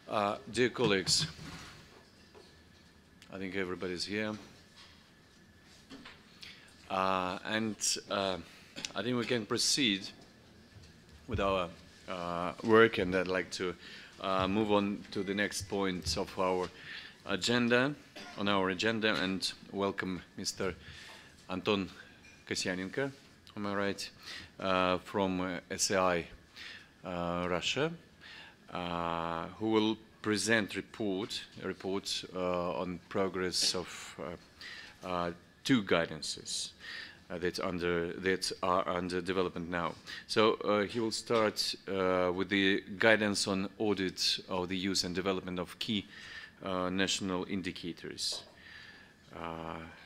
Dear colleagues, I think everybody's here. I think we can proceed with our work, and I'd like to move on to the next point of our agenda, and welcome Mr. Anton Kosyanenko, am I right, from SAI Russia, who will present a report on progress of two guidances that are under development now. So he will start with the guidance on audit of the use and development of key national indicators.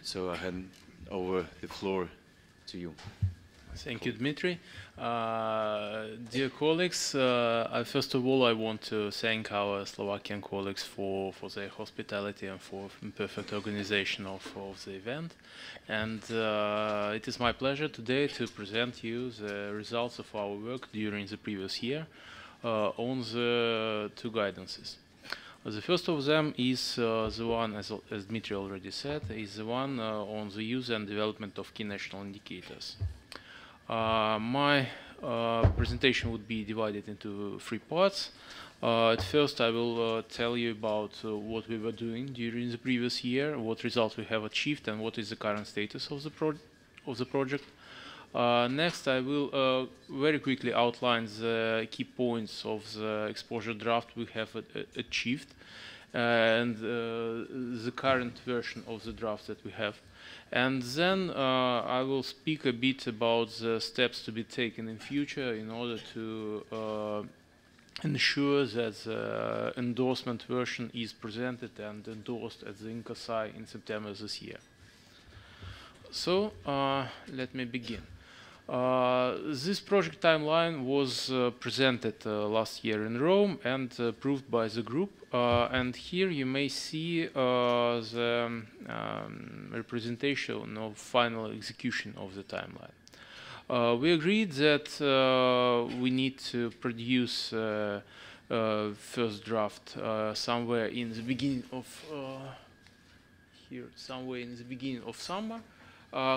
So I hand over the floor to you. Thank you, Dmitry. Dear colleagues, first of all, I want to thank our Slovakian colleagues for their hospitality and for perfect organization of the event. And it is my pleasure today to present you the results of our work during the previous year on the two guidances. The first of them is the one, as Dmitry already said, is the one on the use and development of key national indicators. My presentation would be divided into three parts. At first, I will tell you about what we were doing during the previous year, what results we have achieved, and what is the current status of the project. Next, I will very quickly outline the key points of the exposure draft we have achieved and the current version of the draft that we have. And then I will speak a bit about the steps to be taken in future in order to ensure that the endorsement version is presented and endorsed at the INCOSAI in September this year. So let me begin. This project timeline was presented last year in Rome and approved by the group. And here you may see the representation of final execution of the timeline. We agreed that we need to produce first draft somewhere in the beginning of summer.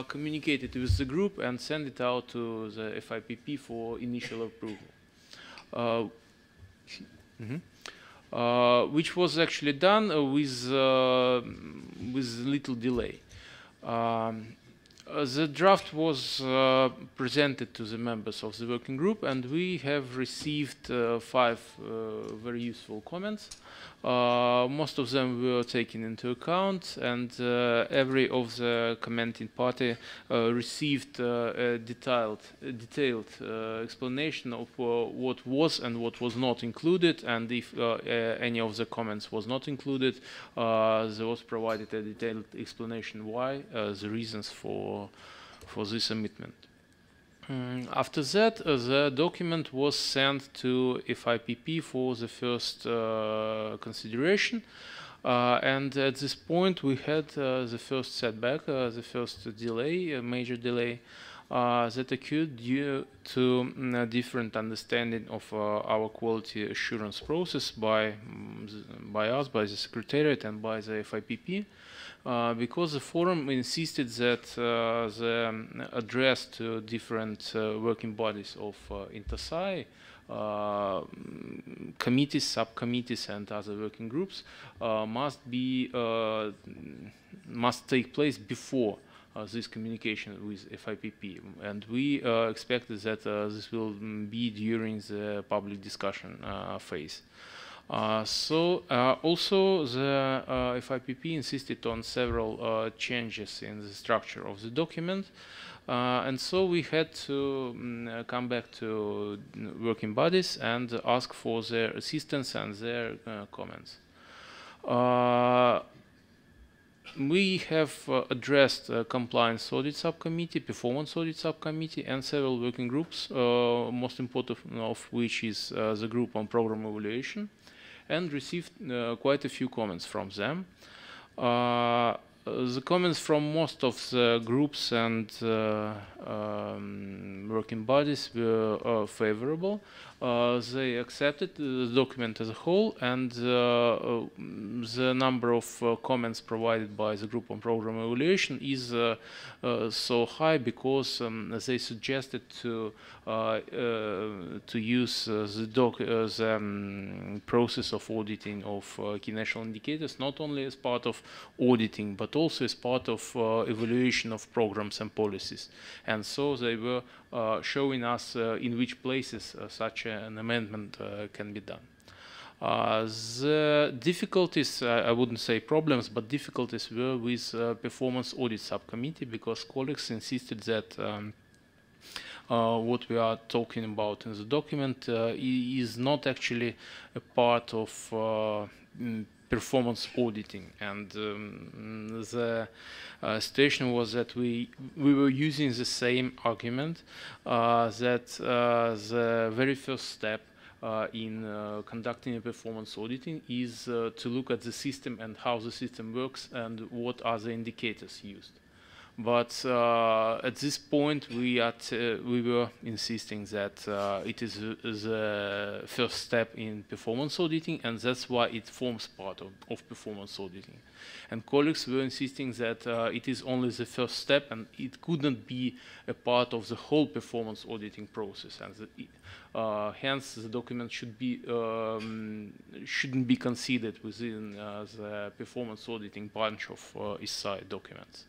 Communicate it with the group and send it out to the FIPP for initial approval, which was actually done with little delay. The draft was presented to the members of the working group, and we have received 5 very useful comments. Most of them were taken into account, and every of the commenting party received a detailed explanation of what was and what was not included, and if any of the comments was not included, there was provided a detailed explanation why, the reasons for this amendment. After that, the document was sent to FIPP for the first consideration, and at this point we had the first setback, the first delay, a major delay that occurred due to different understanding of our quality assurance process by us, by the Secretariat, and by the FIPP. Because the forum insisted that the address to different working bodies of INTOSAI, committees, subcommittees, and other working groups must take place before this communication with FIPP, and we expected that this will be during the public discussion phase. Also, the FIPP insisted on several changes in the structure of the document, and so we had to come back to working bodies and ask for their assistance and their comments. We have addressed compliance audit subcommittee, performance audit subcommittee, and several working groups, most important of which is the group on program evaluation, and received quite a few comments from them. the comments from most of the groups and working bodies were favorable. They accepted the document as a whole, and the number of comments provided by the group on program evaluation is so high because they suggested to use the process of auditing of key national indicators not only as part of auditing but also as part of evaluation of programs and policies. And so they were showing us in which places such an amendment can be done. The difficulties, I wouldn't say problems, but difficulties were with performance audit subcommittee, because colleagues insisted that what we are talking about in the document is not actually a part of performance auditing, and the situation was that we were using the same argument that the very first step in conducting a performance auditing is to look at the system and how the system works and what are the indicators used. But at this point, we were insisting that it is the first step in performance auditing, and that's why it forms part of performance auditing. And colleagues were insisting that it is only the first step, and it couldn't be a part of the whole performance auditing process, and hence the document should be shouldn't be considered within the performance auditing branch of INCOSAI documents.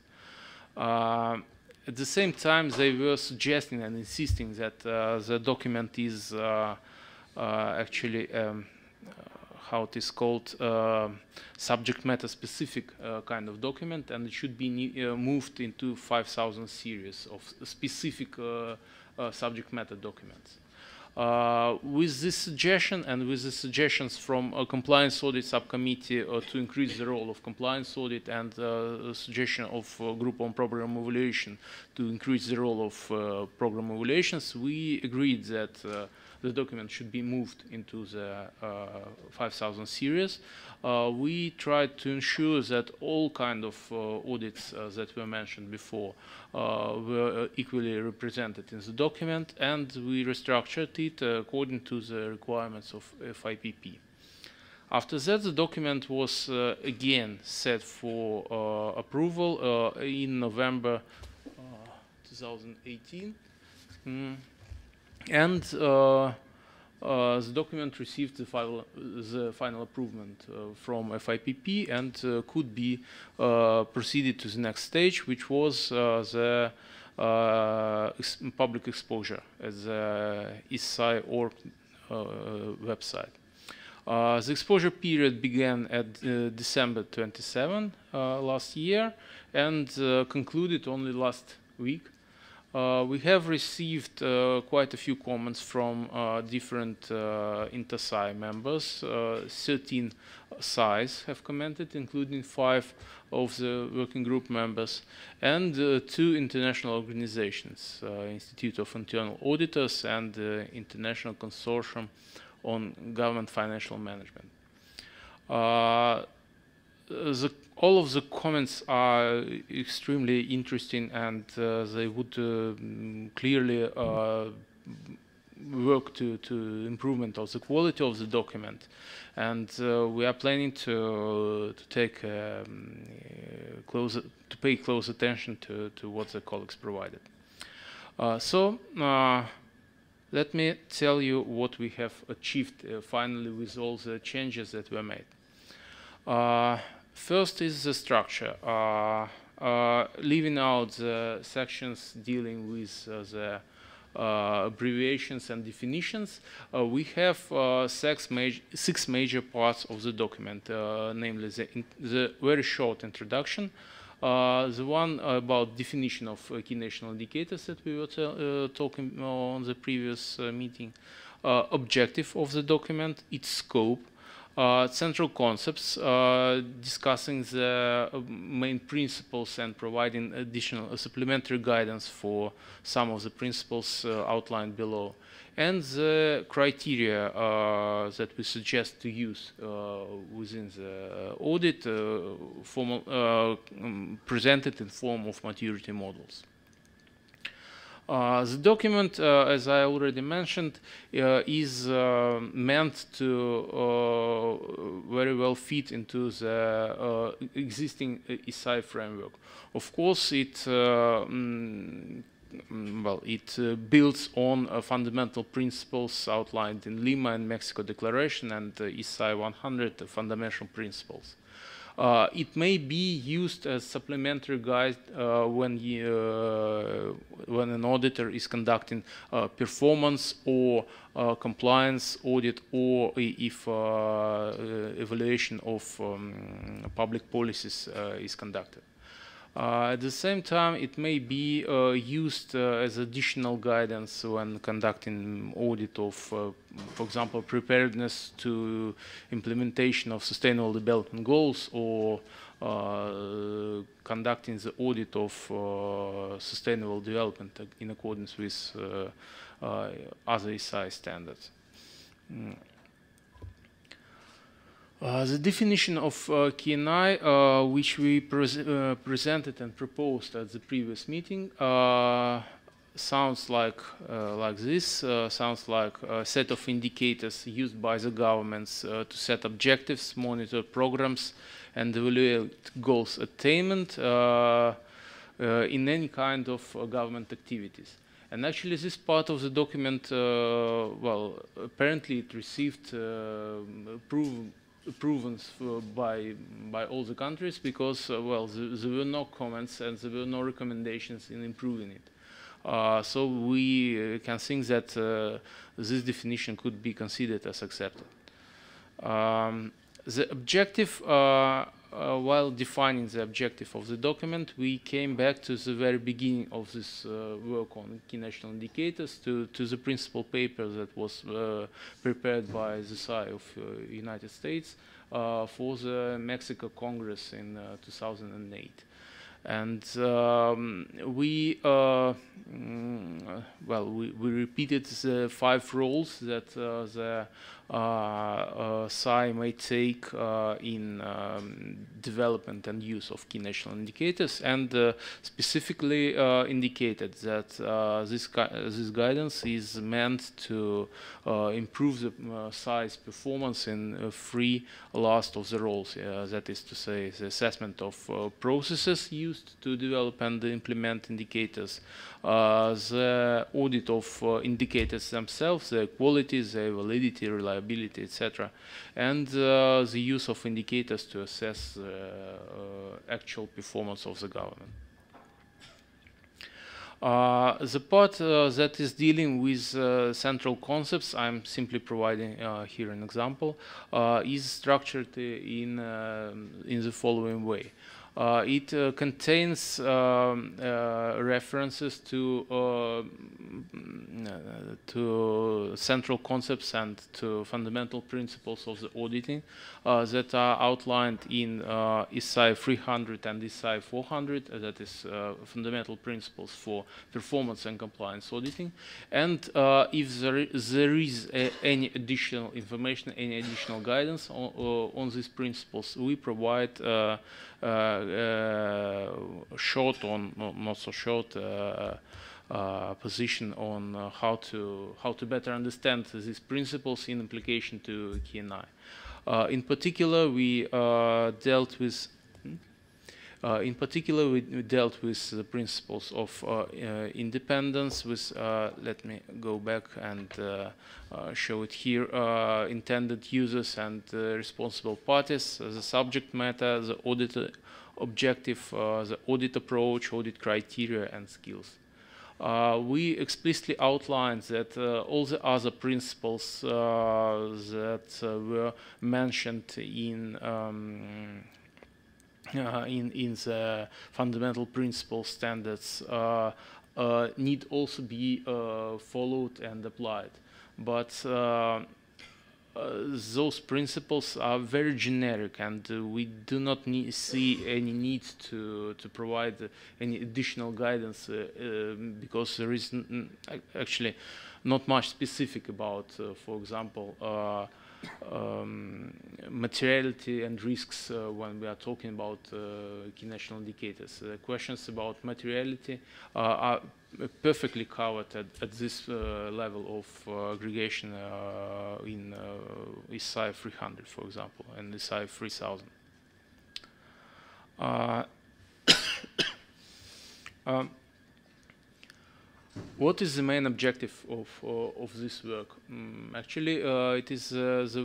At the same time, they were suggesting and insisting that the document is actually how it is called, subject matter specific kind of document, and it should be moved into 5,000 series of specific subject matter documents. With this suggestion and with the suggestions from a compliance audit subcommittee to increase the role of compliance audit, and a suggestion of group on program evaluation to increase the role of program evaluations, we agreed that the document should be moved into the 5,000 series. We tried to ensure that all kind of audits that were mentioned before were equally represented in the document, and we restructured it according to the requirements of FIPP. After that, the document was again set for approval in November 2018. And the document received the final approval from FIPP and could be proceeded to the next stage, which was the public exposure at the INCOSAI org website. The exposure period began at December 27 last year and concluded only last week. We have received quite a few comments from different INTOSAI members. 13 SAIs have commented, including 5 of the working group members, and 2 international organizations, Institute of Internal Auditors and International Consortium on Government Financial Management. All of the comments are extremely interesting, and they would clearly work to improvement of the quality of the document. And we are planning to take pay close attention to what the colleagues provided. Let me tell you what we have achieved finally with all the changes that were made. First is the structure. Leaving out the sections dealing with the abbreviations and definitions, we have 6 major parts of the document, namely the very short introduction, the one about definition of key national indicators that we were talking on the previous meeting, objective of the document, its scope, central concepts, discussing the main principles and providing additional supplementary guidance for some of the principles outlined below, and the criteria that we suggest to use within the audit presented in form of maturity models. The document, as I already mentioned, is meant to very well fit into the existing INCOSAI framework. Of course, it builds on fundamental principles outlined in Lima and Mexico Declaration and INCOSAI 100 fundamental principles. It may be used as supplementary guide when an auditor is conducting performance or compliance audit, or if evaluation of public policies is conducted. At the same time, it may be used as additional guidance when conducting audit of, for example, preparedness to implementation of sustainable development goals, or conducting the audit of sustainable development in accordance with other INCOSAI standards. The definition of KNI, which we presented and proposed at the previous meeting, sounds like this. Sounds like a set of indicators used by the governments to set objectives, monitor programs, and evaluate goals attainment in any kind of government activities. And actually, this part of the document, well, apparently it received approvals by all the countries, because well, there were no comments and there were no recommendations in improving it. So we can think that this definition could be considered as accepted. The objective, while defining the objective of the document, we came back to the very beginning of this work on key national indicators, to the principal paper that was prepared by the SAI of United States for the Mexico Congress in 2008. And we repeated the 5 roles that the SAI may take in development and use of key national indicators, and specifically indicated that this guidance is meant to improve the SAI's performance in 3 last of the roles. That is to say, the assessment of processes used to develop and implement indicators, the audit of indicators themselves, their quality, their validity, reliability, etc., and the use of indicators to assess the actual performance of the government. The part that is dealing with central concepts, I'm simply providing here an example, is structured in the following way. It contains references to central concepts and to fundamental principles of the auditing that are outlined in INCOSAI 300 and INCOSAI 400, that is fundamental principles for performance and compliance auditing. And if there is any additional information, any additional guidance on these principles, we provide short or not so short position on how to better understand these principles in application to KNI. In particular, we dealt with the principles of independence. With let me go back and show it here. Intended users and responsible parties, the subject matter, the audit objective, the audit approach, audit criteria, and skills. We explicitly outlined that all the other principles that were mentioned in the fundamental principle standards need also be followed and applied. But those principles are very generic, and we do not see any need to provide any additional guidance because there is actually not much specific about, for example, materiality and risks when we are talking about key national indicators. Questions about materiality are perfectly covered at this level of aggregation in INCOSAI 300, for example, and INCOSAI 3000. What is the main objective of this work? Actually, it is the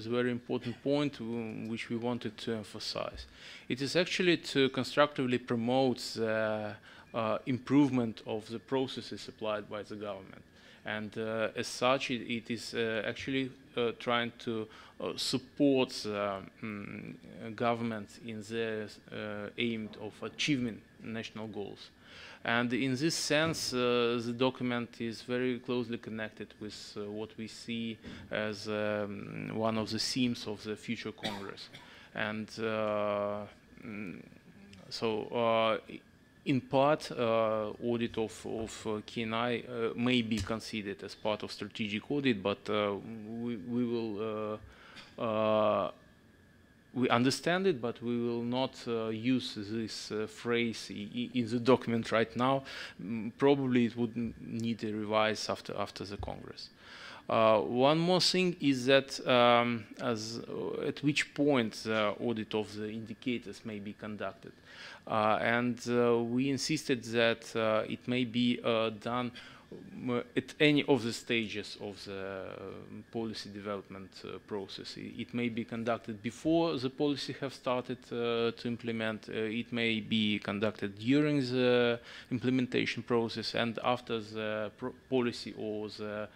very important point which we wanted to emphasize. It is actually to constructively promote the improvement of the processes applied by the government. And as such, it is actually trying to support the government in the aim of achieving national goals. And in this sense, the document is very closely connected with what we see as one of the themes of the future Congress. And in part, audit of KNI may be considered as part of strategic audit, but we understand it, but we will not use this phrase in the document right now. Probably it would need a revise after the Congress. One more thing is that at which point the audit of the indicators may be conducted. And we insisted that it may be done at any of the stages of the policy development process. It may be conducted before the policy have started to implement. It may be conducted during the implementation process and after the policy or the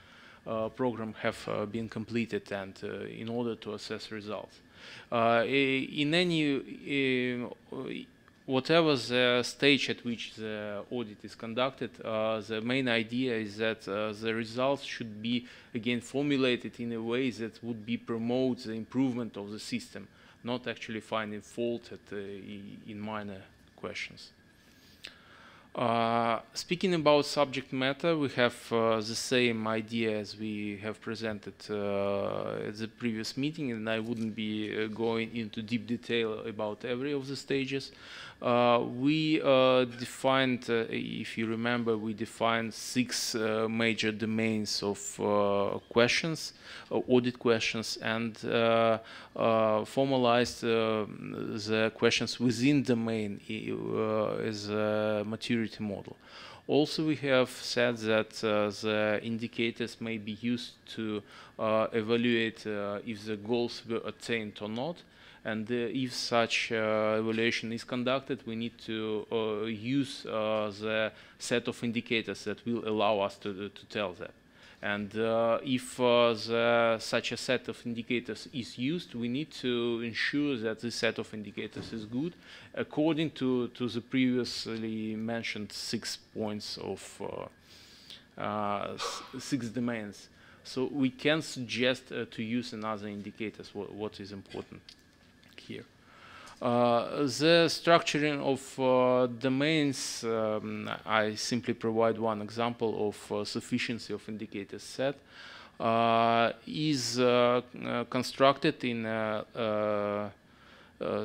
program have been completed, and in order to assess results. In any whatever the stage at which the audit is conducted, the main idea is that the results should be again formulated in a way that would be promote the improvement of the system, not actually finding fault in minor questions. Speaking about subject matter, we have the same idea as we have presented at the previous meeting, and I wouldn't be going into deep detail about every of the stages. We defined, if you remember, we defined 6 major domains of questions, audit questions, and formalized the questions within domain as a maturity model. Also, we have said that the indicators may be used to evaluate if the goals were attained or not. And if such evaluation is conducted, we need to use the set of indicators that will allow us to tell that. And if such a set of indicators is used, we need to ensure that this set of indicators is good according to the previously mentioned 6 points of 6 domains. So we can suggest to use another indicators what is important here. The structuring of domains, I simply provide one example of sufficiency of indicators set, is constructed in a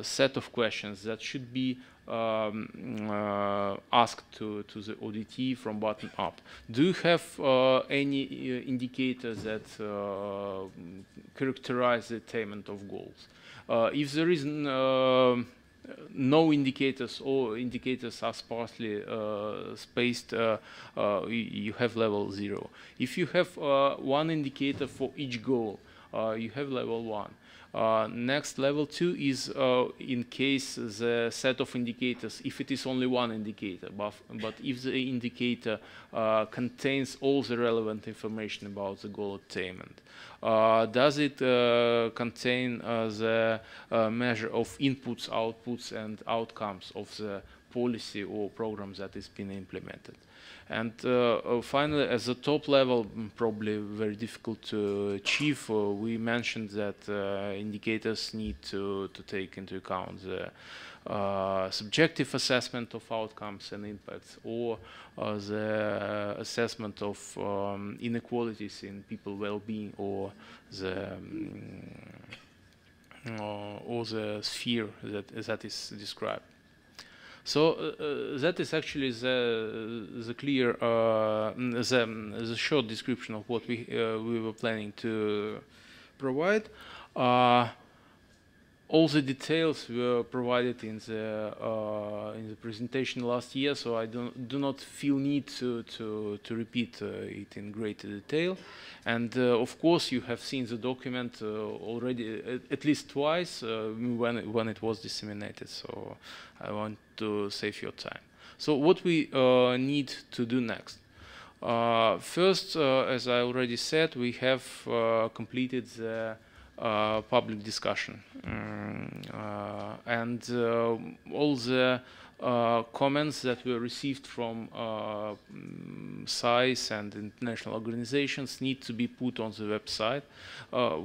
set of questions that should be asked to the auditee from bottom up. Do you have any indicators that characterize the attainment of goals? If there is no indicators or indicators are sparsely spaced, you have level 0. If you have one indicator for each goal, you have level 1. Next, level 2 is in case the set of indicators, if it is only one indicator, but if the indicator contains all the relevant information about the goal attainment. Does it contain the measure of inputs, outputs, and outcomes of the policy or program that is being implemented? And finally, as a top level, probably very difficult to achieve, we mentioned that indicators need to take into account the subjective assessment of outcomes and impacts, or the assessment of inequalities in people well-being, or the sphere that is described. So that is actually the clear, the short description of what we were planning to provide. All the details were provided in the presentation last year, so I do not feel need to repeat it in greater detail. And of course, you have seen the document already at least twice when it was disseminated. So I want to save your time. So what we need to do next? First, as I already said, we have completed the public discussion, and all the comments that were received from SAIs and international organizations need to be put on the website.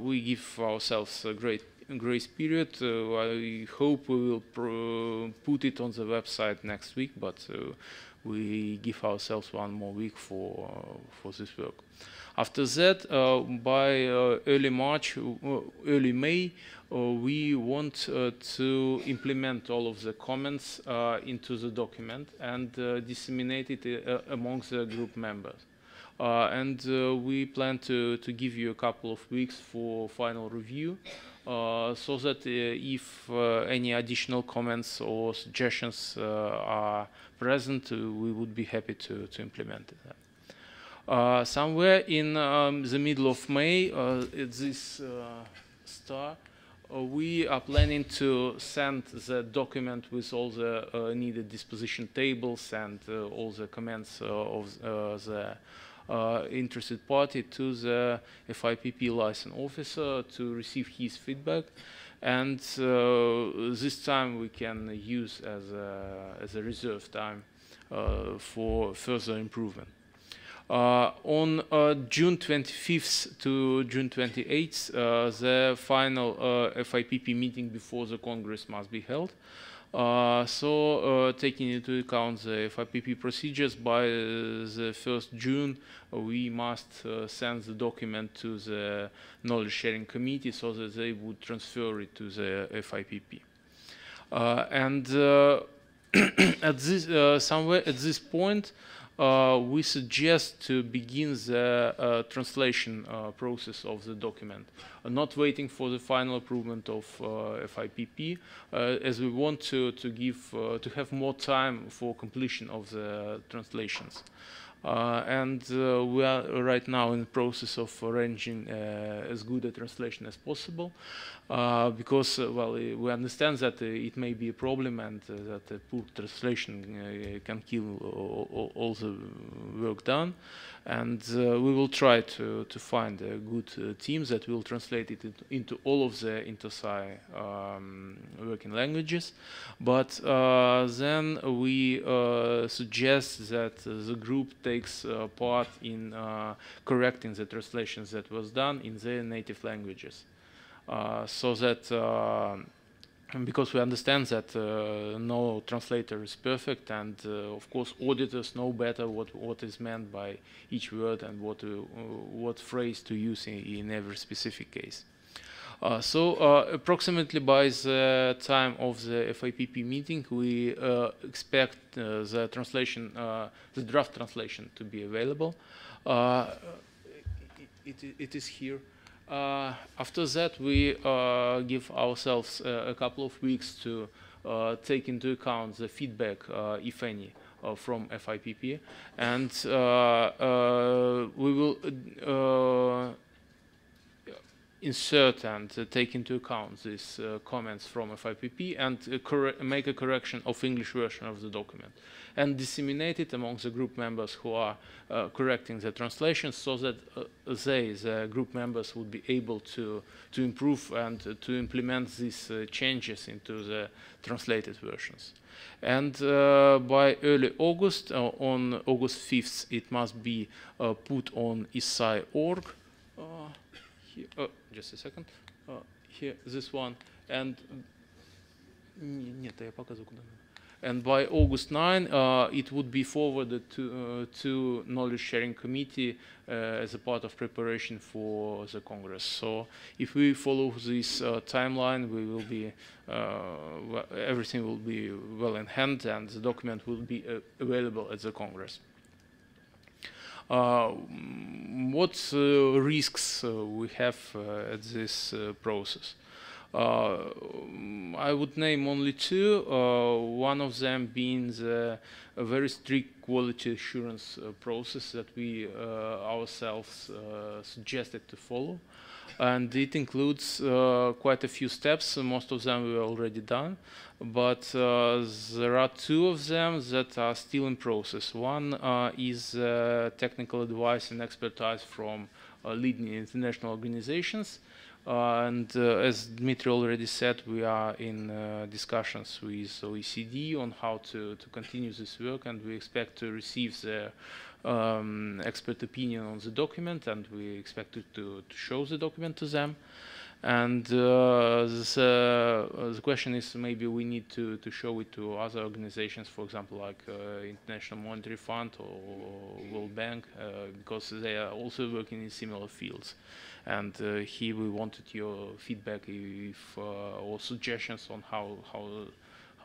We give ourselves a great grace period. I hope we will put it on the website next week, but we give ourselves one more week for this work. After that, by early March, early May, we want to implement all of the comments into the document and disseminate it amongst the group members. And we plan to give you a couple of weeks for final review, so that if any additional comments or suggestions are present, we would be happy to implement it. Somewhere in the middle of May, at this star, we are planning to send the document with all the needed disposition tables and all the comments of the interested party to the FIPP license officer to receive his feedback. And this time we can use as a reserve time for further improvement. On June 25th to June 28th, the final FIPP meeting before the Congress must be held. So taking into account the FIPP procedures, by the 1st June, we must send the document to the Knowledge Sharing Committee so that they would transfer it to the FIPP. And at this, somewhere at this point, we suggest to begin the translation process of the document, not waiting for the final approval of FIPP, as we want to have more time for completion of the translations. And we are right now in the process of arranging as good a translation as possible, because well, we understand that it may be a problem, and that a poor translation can kill all the work done. And we will try to find a good team that will translate it into all of the INTOSAI working languages. But then we suggest that the group takes part in correcting the translations that was done in their native languages, so that because we understand that no translator is perfect, and of course auditors know better what is meant by each word and what phrase to use in every specific case. So approximately by the time of the FIPP meeting, we expect the translation, the draft translation, to be available. It is here. After that, we give ourselves a couple of weeks to take into account the feedback, if any, from FIPP, and we will insert and take into account these comments from FIPP and make a correction of English version of the document and disseminate it among the group members who are correcting the translation, so that the group members would be able to improve and to implement these changes into the translated versions. And by early August, on August 5th, it must be put on INCOSAI.org. Just a second. Here, this one, and and by August 9, it would be forwarded to Knowledge Sharing Committee as a part of preparation for the Congress. So, if we follow this timeline, we will be everything will be well in hand, and the document will be available at the Congress. What risks we have at this process? I would name only two, one of them being a very strict quality assurance process that we ourselves suggested to follow. And it includes quite a few steps. Most of them were already done, but there are two of them that are still in process. One is technical advice and expertise from leading international organizations. And as Dmitry already said, we are in discussions with OECD on how to continue this work, and we expect to receive their expert opinion on the document, and we expect to show the document to them. And the question is, maybe we need to show it to other organizations, for example, like International Monetary Fund or World Bank, because they are also working in similar fields. And here we wanted your feedback or suggestions on how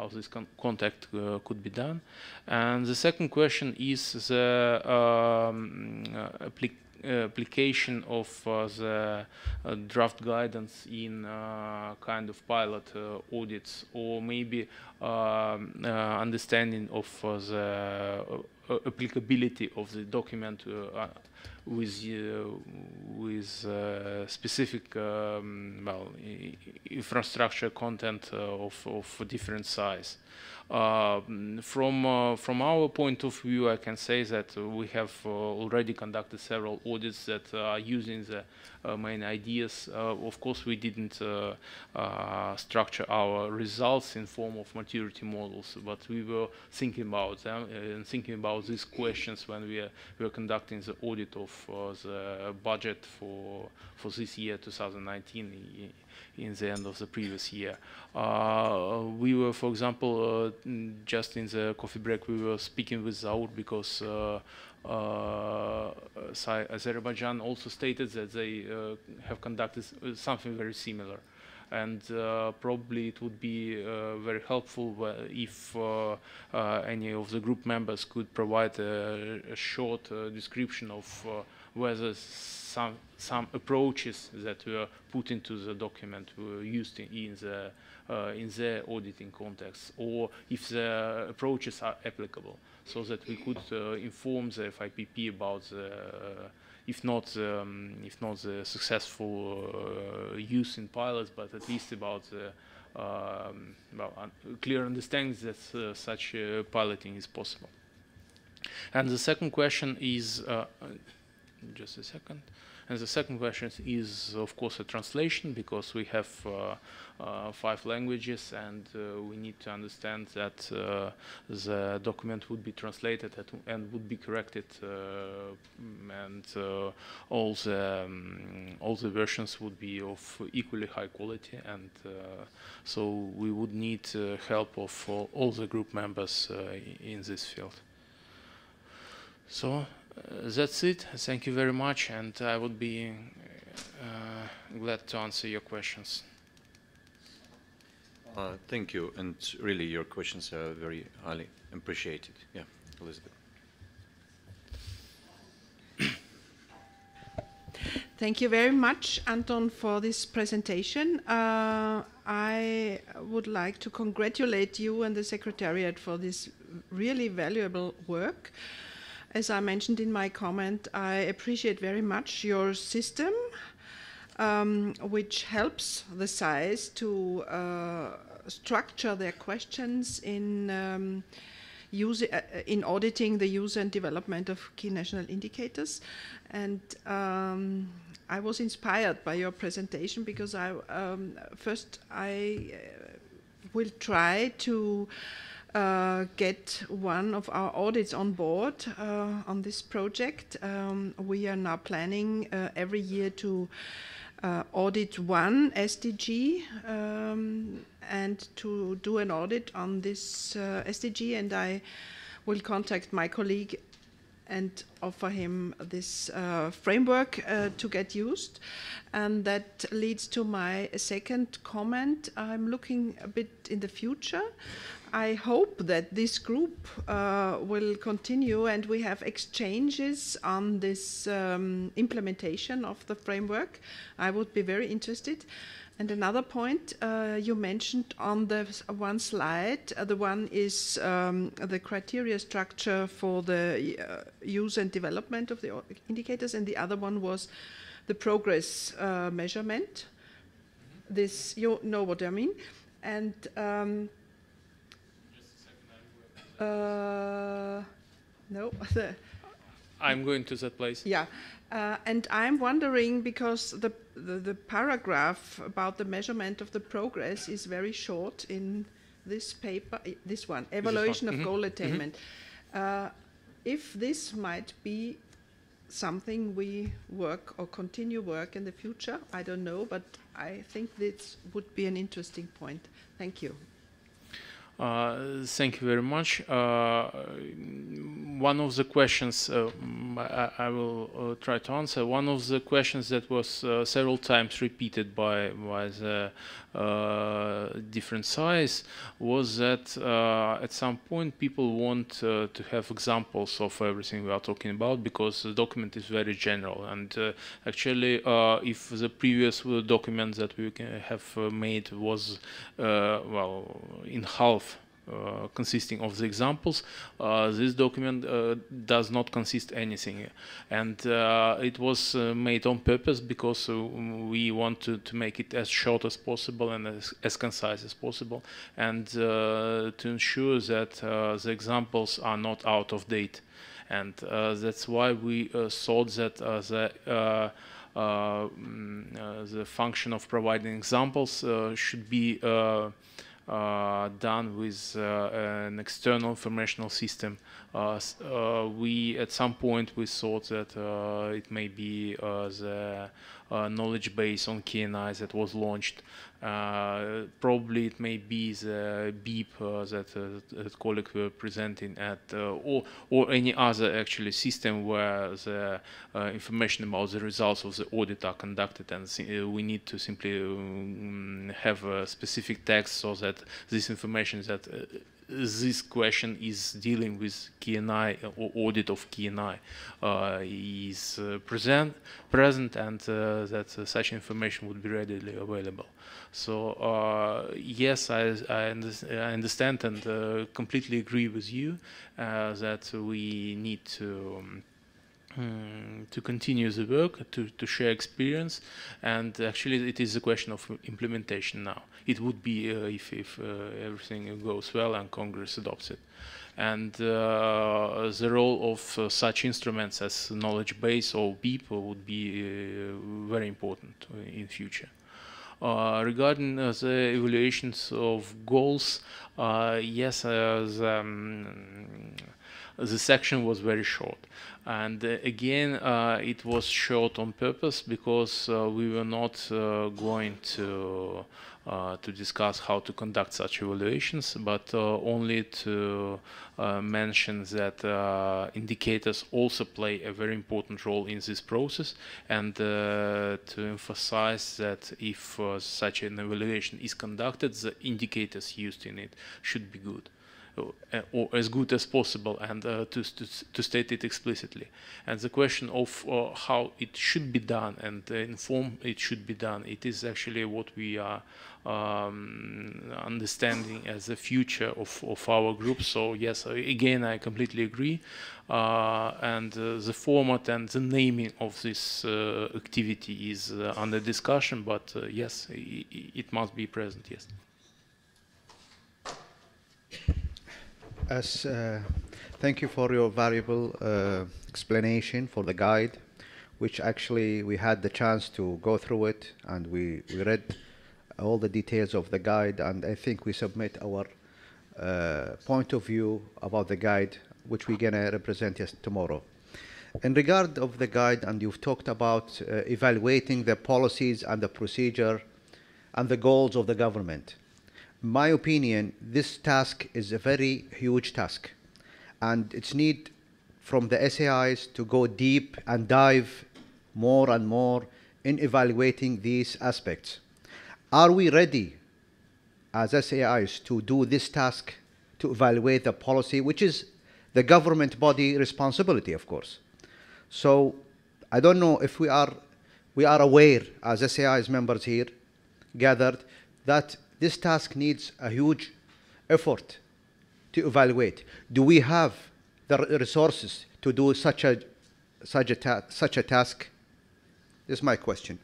this contact could be done. And the second question is the application of the draft guidance in kind of pilot audits, or maybe understanding of the applicability of the document with specific infrastructure content of different size. From our point of view, I can say that we have already conducted several audits that are using the main ideas. Of course, we didn't structure our results in form of maturity models, but we were thinking about them and thinking about these questions when we were conducting the audit of the budget for this year, 2019, in the end of the previous year. We were, for example, just in the coffee break, we were speaking with Zaur because Azerbaijan also stated that they have conducted something very similar. And probably it would be very helpful if any of the group members could provide a short description of whether some approaches that were put into the document were used in the auditing context, or if the approaches are applicable, so that we could inform the FIPP about if not the successful use in pilots, but at least about the clear understanding that such piloting is possible. And the second question is, just a second. And the second question is, of course, a translation, because we have 5 languages, and we need to understand that the document would be translated and would be corrected, and all the versions would be of equally high quality, and so we would need help of all the group members in this field. So. That's it. Thank you very much, and I would be glad to answer your questions. Thank you, and really your questions are very highly appreciated. Yeah, Elizabeth. Thank you very much, Anton, for this presentation. I would like to congratulate you and the Secretariat for this really valuable work. As I mentioned in my comment, I appreciate very much your system. which helps the SAIs to structure their questions in in auditing the use and development of key national indicators. And I was inspired by your presentation because first I will try to get one of our audits on board on this project. We are now planning every year to audit one SDG and to do an audit on this SDG, and I will contact my colleague and offer him this framework to get used. And that leads to my second comment. I'm looking a bit in the future. I hope that this group will continue and we have exchanges on this implementation of the framework. I would be very interested. And another point you mentioned on the one slide, the one is the criteria structure for the use and development of the indicators, and the other one was the progress measurement. This, you know what I mean. And no, I'm going to that place. Yeah, and I'm wondering, because the paragraph about the measurement of the progress is very short in this paper, this one, evaluation of goal attainment. If this might be something we work or continue work in the future, I don't know, but I think this would be an interesting point. Thank you. Thank you very much. One of the questions I will try to answer. One of the questions that was several times repeated by the different SAIs was that at some point people want to have examples of everything we are talking about, because the document is very general. And actually, if the previous document that we have made was well, in half consisting of the examples, this document does not consist anything, and it was made on purpose because we want to make it as short as possible and as concise as possible, and to ensure that the examples are not out of date. And that's why we thought that the function of providing examples should be done with an external informational system. We at some point we thought that it may be the knowledge base on KNI that was launched. Probably it may be the BIP that colleague were presenting at, or any other actually system where the information about the results of the audit are conducted, and we need to simply have a specific text so that this information that this question is dealing with KNI or audit of KNI is present, and that such information would be readily available. So yes, I understand and completely agree with you that we need to continue the work, to share experience, and actually it is a question of implementation now. It would be if everything goes well and Congress adopts it. And the role of such instruments as knowledge base or BIP would be very important in future. Regarding the evaluations of goals, yes, the section was very short, and again it was short on purpose because we were not going to discuss how to conduct such evaluations, but only to mention that indicators also play a very important role in this process, and to emphasize that if such an evaluation is conducted, the indicators used in it should be good. or as good as possible, and to state it explicitly. And the question of how it should be done and in form it should be done, it is actually what we are understanding as the future of our group. So yes, again, I completely agree. And the format and the naming of this activity is under discussion, but yes, it must be present, yes. Thank you for your valuable explanation for the guide, which actually we had the chance to go through it, and we read all the details of the guide, and I think we submit our point of view about the guide, which we're going to represent tomorrow. In regard of the guide, and you've talked about evaluating the policies and the procedure and the goals of the government. In my opinion, this task is a very huge task, and it's need from the SAIs to go deep and dive more and more in evaluating these aspects. Are we ready as SAIs to do this task, to evaluate the policy, which is the government body responsibility, of course? So I don't know if we are aware as SAIs members here gathered that this task needs a huge effort to evaluate. Do we have the resources to do such a task? This is my question.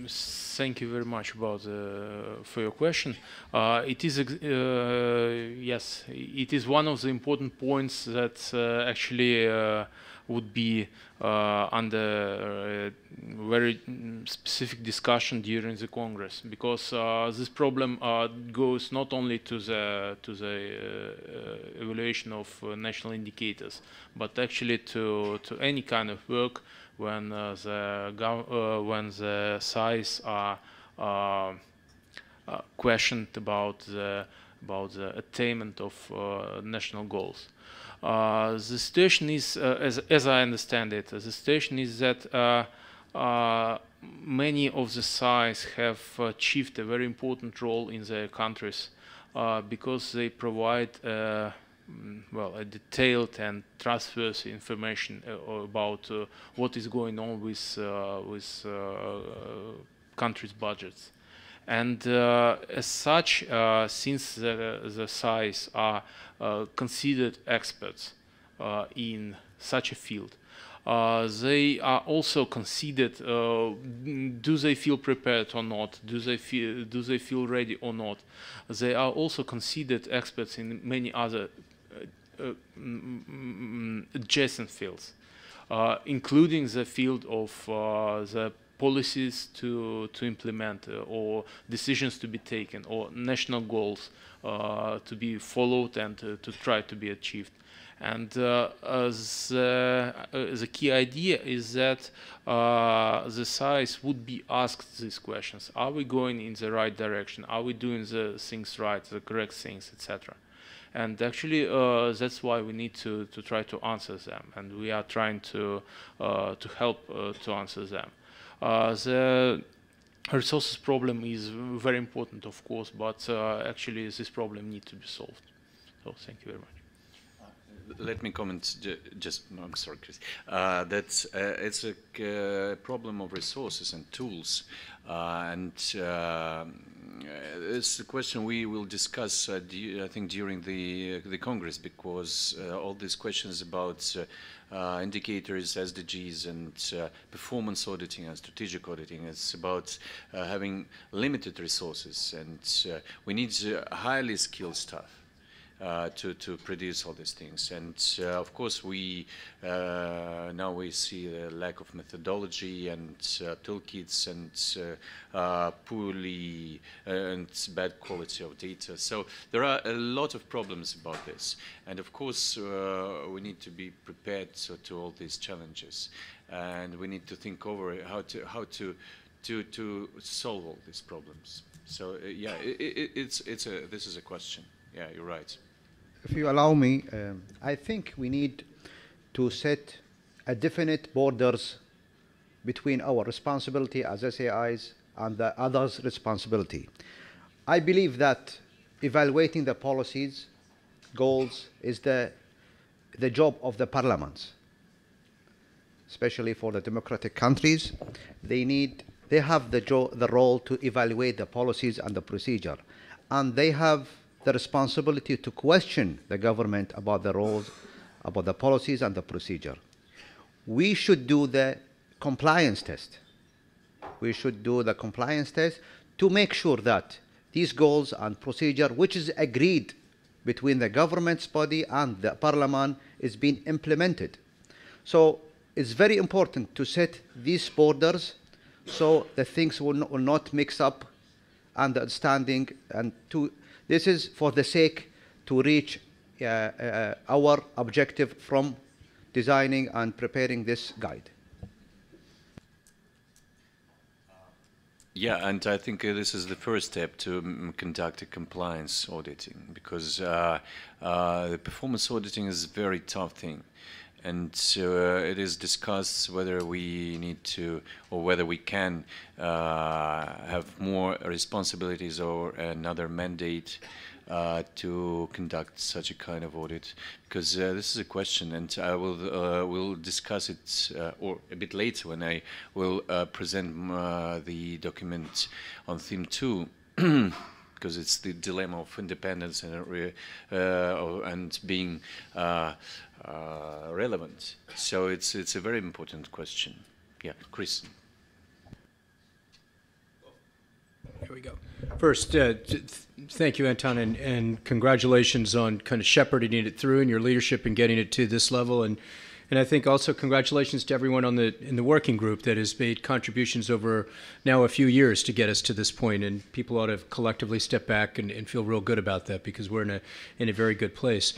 Thank you very much for your question. It is yes, it is one of the important points that actually would be under very specific discussion during the Congress, because this problem goes not only to the evaluation of national indicators, but actually to any kind of work when the SAIs are questioned about the attainment of national goals. The situation is, as I understand it, the situation is that many of the SAIs have achieved a very important role in their countries because they provide well, a detailed and trustworthy information about what is going on with countries' budgets. And as such, since the SAIs are considered experts in such a field, they are also considered, do they feel prepared or not? Do they feel ready or not? They are also considered experts in many other adjacent fields, including the field of the policies to implement or decisions to be taken or national goals to be followed and to try to be achieved. And the key idea is that the SAIs would be asked these questions. Are we going in the right direction? Are we doing the things right, the correct things, etc.? And actually, that's why we need to try to answer them, and we are trying to help to answer them. The resources problem is very important, of course, but actually this problem needs to be solved. So thank you very much. Let me comment just, no, I'm sorry, Chris. That's, it's a problem of resources and tools. It's a question we will discuss, I think, during the Congress, because all these questions about indicators, SDGs, and performance auditing and strategic auditing, it's about having limited resources, and we need highly skilled staff. To produce all these things, and of course we now we see the lack of methodology and toolkits and poorly and bad quality of data. So there are a lot of problems about this, and of course we need to be prepared to all these challenges, and we need to think over how to solve all these problems. So yeah, this is a question. Yeah, you're right. If you allow me, I think we need to set a definite borders between our responsibility as SAIs and the others' responsibility. I believe that evaluating the policies, goals, is the job of the parliaments. Especially for the democratic countries, they have the role to evaluate the policies and the procedure, and they have the responsibility to question the government about the roles, about the policies and the procedure. We should do the compliance test. We should do the compliance test to make sure that these goals and procedure, which is agreed between the government's body and the parliament, is being implemented. So it's very important to set these borders so the things will not mix up understanding, and this is for the sake to reach our objective from designing and preparing this guide. Yeah, and I think this is the first step to conduct a compliance auditing, because the performance auditing is a very tough thing. And it is discussed whether we need to, or whether we can have more responsibilities or another mandate to conduct such a kind of audit, because this is a question, and I will discuss it or a bit later when I will present the document on theme 2. Because it's the dilemma of independence and being relevant. So it's a very important question. Yeah, Chris. Here we go. First, thank you, Anton, and congratulations on kind of shepherding it through and your leadership in getting it to this level. And I think also congratulations to everyone in the working group that has made contributions over now a few years to get us to this point. And people ought to collectively step back and feel real good about that, because we're in a very good place.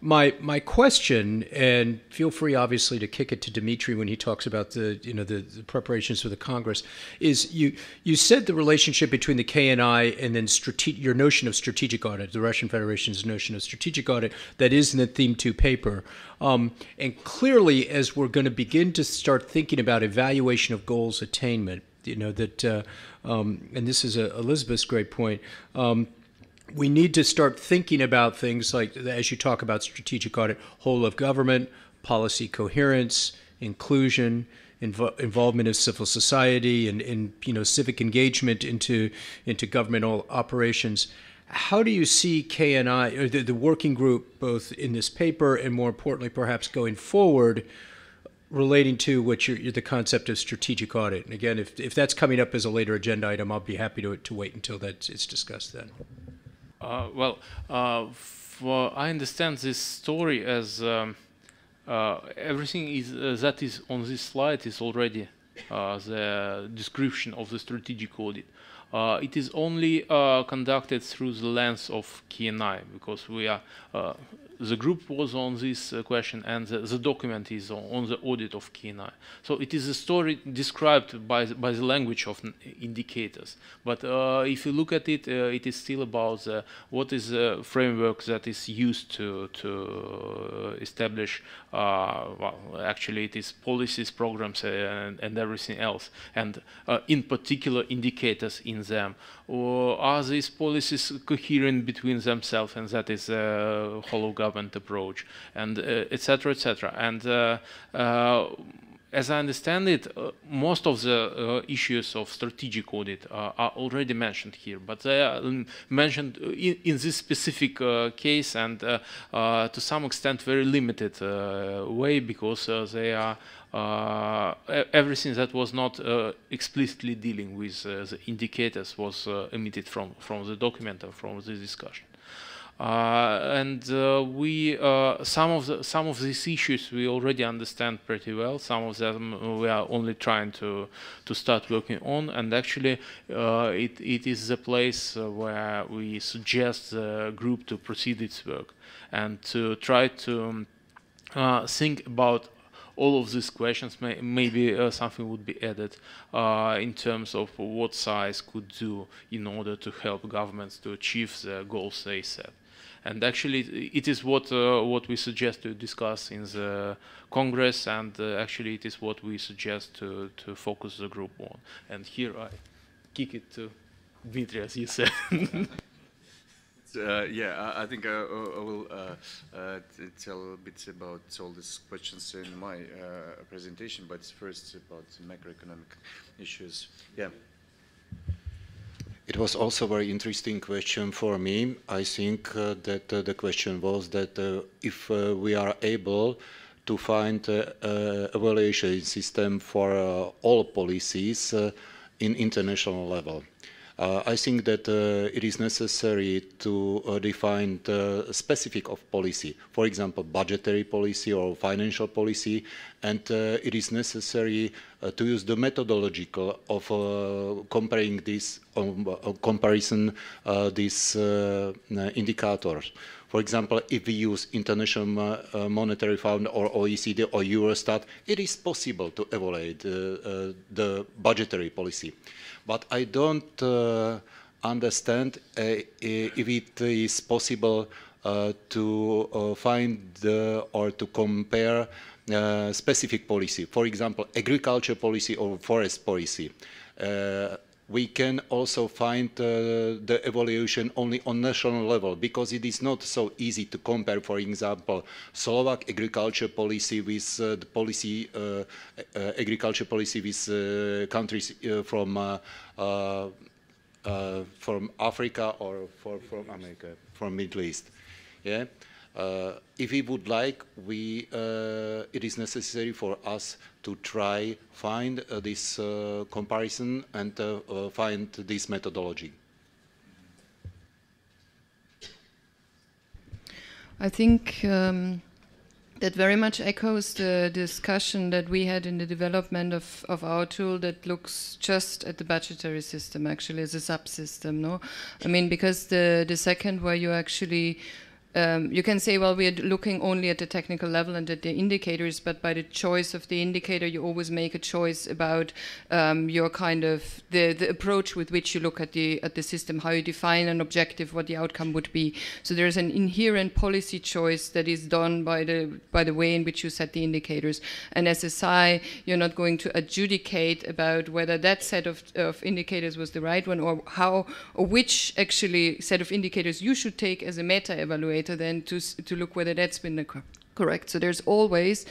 My question, and feel free obviously to kick it to Dmitry when he talks about the preparations for the Congress, is you said the relationship between the KNI and then your notion of strategic audit, the Russian Federation's notion of strategic audit, that is in the theme 2 paper. And clearly, as we're going to begin to start thinking about evaluation of goals attainment, and this is Elizabeth's great point, we need to start thinking about things like, as you talk about strategic audit, whole of government, policy coherence, inclusion, involvement of civil society, and civic engagement into governmental operations. How do you see KNI, or the working group, both in this paper and more importantly, perhaps going forward, relating to what the concept of strategic audit? And again, if that's coming up as a later agenda item, I'll be happy to wait until it's discussed then. I understand this story as everything that is on this slide is already the description of the strategic audit. It is only conducted through the lens of KNI, because we are the group was on this question, and the document is on the audit of KNI. So it is a story described by the language of indicators. But if you look at it, it is still about what is the framework that is used to establish. Actually, it is policies, programs, and everything else, and in particular indicators in them. Or are these policies coherent between themselves, and that is a whole government approach, and etc., etc. And as I understand it, most of the issues of strategic audit are already mentioned here, but they are mentioned in this specific case, and to some extent very limited way, because they are everything that was not explicitly dealing with the indicators was omitted from the document and from the discussion. We some of these issues we already understand pretty well. Some of them we are only trying to start working on, and actually it is the place where we suggest the group to proceed its work and to try to think about all of these questions. Maybe something would be added in terms of what size could do in order to help governments to achieve the goals they set. And actually, it is what we suggest to discuss in the Congress, and actually it is what we suggest to focus the group on. And here I kick it to Dmitry, as you said. Yeah, I think I will tell a bit about all these questions in my presentation, but first about macroeconomic issues. Yeah. It was also a very interesting question for me. I think that the question was that if we are able to find evaluation system for all policies in international level. I think that it is necessary to define the specific of policy, for example, budgetary policy or financial policy, and it is necessary to use the methodological of comparing this, comparison these indicators. For example, if we use International Monetary Fund or OECD or Eurostat, it is possible to evaluate the budgetary policy. But I don't understand if it is possible to find or to compare specific policy. For example, agriculture policy or forest policy. We can also find the evaluation only on national level because it is not so easy to compare, for example, Slovak agriculture policy with the policy, agriculture policy with countries from Africa or from America, from Middle East. Yeah. If we would like, it is necessary for us to try find this comparison and find this methodology. I think that very much echoes the discussion that we had in the development of our tool that looks just at the budgetary system actually as a subsystem. No, I mean, because the second where you actually you can say, well, we're looking only at the technical level and at the indicators, but by the choice of the indicator, you always make a choice about your kind of the approach with which you look at the system, how you define an objective, what the outcome would be. So there's an inherent policy choice that is done by the way in which you set the indicators. And as a SI, you're not going to adjudicate about whether that set of indicators was the right one, or how or which actually set of indicators you should take as a meta evaluation. Then to look whether that's been correct. So there's always,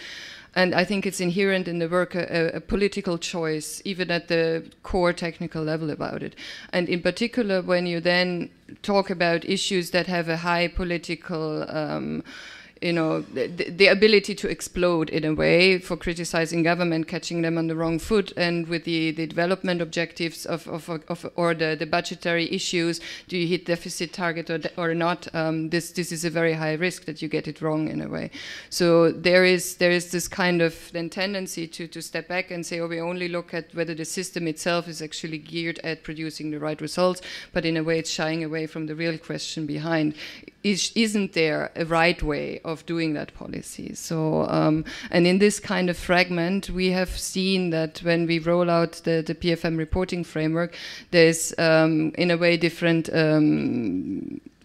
and I think it's inherent in the work, a political choice, even at the core technical level about it. And in particular, when you then talk about issues that have a high political the ability to explode in a way for criticizing government, catching them on the wrong foot, and with the development objectives or the budgetary issues, do you hit deficit target or not? This is a very high risk that you get it wrong in a way. So there is this kind of then tendency to step back and say, oh, we only look at whether the system itself is actually geared at producing the right results, but in a way it's shying away from the real question behind. Isn't there a right way of doing that policy? So, and in this kind of fragment, we have seen that when we roll out the PFM reporting framework, there's in a way different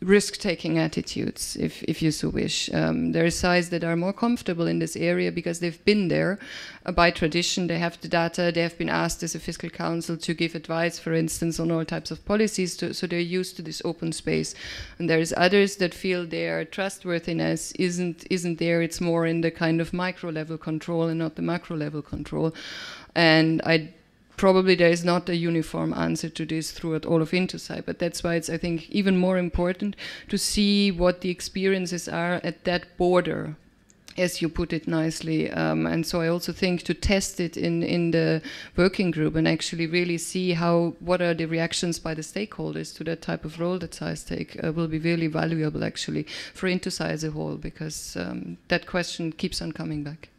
risk-taking attitudes, if you so wish. There are SIs that are more comfortable in this area because they've been there by tradition. They have the data. They have been asked as a fiscal council to give advice, for instance, on all types of policies. So they're used to this open space. And there's others that feel their trustworthiness isn't there. It's more in the kind of micro-level control and not the macro-level control. And probably there is not a uniform answer to this throughout all of INTOSAI, but that's why it's, I think, even more important to see what the experiences are at that border, as you put it nicely. And so I also think to test it in the working group and actually really see what are the reactions by the stakeholders to that type of role that SIs take will be really valuable actually for INTOSAI as a whole, because that question keeps on coming back.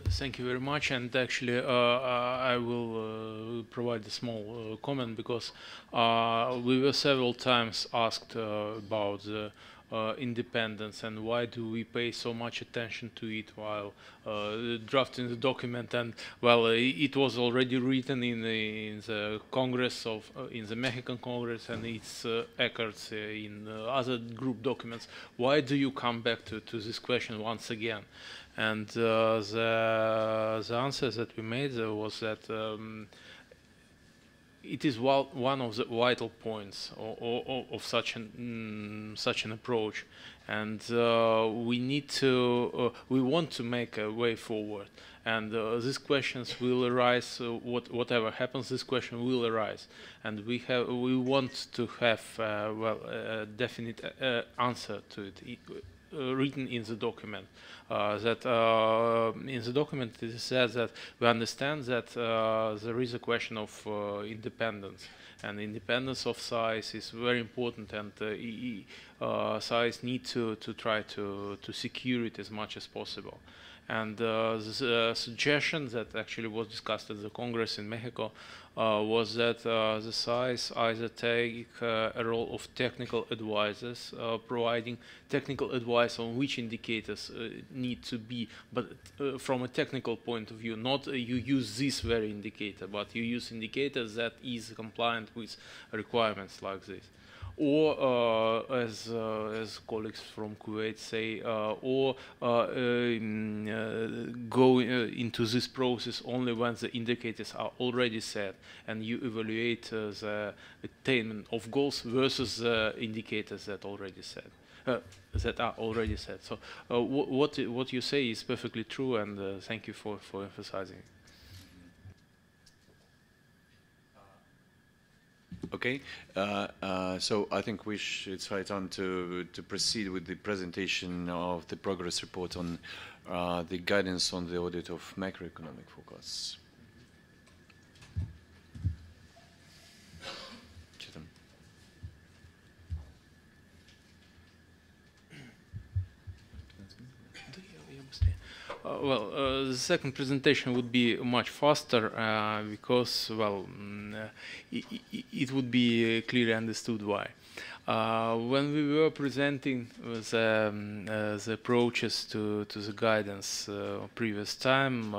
Thank you very much, and actually I will provide a small comment, because we were several times asked about the independence and why do we pay so much attention to it while drafting the document. And well, it was already written in the Congress in the Mexican Congress, and it's echoed in other group documents. Why do you come back to this question once again? And the answer that we made was that it is one of the vital points of such an approach, and we want to make a way forward. And these questions will arise. Whatever happens, this question will arise, and we want to have a definite answer to it, written in the document. In the document it says that we understand that there is a question of independence, and independence of SAIs is very important, and SAIs need to try to secure it as much as possible. And the suggestion that actually was discussed at the Congress in Mexico was that the SAIs either take a role of technical advisors, providing technical advice on which indicators need to be, but from a technical point of view, not you use this very indicator, but you use indicators that is compliant with requirements like this. Or as colleagues from Kuwait say, go into this process only when the indicators are already set, and you evaluate the attainment of goals versus the indicators that already set. That are already set. So what you say is perfectly true, and thank you for emphasizing. Okay, so I think it's right on to proceed with the presentation of the progress report on the guidance on the audit of macroeconomic forecasts. The second presentation would be much faster because, well, it would be clearly understood why. When we were presenting the approaches to the guidance previous time,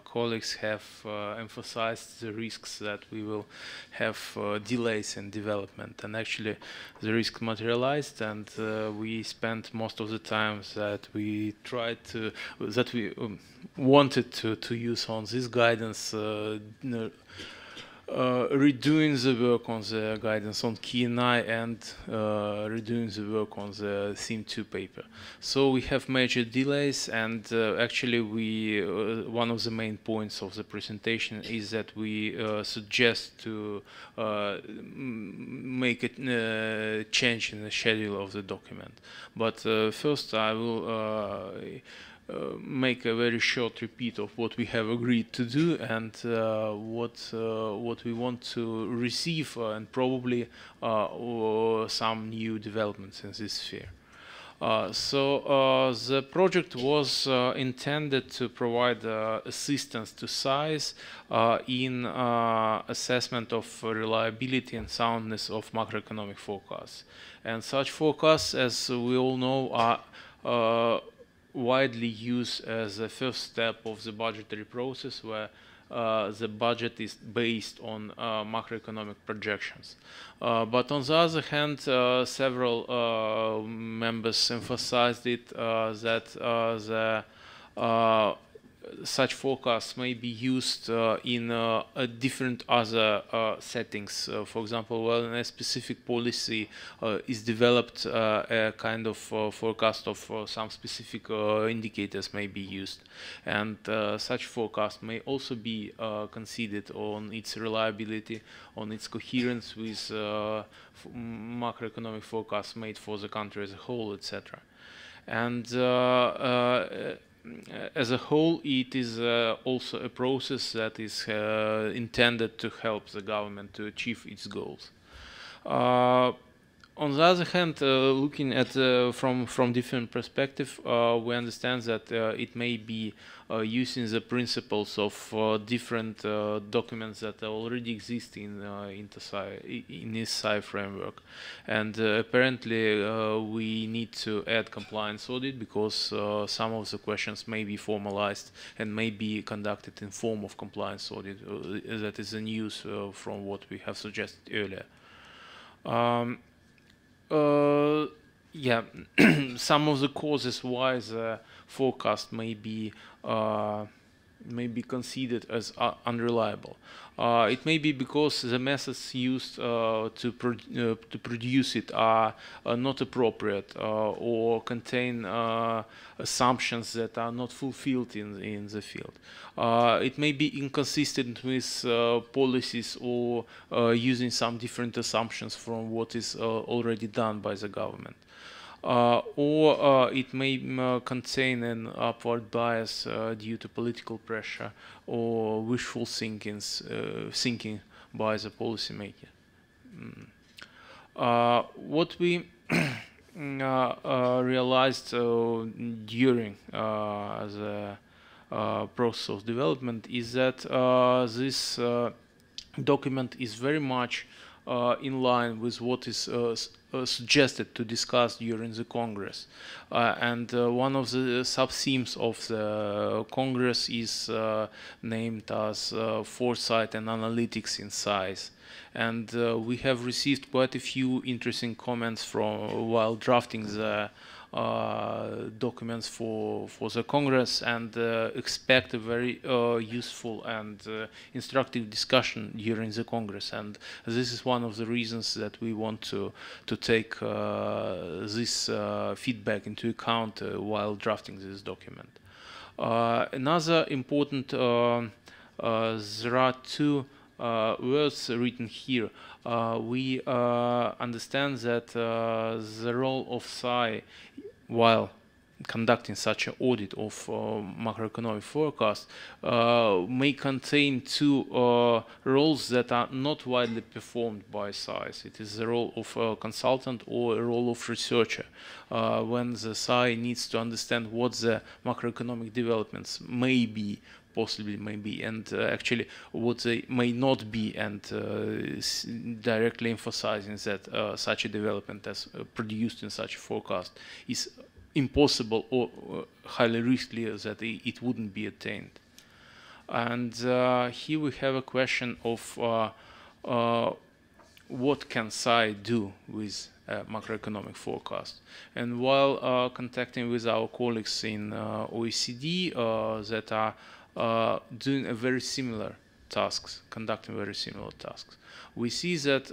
colleagues have emphasized the risks that we will have delays in development, and actually the risk materialized, and we spent most of the time that we wanted to use on this guidance redoing the work on the guidance on K&I and redoing the work on the Theme 2 paper. So we have major delays, and actually one of the main points of the presentation is that we suggest to make a change in the schedule of the document. But first I will make a very short repeat of what we have agreed to do and what we want to receive, and probably some new developments in this sphere. So the project was intended to provide assistance to SAIs in assessment of reliability and soundness of macroeconomic forecasts. And such forecasts, as we all know, are widely used as a first step of the budgetary process, where the budget is based on macroeconomic projections. But on the other hand, several members emphasized it that such forecasts may be used in different other settings. For example, when a specific policy is developed, a kind of forecast of some specific indicators may be used. And such forecast may also be considered on its reliability, on its coherence with macroeconomic forecasts made for the country as a whole, etc. And as a whole, it is also a process that is intended to help the government to achieve its goals. On the other hand, looking at from different perspective, we understand that it may be using the principles of different documents that already exist in INTOSAI, in this SAI framework, and apparently we need to add compliance audit because some of the questions may be formalized and may be conducted in form of compliance audit. That is the news from what we have suggested earlier. Yeah, some of the causes why the forecast may be may be considered as unreliable. It may be because the methods used to produce it are not appropriate or contain assumptions that are not fulfilled in the field. It may be inconsistent with policies or using some different assumptions from what is already done by the government. Or it may contain an upward bias due to political pressure or wishful thinking by the policymaker. What we realized during the process of development is that this document is very much in line with what is suggested to discuss during the Congress. And one of the sub-themes of the Congress is named as foresight and analytics in size. And we have received quite a few interesting comments from while drafting the documents for the Congress, and expect a very useful and instructive discussion during the Congress. And this is one of the reasons that we want to take this feedback into account while drafting this document. Another important, there are two words written here. We understand that the role of SAI, while conducting such an audit of macroeconomic forecast, may contain two roles that are not widely performed by SAIs. It is the role of a consultant or a role of researcher, when the SAI needs to understand what the macroeconomic developments may be, possibly may be, and actually what they may not be, and directly emphasizing that such a development as produced in such a forecast is impossible or highly risky, that it wouldn't be attained. And here we have a question of what can SAI do with macroeconomic forecast. And while contacting with our colleagues in OECD that are doing a very similar tasks, conducting very similar tasks, we see that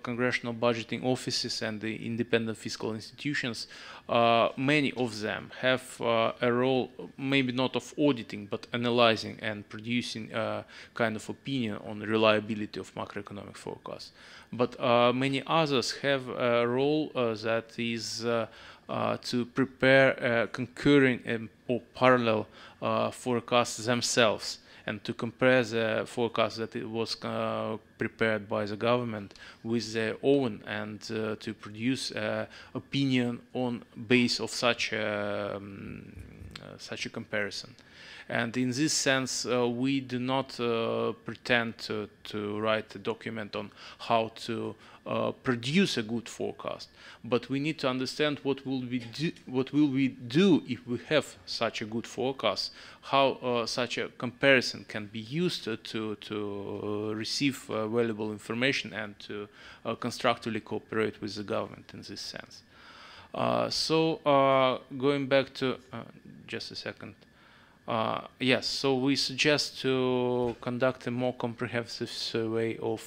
congressional budgeting offices and the independent fiscal institutions, many of them have a role, maybe not of auditing, but analyzing and producing a kind of opinion on the reliability of macroeconomic forecasts. But many others have a role that is to prepare concurring or parallel forecasts themselves, and to compare the forecast that it was prepared by the government with their own, and to produce opinion on base of such a comparison. And in this sense, we do not pretend to write a document on how to produce a good forecast, but we need to understand what will we do if we have such a good forecast, how such a comparison can be used to receive valuable information and to constructively cooperate with the government in this sense. So going back to just a second. Yes, so we suggest to conduct a more comprehensive survey of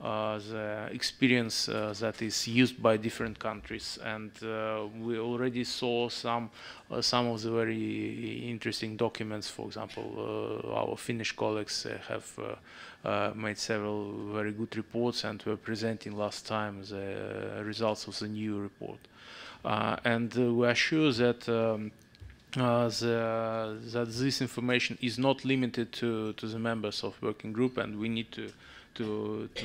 the experience that is used by different countries, and we already saw some of the very interesting documents. For example, our Finnish colleagues have made several very good reports, and were presenting last time the results of the new report, and we are sure that that this information is not limited to the members of working group, and we need to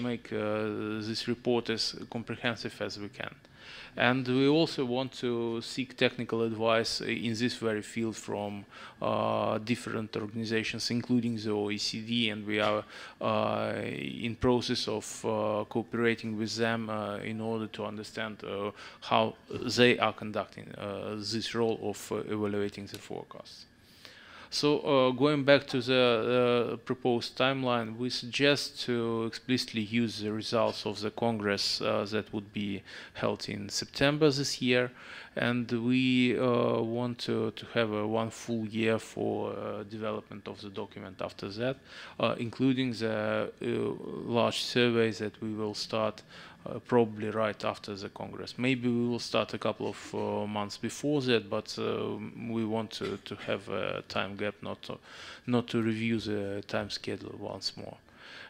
make this report as comprehensive as we can. And we also want to seek technical advice in this very field from different organizations, including the OECD, and we are in process of cooperating with them in order to understand how they are conducting this role of evaluating the forecasts. So going back to the proposed timeline, we suggest to explicitly use the results of the Congress that would be held in September this year, and we want to have one full year for development of the document after that, including the large surveys that we will start probably right after the Congress. Maybe we will start a couple of months before that, but we want to have a time gap, not to review the time schedule once more.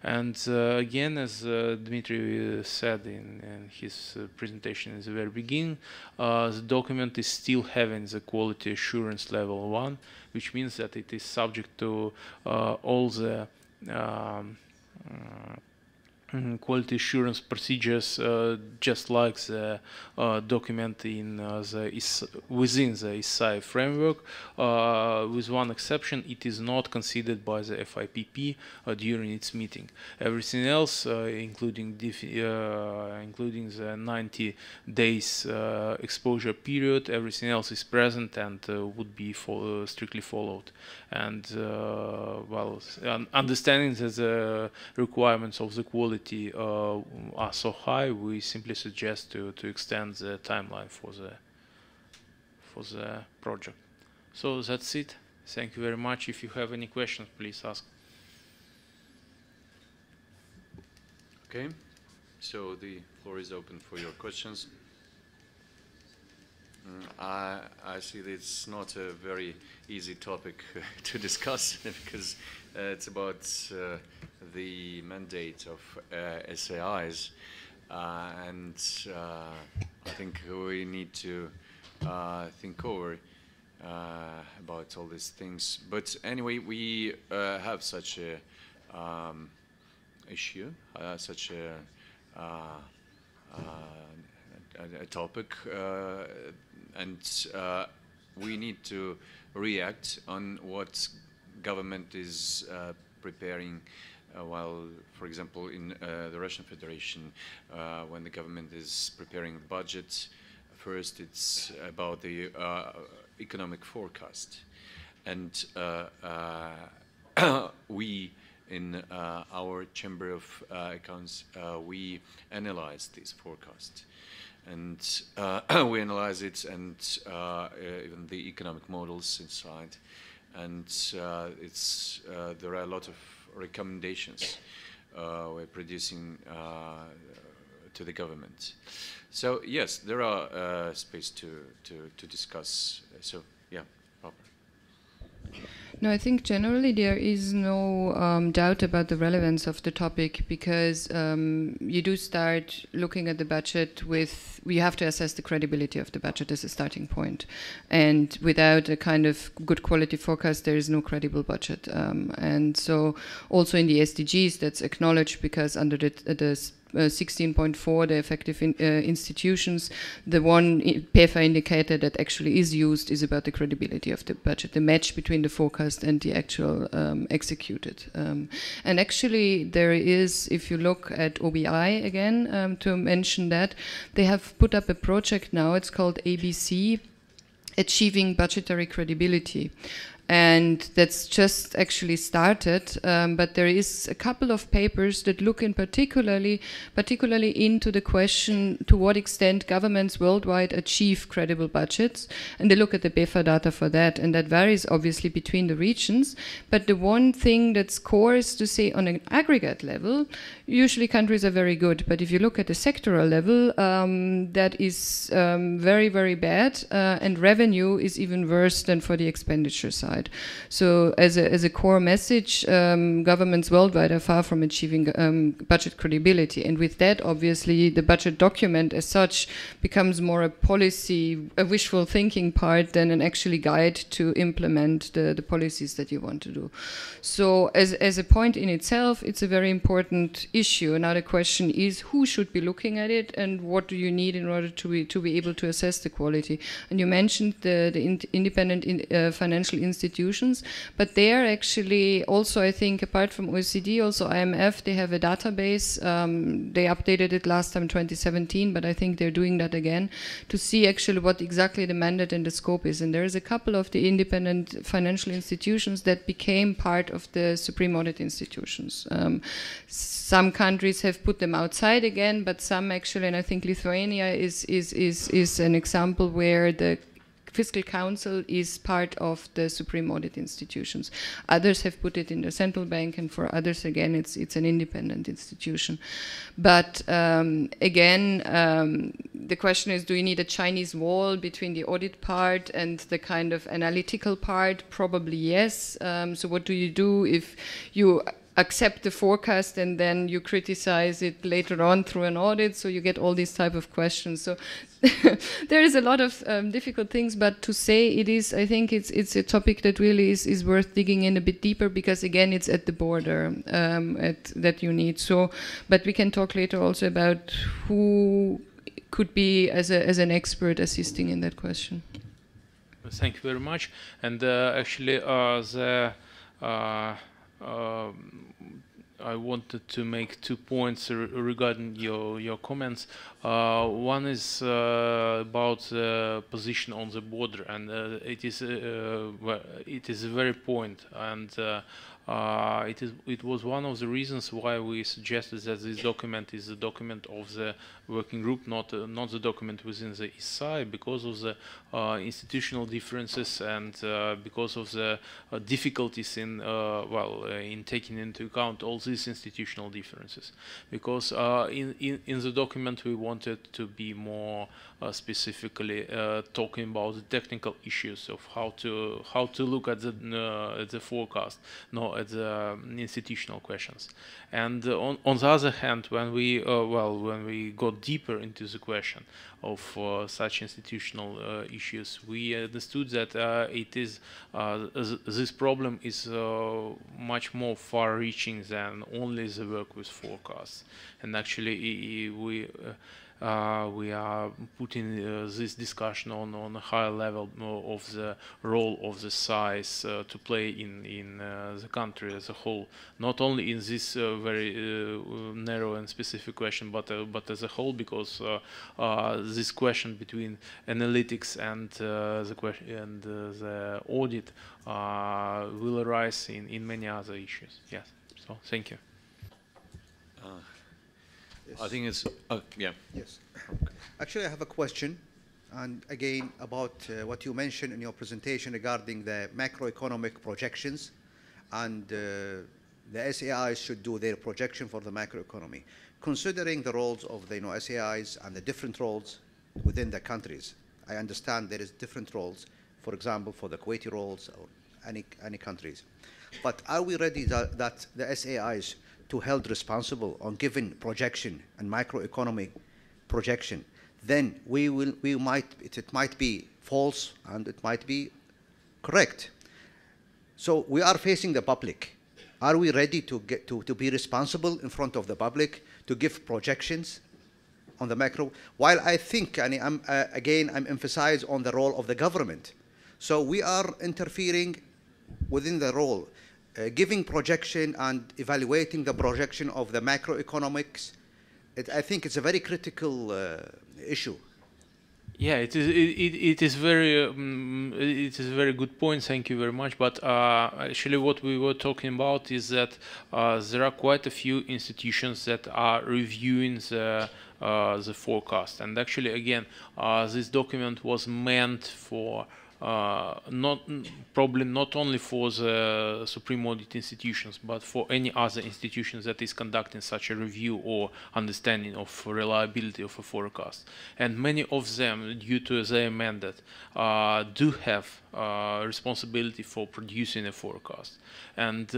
And again, as Dmitry said in his presentation in the very beginning, the document is still having the quality assurance level 1, which means that it is subject to all the quality assurance procedures, just like the document in within the INCOSAI framework. With one exception, it is not considered by the FIPP during its meeting. Everything else, including the 90 days exposure period, everything else is present and would be strictly followed. And well, understanding that the requirements of the quality are so high, we simply suggest to extend the timeline for the project. So that's it. Thank you very much. If you have any questions, please ask. Okay, so the floor is open for your questions. I see that it's not a very easy topic to discuss because it's about the mandate of SAIs, and I think we need to think over about all these things. But anyway, we have such a issue, such a topic, and we need to react on what government is preparing while, for example, in the Russian Federation, when the government is preparing the budget, first it's about the economic forecast. And we, in our Chamber of Accounts, we analyze this forecast. And we analyze it, and even the economic models inside. And there are a lot of recommendations we're producing to the government. So yes, there are space to discuss. So yeah, proper. No, I think generally there is no doubt about the relevance of the topic, because you do start looking at the budget with, you have to assess the credibility of the budget as a starting point. And without a kind of good quality forecast, there is no credible budget. And so also in the SDGs, that's acknowledged, because under the 16.4, the effective institutions, the one PEFA indicator that actually is used is about the credibility of the budget, the match between the forecast and the actual executed. And actually there is, if you look at OBI again, to mention that, they have put up a project now, it's called ABC, Achieving Budgetary Credibility. And that's just actually started, but there is a couple of papers that look in particularly into the question to what extent governments worldwide achieve credible budgets, and they look at the BEFA data for that, and that varies obviously between the regions. But the one thing that's core is to say on an aggregate level, usually countries are very good, but if you look at the sectoral level, that is very, very bad, and revenue is even worse than for the expenditure side. So as a core message, governments worldwide are far from achieving budget credibility. And with that, obviously, the budget document as such becomes more a policy, a wishful thinking part than an actually guide to implement the policies that you want to do. So as a point in itself, it's a very important issue. Now the question is, who should be looking at it, and what do you need in order to be able to assess the quality? And you mentioned the independent financial institutions institutions. But they are actually also, I think, apart from OECD, also IMF, they have a database. They updated it last time 2017, but I think they're doing that again to see actually what exactly the mandate and the scope is. And there is a couple of the independent financial institutions that became part of the Supreme Audit institutions. Some countries have put them outside again, but some actually, and I think Lithuania is an example where the Fiscal Council is part of the Supreme Audit institutions. Others have put it in the central bank, and for others, again, it's an independent institution. But again, the question is, do you need a Chinese wall between the audit part and the kind of analytical part? Probably yes. So what do you do if you accept the forecast and then you criticize it later on through an audit? So you get all these type of questions. So there is a lot of difficult things, but to say it is, I think it's a topic that really is worth digging in a bit deeper, because again, it's at the border that you need. So, but we can talk later also about who could be as an expert assisting in that question. Thank you very much. And actually, I wanted to make 2 points regarding your comments. One is about the position on the border, and it is a very point, and it was one of the reasons why we suggested that this document is a document of the working group, not the document within the INCOSAI, because of the institutional differences and because of the difficulties in in taking into account all these institutional differences. Because in the document we wanted to be more specifically talking about the technical issues of how to look at the forecast, not at the institutional questions. And on the other hand, when we got deeper into the question of such institutional issues, we understood that this problem is much more far-reaching than only the work with forecasts. And actually, we are putting this discussion on a higher level of the role of the size to play in the country as a whole, not only in this very narrow and specific question, but as a whole, because this question between analytics and the audit will arise in many other issues. Yes. So thank you. Yes. I think it's, yeah. Yes. Actually, I have a question, and again, about what you mentioned in your presentation regarding the macroeconomic projections, and the SAIs should do their projection for the macroeconomy. Considering the roles of the SAIs and the different roles within the countries, I understand there is different roles, for example, for the Kuwaiti roles or any countries. But are we ready that the SAIs to held responsible on given projection and macroeconomic projection, then it might be false and it might be correct. So we are facing the public. Are we ready to be responsible in front of the public to give projections on the macro? While I think, and I'm emphasizing on the role of the government. So we are interfering within the role. Giving projection and evaluating the projection of the macroeconomics, I think it's a very critical issue. Yeah, it is a very good point. Thank you very much. But actually, what we were talking about is that there are quite a few institutions that are reviewing the forecast, and actually, again, this document was meant for. Probably not only for the Supreme Audit institutions, but for any other institutions that is conducting such a review or understanding of reliability of a forecast. And many of them, due to their mandate, do have responsibility for producing a forecast. And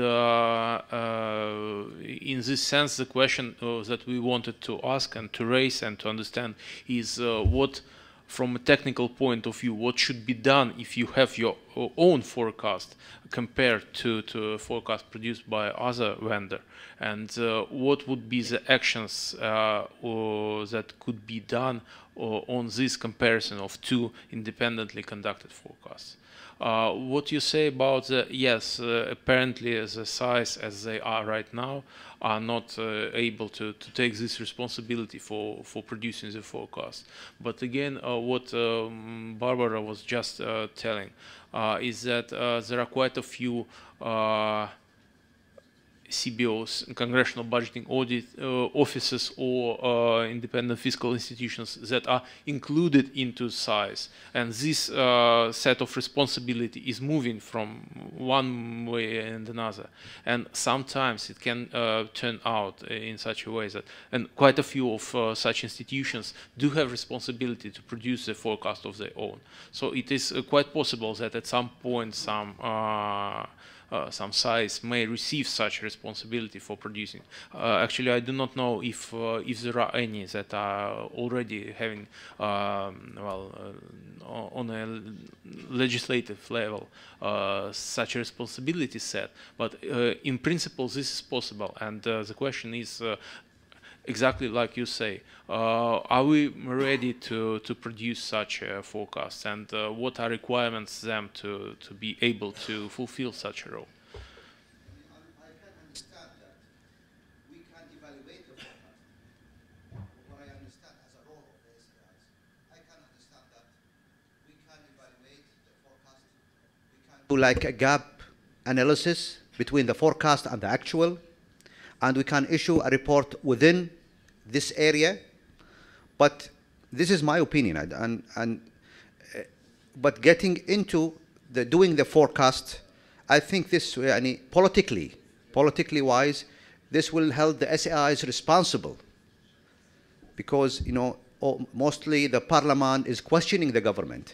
in this sense, the question that we wanted to ask and to raise and to understand is what, from a technical point of view, what should be done if you have your own forecast compared to a forecast produced by other vendor, and what would be the actions that could be done on this comparison of two independently conducted forecasts. What you say about the, yes, apparently the size as they are right now are not able to take this responsibility for producing the forecast. But again, what Barbara was just telling is that there are quite a few CBOs, Congressional Budgeting Audit Offices, or independent fiscal institutions that are included into size. And this set of responsibility is moving from one way and another. And sometimes it can turn out in such a way that, and quite a few of such institutions do have responsibility to produce a forecast of their own. So it is quite possible that at some point some size may receive such responsibility for producing. Actually, I do not know if there are any that are already having, on a legislative level, such a responsibility set. But in principle, this is possible. And the question is, exactly like you say, are we ready to produce such a forecast, and what are requirements them to be able to fulfill such a role? I can understand that we can evaluate the forecast. What I understand as a role of the SAIs, I can understand that we can evaluate the forecast. We can do like a gap analysis between the forecast and the actual, and we can issue a report within this area. But this is my opinion, but getting into doing the forecast, I think this, politically wise, this will hold the SAIs responsible, because mostly the parliament is questioning the government,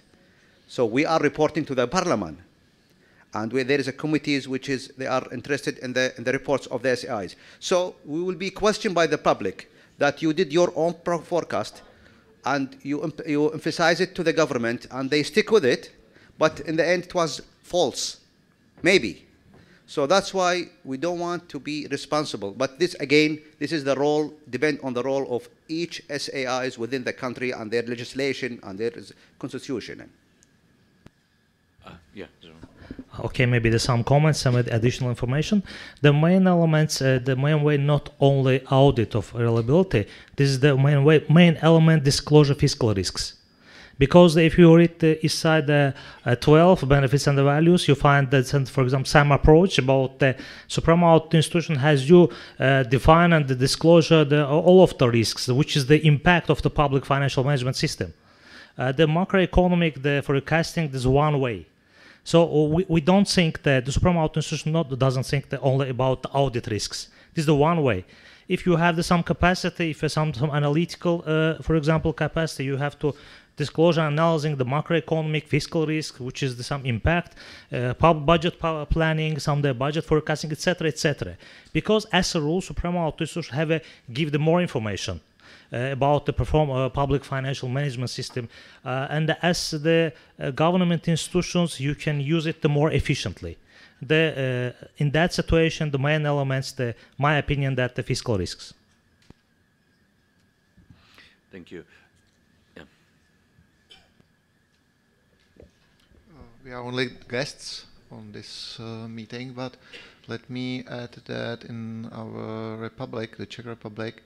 so we are reporting to the parliament, and where there is a committees which is they are interested in the reports of the SAIs. So we will be questioned by the public that you did your own forecast and you emphasize it to the government and they stick with it, but in the end it was false, maybe. So that's why we don't want to be responsible. But this, again, this is the role, depend on the role of each SAIs within the country and their legislation and their constitution. Yeah. Okay, maybe there's some comments, some additional information. The main elements, the main way, not only audit of reliability, this is the main way, main element, disclosure fiscal risks. Because if you read inside 12 benefits and the values, you find that, for example, some approach about the Supreme Audit Institution has you define and the disclosure all of the risks, which is the impact of the public financial management system. The macroeconomic, the forecasting, is one way. So we don't think that the Supreme Audit Institution doesn't think that only about the audit risks. This is the one way. If you have some capacity, if some analytical, for example, capacity, you have to disclosure analyzing the macroeconomic fiscal risk, which is some impact, budget planning, some the budget forecasting, etc., etc. Because as a rule, Supreme Audit Institution have give the more information about the public financial management system, and as the government institutions, you can use it more efficiently. In that situation, the main elements, my opinion, that the fiscal risks. Thank you. Yeah. We are only guests on this meeting, but let me add that in our republic, the Czech Republic,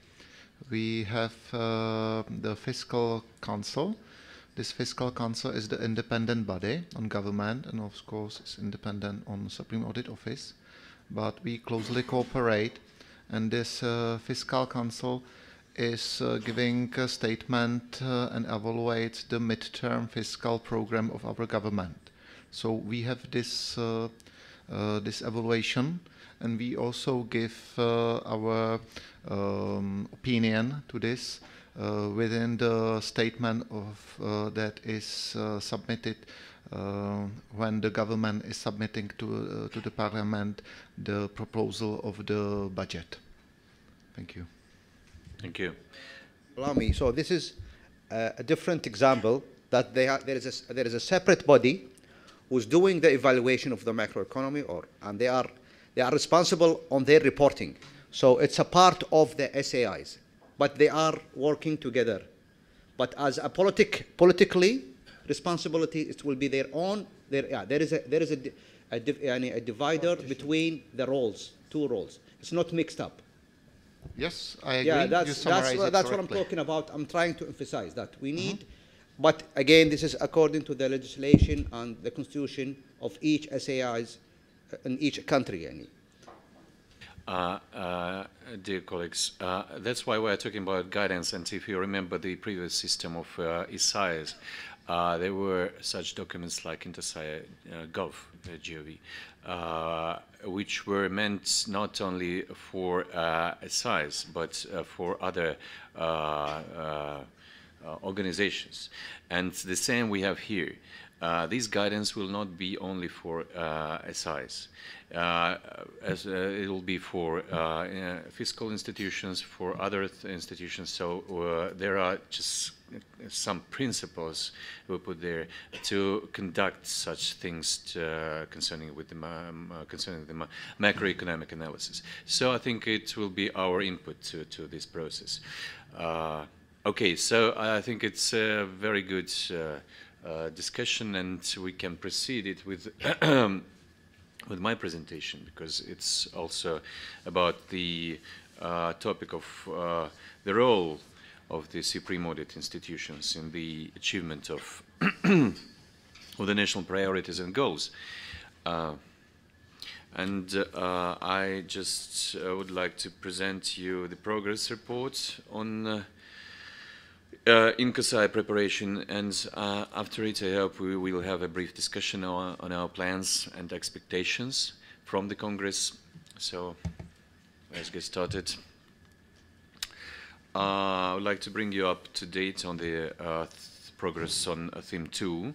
we have the Fiscal Council. This Fiscal Council is the independent body on government, and of course is independent on Supreme Audit Office. But we closely cooperate, and this Fiscal Council is giving a statement and evaluates the midterm fiscal program of our government. So we have this this evaluation, and we also give our opinion to this within the statement of that is submitted when the government is submitting to the parliament the proposal of the budget. Thank you. Thank you. Allow me. So this is a different example that there is a separate body who's doing the evaluation of the macroeconomy, and they are responsible on their reporting. So it's a part of the SAIs, but they are working together. But as a politically responsibility, it will be their own. There is a divider between the roles, two roles. It's not mixed up. Yes, I agree. Yeah, that's what I'm talking about. I'm trying to emphasize that we need, but again, this is according to the legislation and the constitution of each SAIs in each country. Dear colleagues, that's why we're talking about guidance. And if you remember the previous system of INCOSAI, there were such documents like INTOSAI Gov, which were meant not only for SIs, but for other organizations. And the same we have here. This guidance will not be only for SIs. It will be for fiscal institutions, for other institutions. So there are just some principles we put there to conduct such things concerning the macroeconomic analysis. So I think it will be our input to this process. Okay, so I think it's a very good discussion, and we can proceed it with with my presentation, because it's also about the topic of the role of the supreme audit institutions in the achievement of the national priorities and goals. I just would like to present you the progress report on INCOSAI preparation, and after it I hope we will have a brief discussion on our plans and expectations from the Congress. So let's get started. I would like to bring you up to date on the progress on theme 2.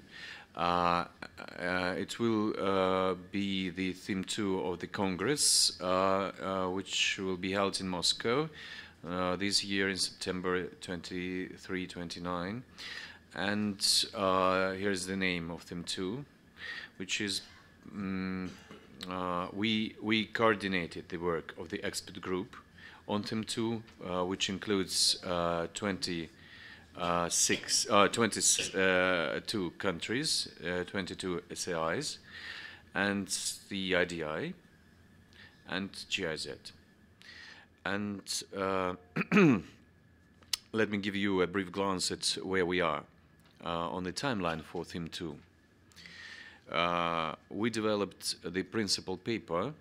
It will be the theme 2 of the Congress, which will be held in Moscow this year in September 23-29, and here's the name of theme 2, which is we coordinated the work of the expert group on theme 2, which includes 22 countries, 22 SAIs, and the IDI and GIZ. And let me give you a brief glance at where we are on the timeline for theme 2. We developed the principal paper,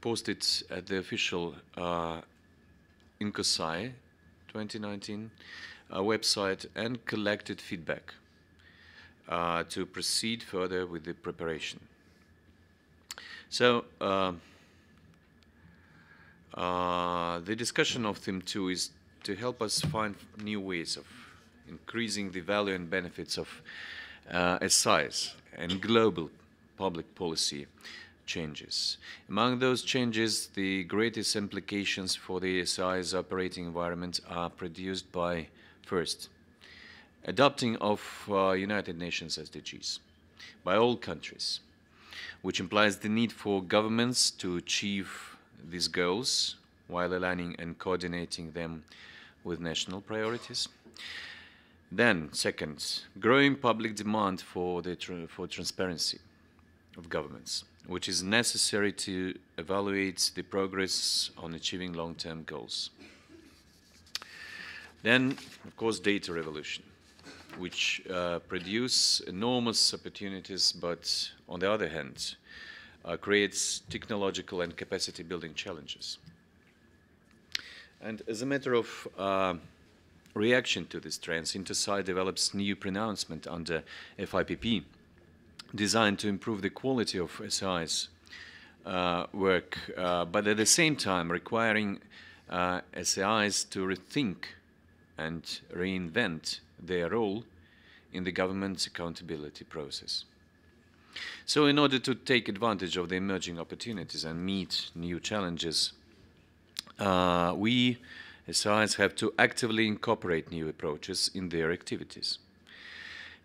posted at the official INCOSAI 2019 website, and collected feedback to proceed further with the preparation. So the discussion of theme 2 is to help us find new ways of increasing the value and benefits of SIs and global public policy changes. Among those changes, the greatest implications for the SI's operating environment are produced by, first, adopting of United Nations SDGs by all countries, which implies the need for governments to achieve these goals while aligning and coordinating them with national priorities. Then, second, growing public demand for transparency of governments, which is necessary to evaluate the progress on achieving long-term goals. Then, of course, data revolution, which produce enormous opportunities, but on the other hand, creates technological and capacity building challenges. And as a matter of reaction to these trends, INTOSAI develops new pronouncement under FIPP, designed to improve the quality of SI's work, but at the same time requiring SIs to rethink and reinvent their role in the government's accountability process. So in order to take advantage of the emerging opportunities and meet new challenges, we, SIs, have to actively incorporate new approaches in their activities.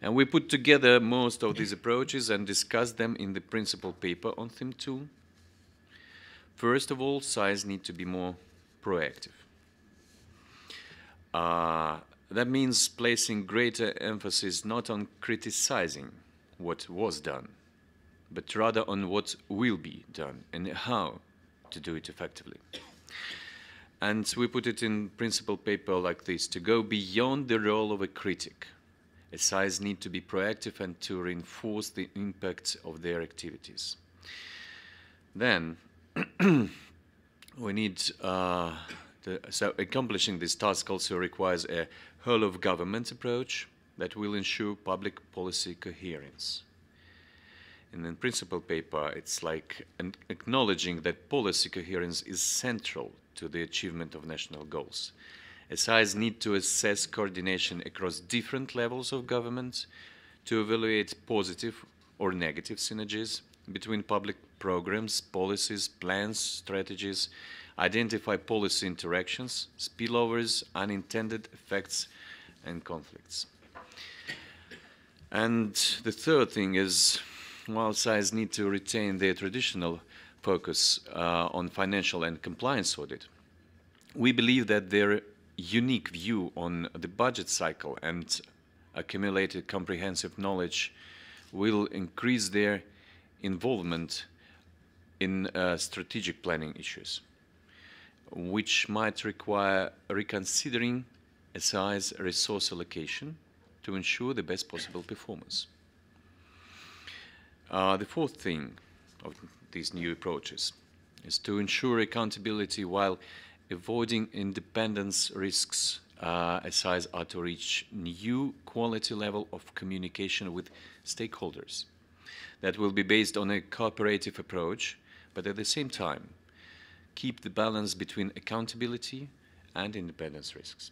And we put together most of these approaches and discuss them in the principal paper on theme 2. First of all, SIs need to be more proactive. That means placing greater emphasis not on criticizing what was done, but rather on what will be done and how to do it effectively. And we put it in principal paper like this: to go beyond the role of a critic, SIs need to be proactive and to reinforce the impact of their activities. Then we need, so accomplishing this task also requires a whole of government approach that will ensure public policy coherence. And in principal paper, it's like acknowledging that policy coherence is central to the achievement of national goals. SIs need to assess coordination across different levels of government to evaluate positive or negative synergies between public programs, policies, plans, strategies, identify policy interactions, spillovers, unintended effects, and conflicts. And the third thing is, while SIs need to retain their traditional focus on financial and compliance audit, we believe that their unique view on the budget cycle and accumulated comprehensive knowledge will increase their involvement in strategic planning issues, which might require reconsidering SI's resource allocation to ensure the best possible performance. The fourth thing of these new approaches is to ensure accountability while avoiding independence risks. SIs are to reach new quality level of communication with stakeholders that will be based on a cooperative approach, but at the same time keep the balance between accountability and independence risks.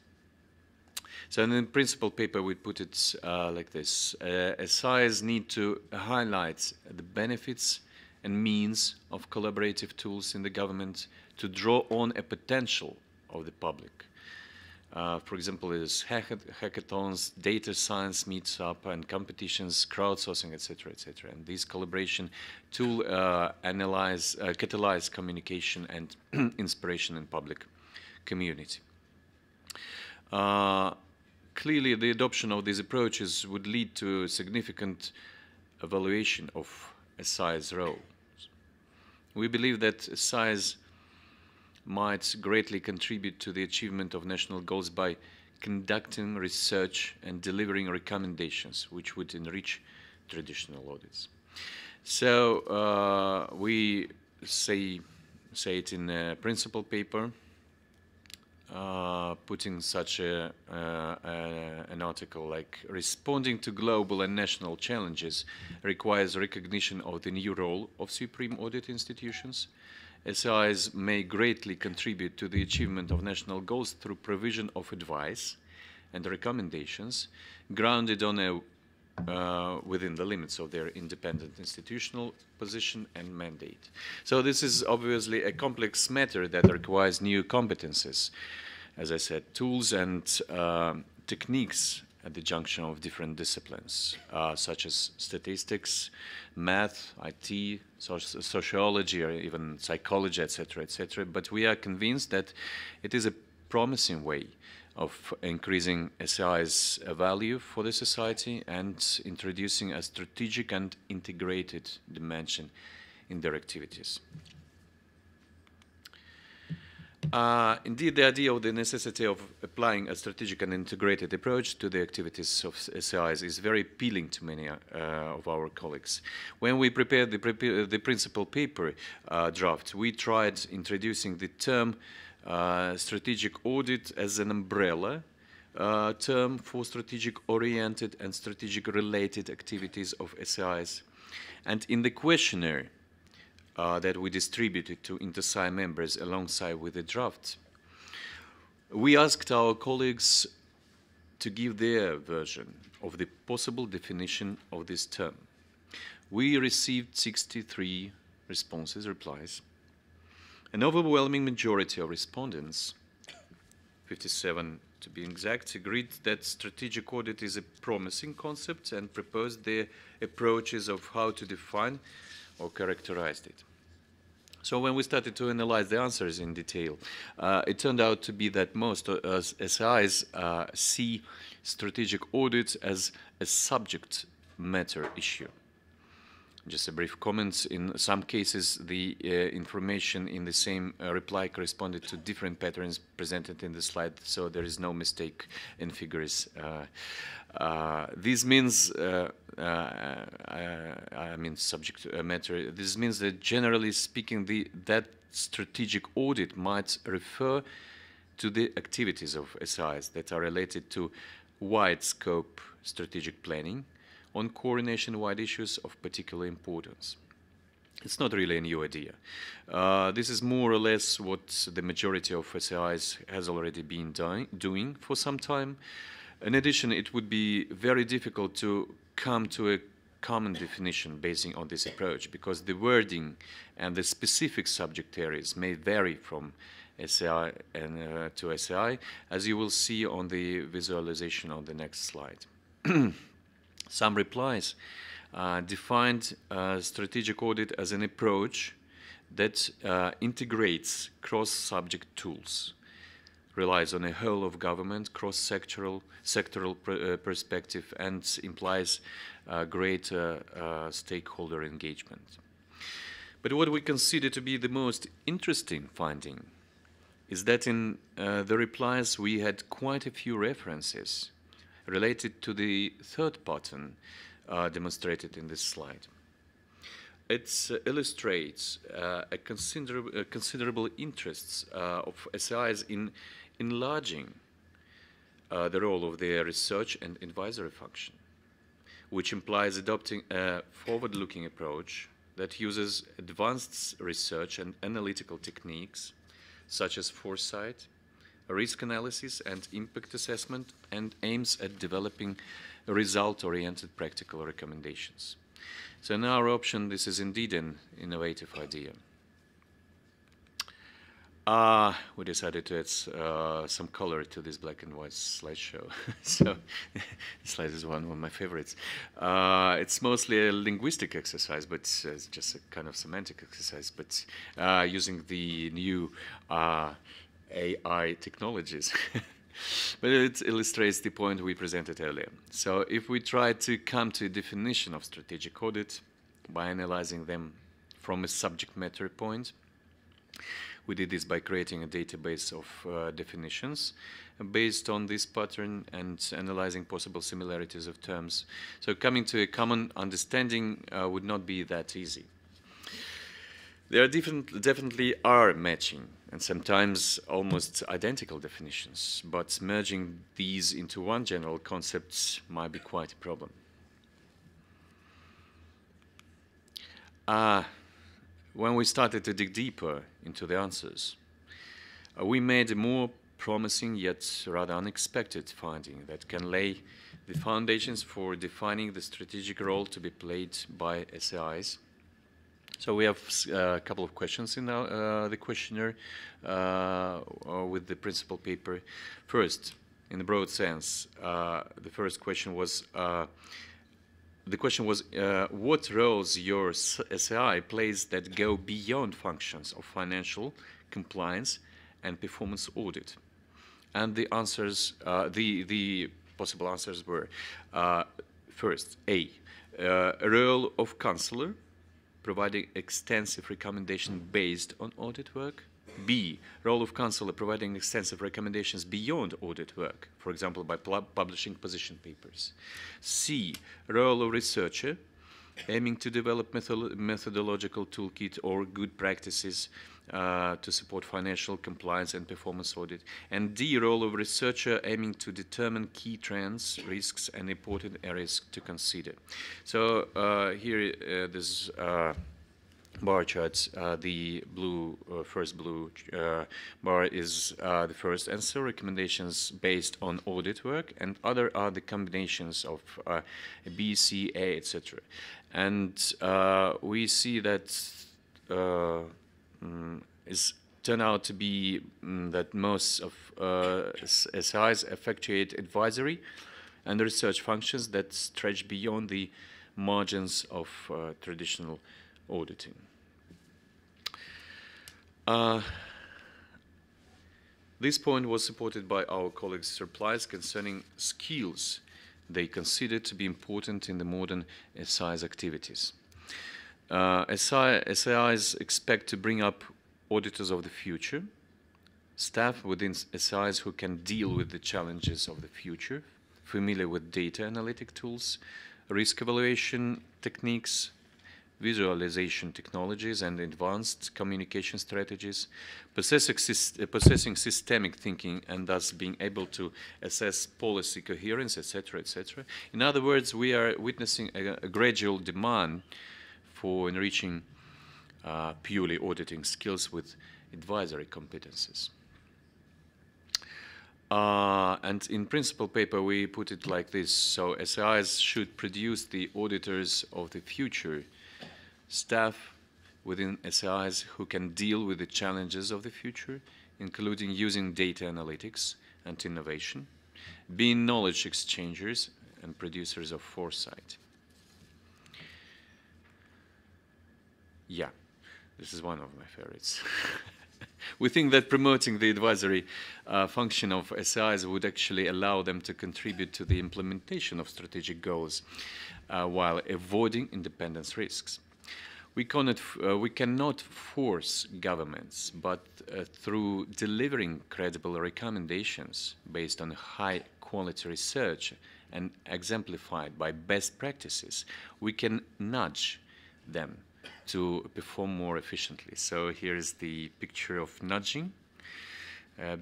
So in the principal paper we put it like this: SIs need to highlight the benefits and means of collaborative tools in the government to draw on a potential of the public. For example, there's hackathons, data science meetup, and competitions, crowdsourcing, etc., etc. And these collaboration tools catalyze communication and inspiration in public community. Clearly, the adoption of these approaches would lead to significant evaluation of SI's role. We believe that SIs might greatly contribute to the achievement of national goals by conducting research and delivering recommendations which would enrich traditional audits. So we say it in a principal paper, putting such an article like: responding to global and national challenges requires recognition of the new role of supreme audit institutions. SIs may greatly contribute to the achievement of national goals through provision of advice and recommendations grounded on within the limits of their independent institutional position and mandate. So this is obviously a complex matter that requires new competences, as I said, tools and techniques at the junction of different disciplines, such as statistics, math, IT, sociology, or even psychology, etc., etc. But we are convinced that it is a promising way of increasing SI's value for the society and introducing a strategic and integrated dimension in their activities. Indeed, the idea of the necessity of applying a strategic and integrated approach to the activities of SIs is very appealing to many of our colleagues. When we prepared the principal paper draft, we tried introducing the term strategic audit as an umbrella term for strategic-oriented and strategic-related activities of SIs. And in the questionnaire that we distributed to INTOSAI members alongside with the draft, we asked our colleagues to give their version of the possible definition of this term. We received 63 replies. An overwhelming majority of respondents, 57 to be exact, agreed that strategic audit is a promising concept and proposed their approaches of how to define or characterize it. So when we started to analyze the answers in detail, it turned out to be that most SIs see strategic audits as a subject matter issue. Just a brief comment. In some cases, the information in the same reply corresponded to different patterns presented in the slide, so there is no mistake in figures. This means, I mean subject matter, this means that generally speaking, that strategic audit might refer to the activities of SIs that are related to wide scope strategic planning on core nationwide issues of particular importance. It's not really a new idea. This is more or less what the majority of SIs has already been doing for some time. In addition, it would be very difficult to come to a common definition basing on this approach, because the wording and the specific subject areas may vary from SI and to SI, as you will see on the visualization on the next slide. Some replies defined strategic audit as an approach that integrates cross-subject tools, relies on a whole of government, cross-sectoral perspective, and implies greater stakeholder engagement. But what we consider to be the most interesting finding is that in the replies we had quite a few references related to the third pattern demonstrated in this slide. It illustrates a considerable interests of SIs in enlarging the role of their research and advisory function, which implies adopting a forward-looking approach that uses advanced research and analytical techniques such as foresight, risk analysis, and impact assessment, and aims at developing result-oriented practical recommendations. So in our option, this is indeed an innovative idea. We decided to add some color to this black and white slideshow. So this slide is one of my favorites. It's mostly a linguistic exercise, but it's just a kind of semantic exercise, but using the new AI technologies. But it illustrates the point we presented earlier. So if we try to come to a definition of strategic audit by analyzing them from a subject matter point, we did this by creating a database of definitions based on this pattern and analyzing possible similarities of terms. So coming to a common understanding would not be that easy. There are definitely are matching and sometimes almost identical definitions, but merging these into one general concept might be quite a problem. When we started to dig deeper into the answers, we made a more promising yet rather unexpected finding that can lay the foundations for defining the strategic role to be played by SIs. So we have a couple of questions in the questionnaire with the principal paper. First, in the broad sense, the first question was, what roles your SI plays that go beyond functions of financial compliance and performance audit? And the answers, the possible answers were, first, A, role of counselor, providing extensive recommendation based on audit work. B, role of counselor providing extensive recommendations beyond audit work, for example, by publishing position papers. C, role of researcher, aiming to develop methodological toolkit or good practices to support financial compliance and performance audit. And D, role of researcher, aiming to determine key trends, risks, and important areas to consider. So here, this bar charts, the blue, first blue bar is the first answer, recommendations based on audit work, and other are the combinations of B, C, A, etc. And we see that turn out to be that most of SIs effectuate advisory and research functions that stretch beyond the margins of traditional auditing. This point was supported by our colleagues' replies concerning skills they consider to be important in the modern SI's activities. SIs expect to bring up auditors of the future, staff within SIs who can deal with the challenges of the future, familiar with data analytic tools, risk evaluation techniques, visualization technologies, and advanced communication strategies, possessing systemic thinking and thus being able to assess policy coherence, etc., etc. In other words, we are witnessing a gradual demand for enriching purely auditing skills with advisory competences. And in principal paper, we put it like this. So SIs should produce the auditors of the future, staff within SIs who can deal with the challenges of the future, including using data analytics and innovation, being knowledge exchangers and producers of foresight. Yeah, this is one of my favorites. We think that promoting the advisory function of SIs would actually allow them to contribute to the implementation of strategic goals while avoiding independence risks. We cannot force governments, but through delivering credible recommendations based on high-quality research and exemplified by best practices, we can nudge them to perform more efficiently. So here is the picture of nudging,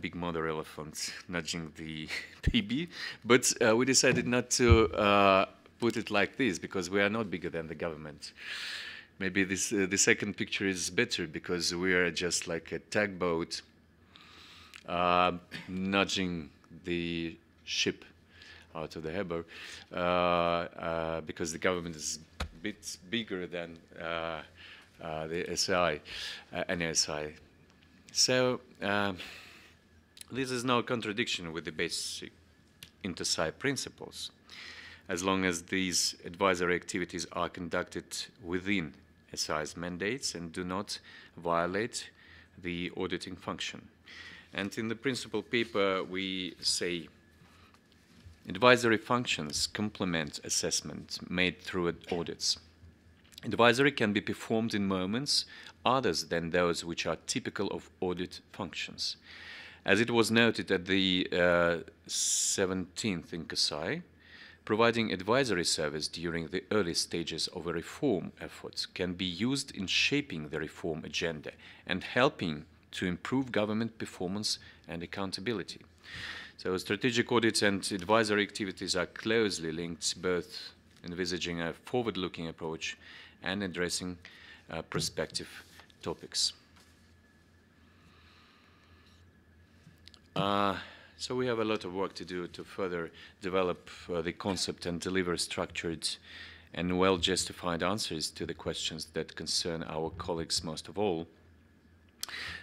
big mother elephant nudging the baby. But we decided not to put it like this because we are not bigger than the government. Maybe this the second picture is better because we are just like a tugboat nudging the ship out of the harbor because the government is a bit bigger than the SI, NSI. So this is no contradiction with the basic INTOSAI principles, as long as these advisory activities are conducted within SI's mandates and do not violate the auditing function. And in the principal paper, we say advisory functions complement assessment made through audits. Advisory can be performed in moments others than those which are typical of audit functions. As it was noted at the 17th INCOSAI, providing advisory service during the early stages of a reform effort can be used in shaping the reform agenda and helping to improve government performance and accountability. So strategic audits and advisory activities are closely linked, both envisaging a forward-looking approach and addressing prospective topics. So we have a lot of work to do to further develop the concept and deliver structured and well-justified answers to the questions that concern our colleagues most of all.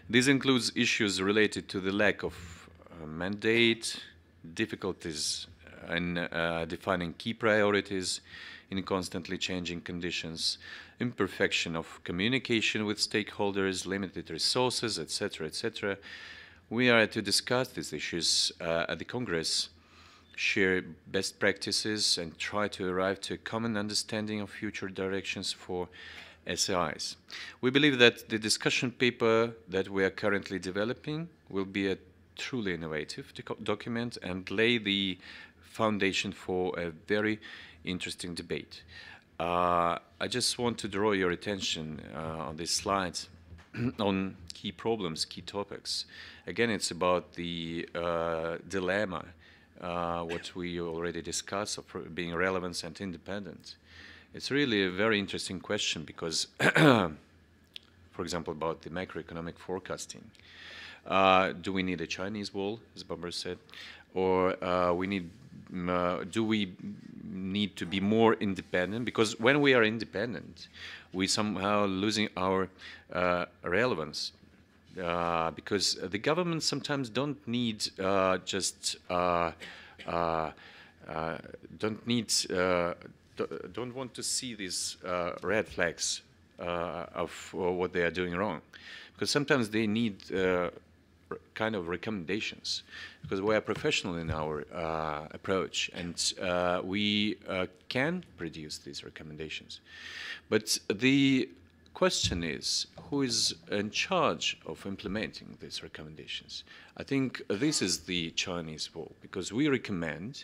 This includes issues related to the lack of mandate, difficulties in defining key priorities in constantly changing conditions, imperfection of communication with stakeholders, limited resources, etc., etc. We are to discuss these issues at the Congress, share best practices, and try to arrive to a common understanding of future directions for SIs. We believe that the discussion paper that we are currently developing will be a truly innovative document and lay the foundation for a very interesting debate. I just want to draw your attention on this slide on key problems, key topics. Again, it's about the dilemma, what we already discussed, of being relevant and independent. It's really a very interesting question because, for example, about the macroeconomic forecasting. Do we need a Chinese wall, as Barbara said, or do we need to be more independent? Because when we are independent, we somehow losing our relevance. Because the government sometimes don't need don't want to see these red flags of what they are doing wrong, because sometimes they need kind of recommendations, because we are professional in our approach, and we can produce these recommendations. But the question is, who is in charge of implementing these recommendations? I think this is the Chinese wall, because we recommend,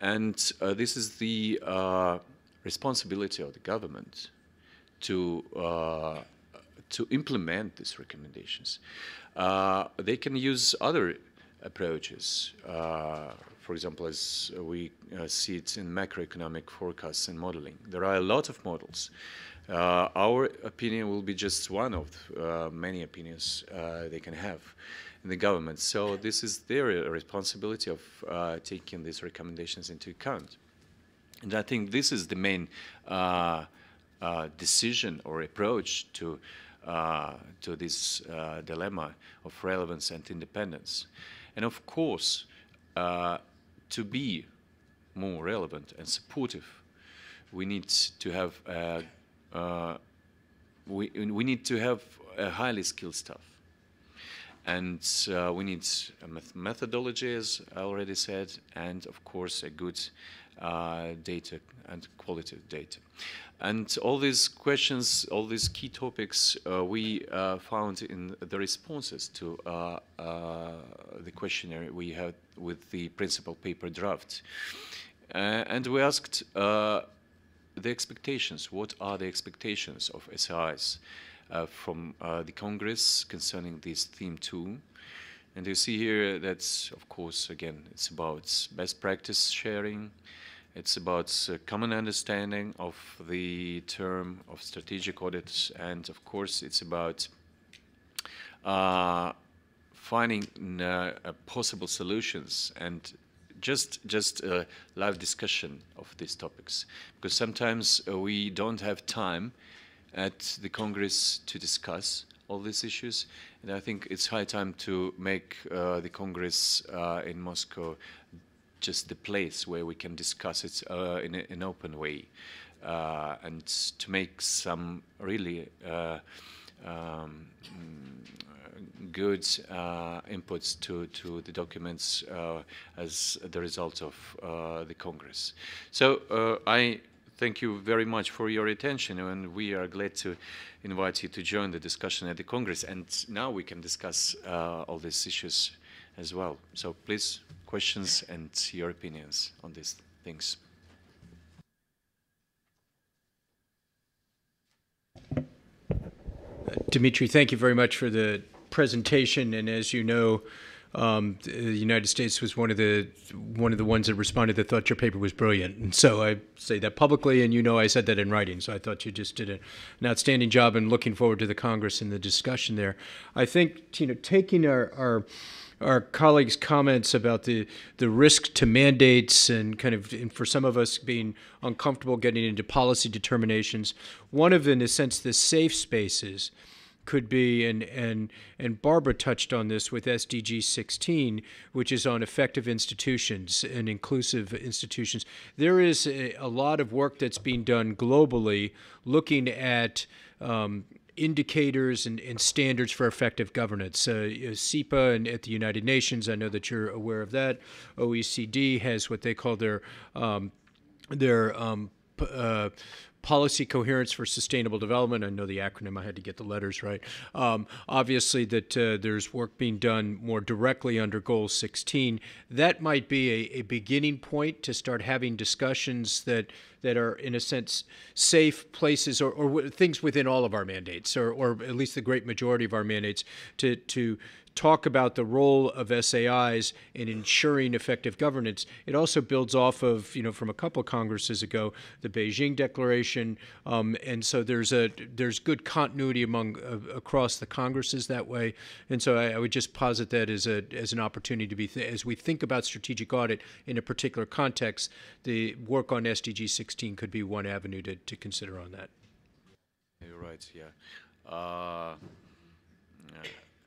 and this is the responsibility of the government to implement these recommendations. They can use other approaches. For example, as we see it in macroeconomic forecasts and modeling. There are a lot of models. Our opinion will be just one of many opinions they can have in the government. So this is their responsibility of taking these recommendations into account. And I think this is the main decision or approach to this dilemma of relevance and independence. And of course, to be more relevant and supportive, we need to have we need to have a highly skilled staff, and we need a methodology, as I already said, and of course a good data and quality of data. And all these questions, all these key topics we found in the responses to the questionnaire we had with the principal paper draft. And we asked the expectations. What are the expectations of SIs from the Congress concerning this theme 2? And you see here that, of course, again, it's about best practice sharing. It's about common understanding of the term of strategic audits, and of course, it's about finding possible solutions and just a live discussion of these topics. Because sometimes we don't have time at the Congress to discuss all these issues, and I think it's high time to make the Congress in Moscow just the place where we can discuss it in an open way, and to make some really good inputs to the documents as the result of the Congress. So I thank you very much for your attention, and we are glad to invite you to join the discussion at the Congress. And now we can discuss all these issues as well. So please, questions and your opinions on these things. Dmitry, thank you very much for the presentation. And as you know, the United States was one of the ones that responded that thought your paper was brilliant. And so I say that publicly, and you know I said that in writing. So I thought you just did an outstanding job, and looking forward to the Congress and the discussion there. I think, taking our colleagues' comments about the risk to mandates and kind of, and for some of us being uncomfortable getting into policy determinations, one of, in a sense, the safe spaces could be, and Barbara touched on this with SDG 16, which is on effective institutions and inclusive institutions. There is a lot of work that's being done globally looking at indicators and standards for effective governance. SEPA and at the United Nations, I know that you're aware of that. OECD has what they call their policy coherence for sustainable development. I know the acronym, I had to get the letters right. Obviously that there's work being done more directly under Goal 16. That might be a beginning point to start having discussions that are, in a sense, safe places or things within all of our mandates, or at least the great majority of our mandates, to talk about the role of SAIs in ensuring effective governance. It also builds off of, from a couple of Congresses ago, the Beijing Declaration, and so there's good continuity across the Congresses that way. And so I would just posit that as an opportunity to be, as we think about strategic audit in a particular context, the work on SDG 16 could be one avenue to consider on that. You're right. Yeah.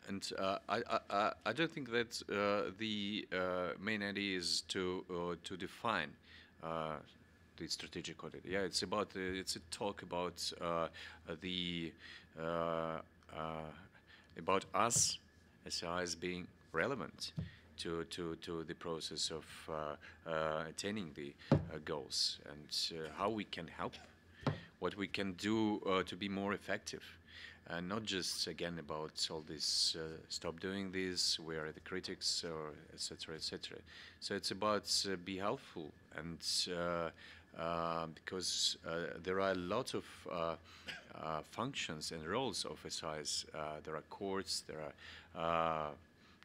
And I don't think that the main idea is to define the strategic audit. Yeah, it's about it's a talk about about us as being relevant to the process of attaining the goals, and how we can help, what we can do to be more effective. And not just, again, about all this, stop doing this, where are the critics, or etc., etc. So it's about be helpful, and because there are a lot of functions and roles of SIs. There are courts, there are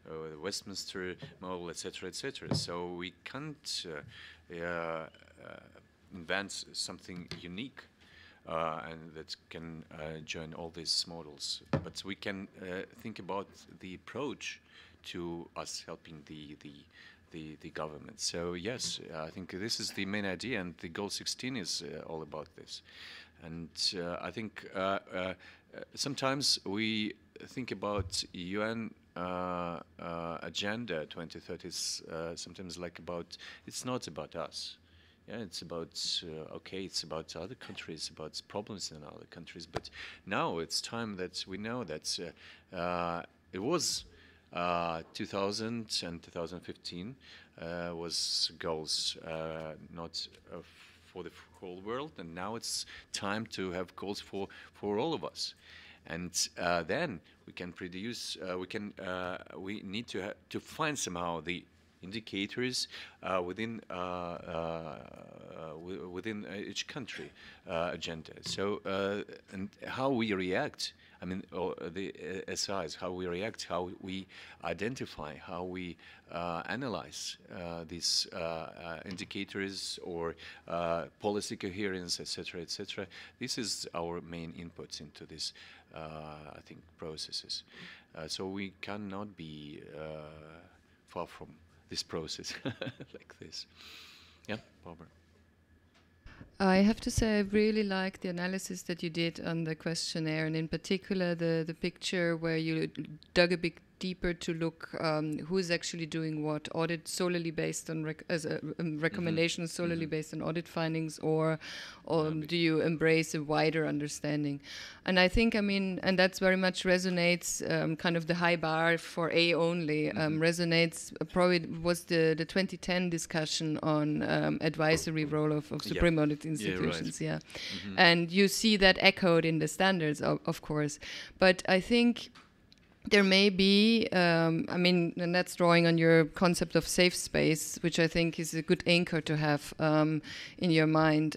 the Westminster model, etc., etc. So we can't invent something unique and that can join all these models. But we can think about the approach to us helping the government. So yes, I think this is the main idea, and the goal 16 is all about this. And I think sometimes we think about UN agenda 2030 is sometimes like about, it's not about us. Yeah, it's about, okay, it's about other countries, about problems in other countries. But now it's time that we know that it was 2000 and 2015 was goals not for the whole world, and now it's time to have goals for all of us. And then we can produce, we need to find somehow the indicators within each country agenda. So and how we react. I mean, the SIs, how we react, how we identify, how we analyze these indicators or policy coherence, etc., etc. This is our main inputs into this, I think, processes. So we cannot be far from this process like this. Yeah, Barbara. I have to say I really like the analysis that you did on the questionnaire, and in particular the picture where you dug a bit deeper to look who is actually doing what, audit solely based on recommendations solely based on audit findings, or do you embrace a wider understanding? And I think, I mean, and that's very much resonates, kind of the high bar for A only, resonates, probably was the 2010 discussion on advisory role of supreme audit institutions, and you see that echoed in the standards, of course. But I think there may be, I mean, and that's drawing on your concept of safe space, which I think is a good anchor to have in your mind.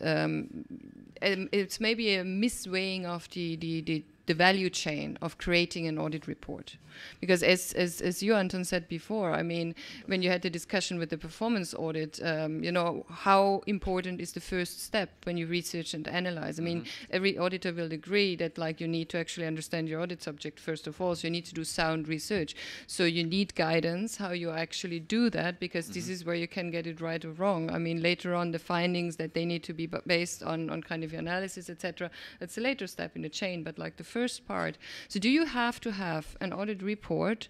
It's maybe a misweighing of the value chain of creating an audit report. Because as you, Anton, said before, I mean, when you had the discussion with the performance audit, you know, how important is the first step when you research and analyze? I mean, every auditor will agree that, like, you need to actually understand your audit subject first of all, so you need to do sound research. So you need guidance how you actually do that, because this is where you can get it right or wrong. I mean, later on, the findings that they need to be based on kind of your analysis, etc., that's a later step in the chain, but like the first part. So do you have to have an audit report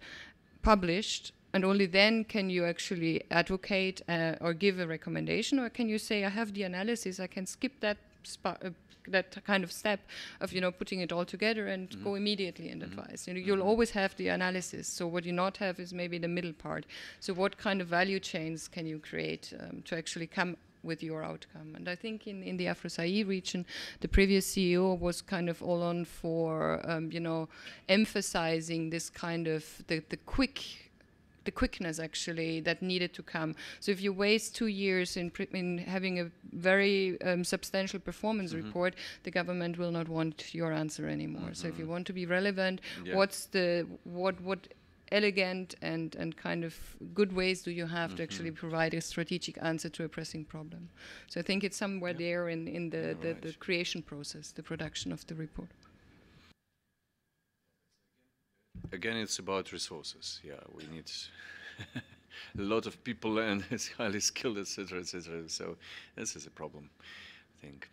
published, and only then can you actually advocate or give a recommendation, or can you say, I have the analysis, I can skip that that kind of step of, you know, putting it all together and go immediately and advise? You know, you'll always have the analysis. So what you not have is maybe the middle part. So what kind of value chains can you create to actually come with your outcome? And I think in the Afro-SAI region, the previous CEO was kind of all on for, you know, emphasizing this kind of the quickness actually that needed to come. So if you waste 2 years in having a very substantial performance report, the government will not want your answer anymore. So if you want to be relevant, what's what elegant and kind of good ways do you have to actually provide a strategic answer to a pressing problem? So I think it's somewhere there in the creation process, the production of the report. Again, it's about resources. Yeah, we need a lot of people and it's highly skilled, etc., etc. So this is a problem, I think.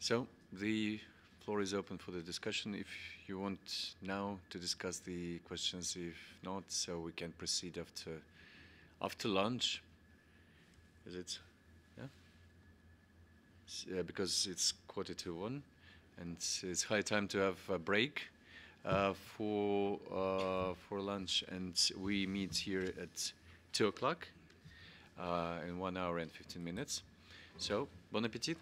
So the floor is open for the discussion. If you want now to discuss the questions, if not, so we can proceed after lunch. Is it? Yeah. because it's 1:45, and it's high time to have a break for lunch, and we meet here at 2 o'clock in 1 hour and 15 minutes. So, bon appetit.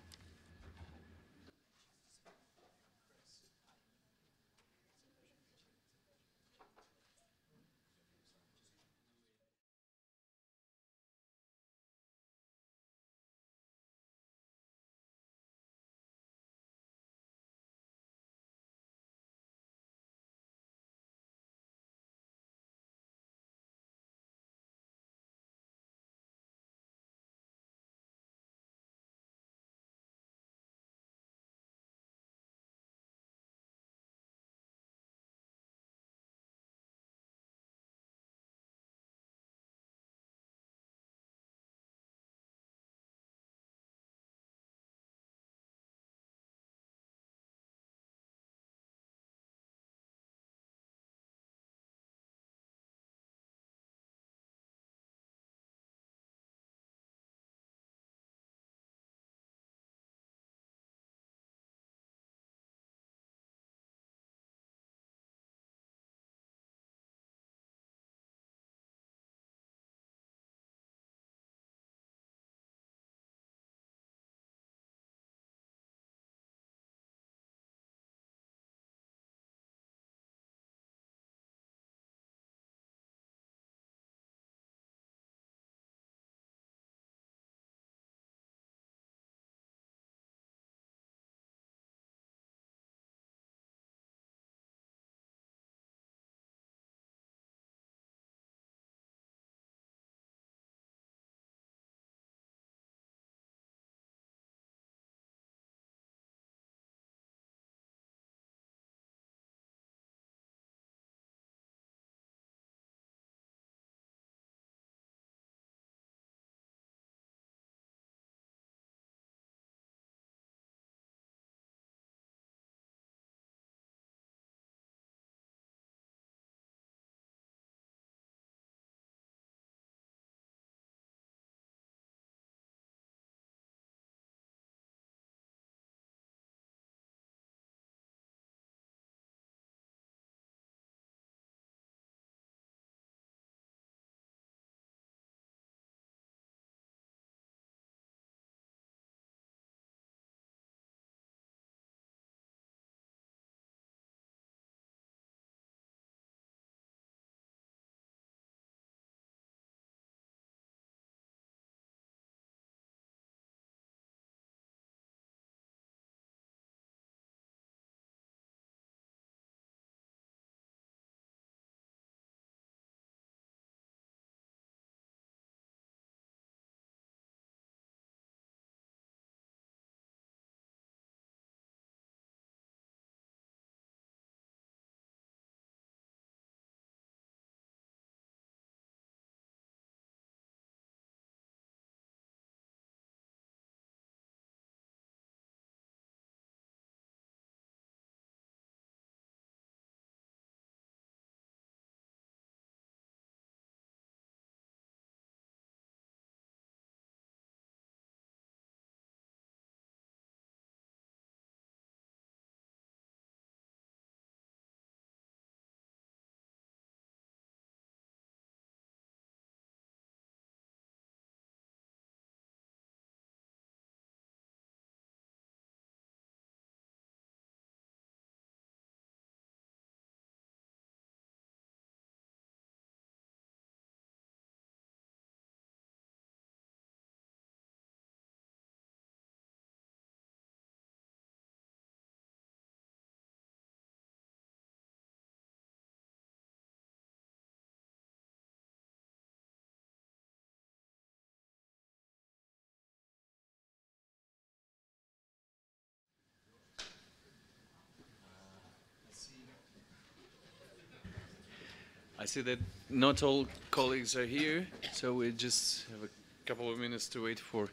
I see that not all colleagues are here, so we just have a couple of minutes to wait for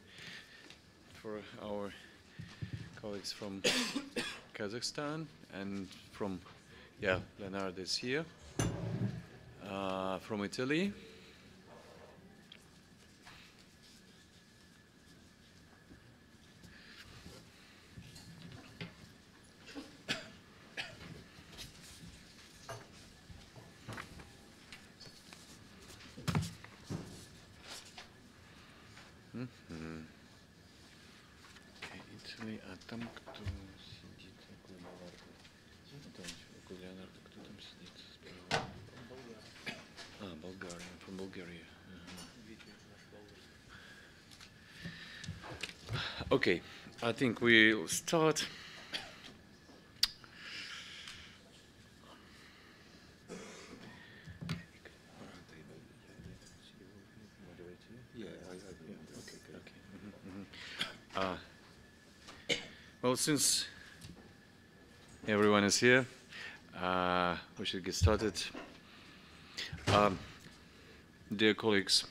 our colleagues from Kazakhstan and from, yeah, Leonard is here, from Italy. Okay, Italy, a tam kto siedzi, to Kosyanenko, kto tam siedzi sправа? Bulgaria, from Bulgaria. Okay, I think we'll start. Well, since everyone is here, we should get started. Dear colleagues,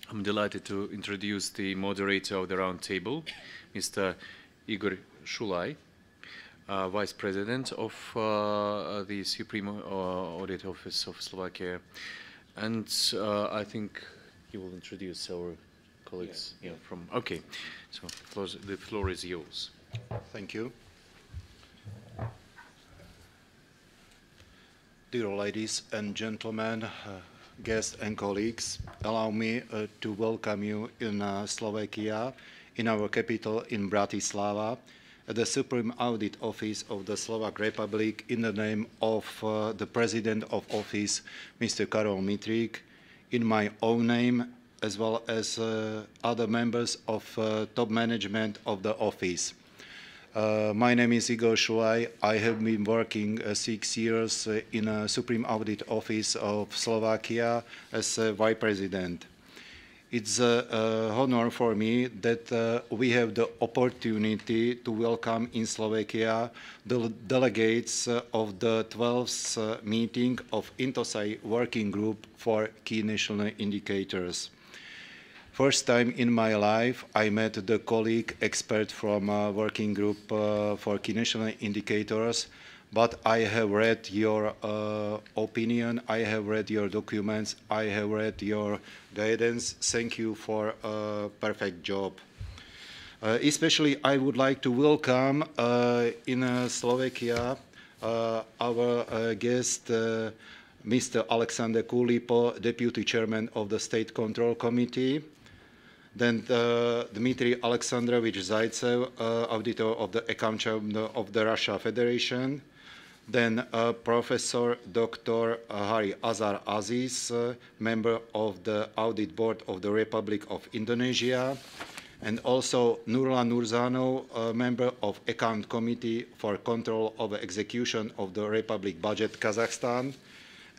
I'm delighted to introduce the moderator of the round table, Mr. Igor Sulaj, Vice President of the Supreme Audit Office of Slovakia. And I think he will introduce our colleagues from... Okay, so the floor is yours. Thank you. Dear ladies and gentlemen, guests and colleagues, allow me to welcome you in Slovakia, in our capital in Bratislava, at the Supreme Audit Office of the Slovak Republic in the name of the President of Office, Mr. Karol Mitrík, in my own name, as well as other members of top management of the office. My name is Igor Sulaj. I have been working 6 years in a Supreme Audit Office of Slovakia as a Vice President. It's an honor for me that we have the opportunity to welcome in Slovakia the delegates of the 12th meeting of INTOSAI Working Group for Key National Indicators. First time in my life, I met the colleague expert from Working Group for Key National Indicators, but I have read your opinion, I have read your documents, I have read your guidance. Thank you for a perfect job. Especially, I would like to welcome in Slovakia our guest, Mr. Alexander Kulipo, Deputy Chairman of the State Control Committee. Then Dmitry Alexandrovich Zaitsev, auditor of the account chamber of the Russia Federation. Then Professor Dr. Hari Azhar Aziz, member of the Audit Board of the Republic of Indonesia. And also Nurla Nurzanov, member of Account Committee for Control of Execution of the Republic Budget Kazakhstan,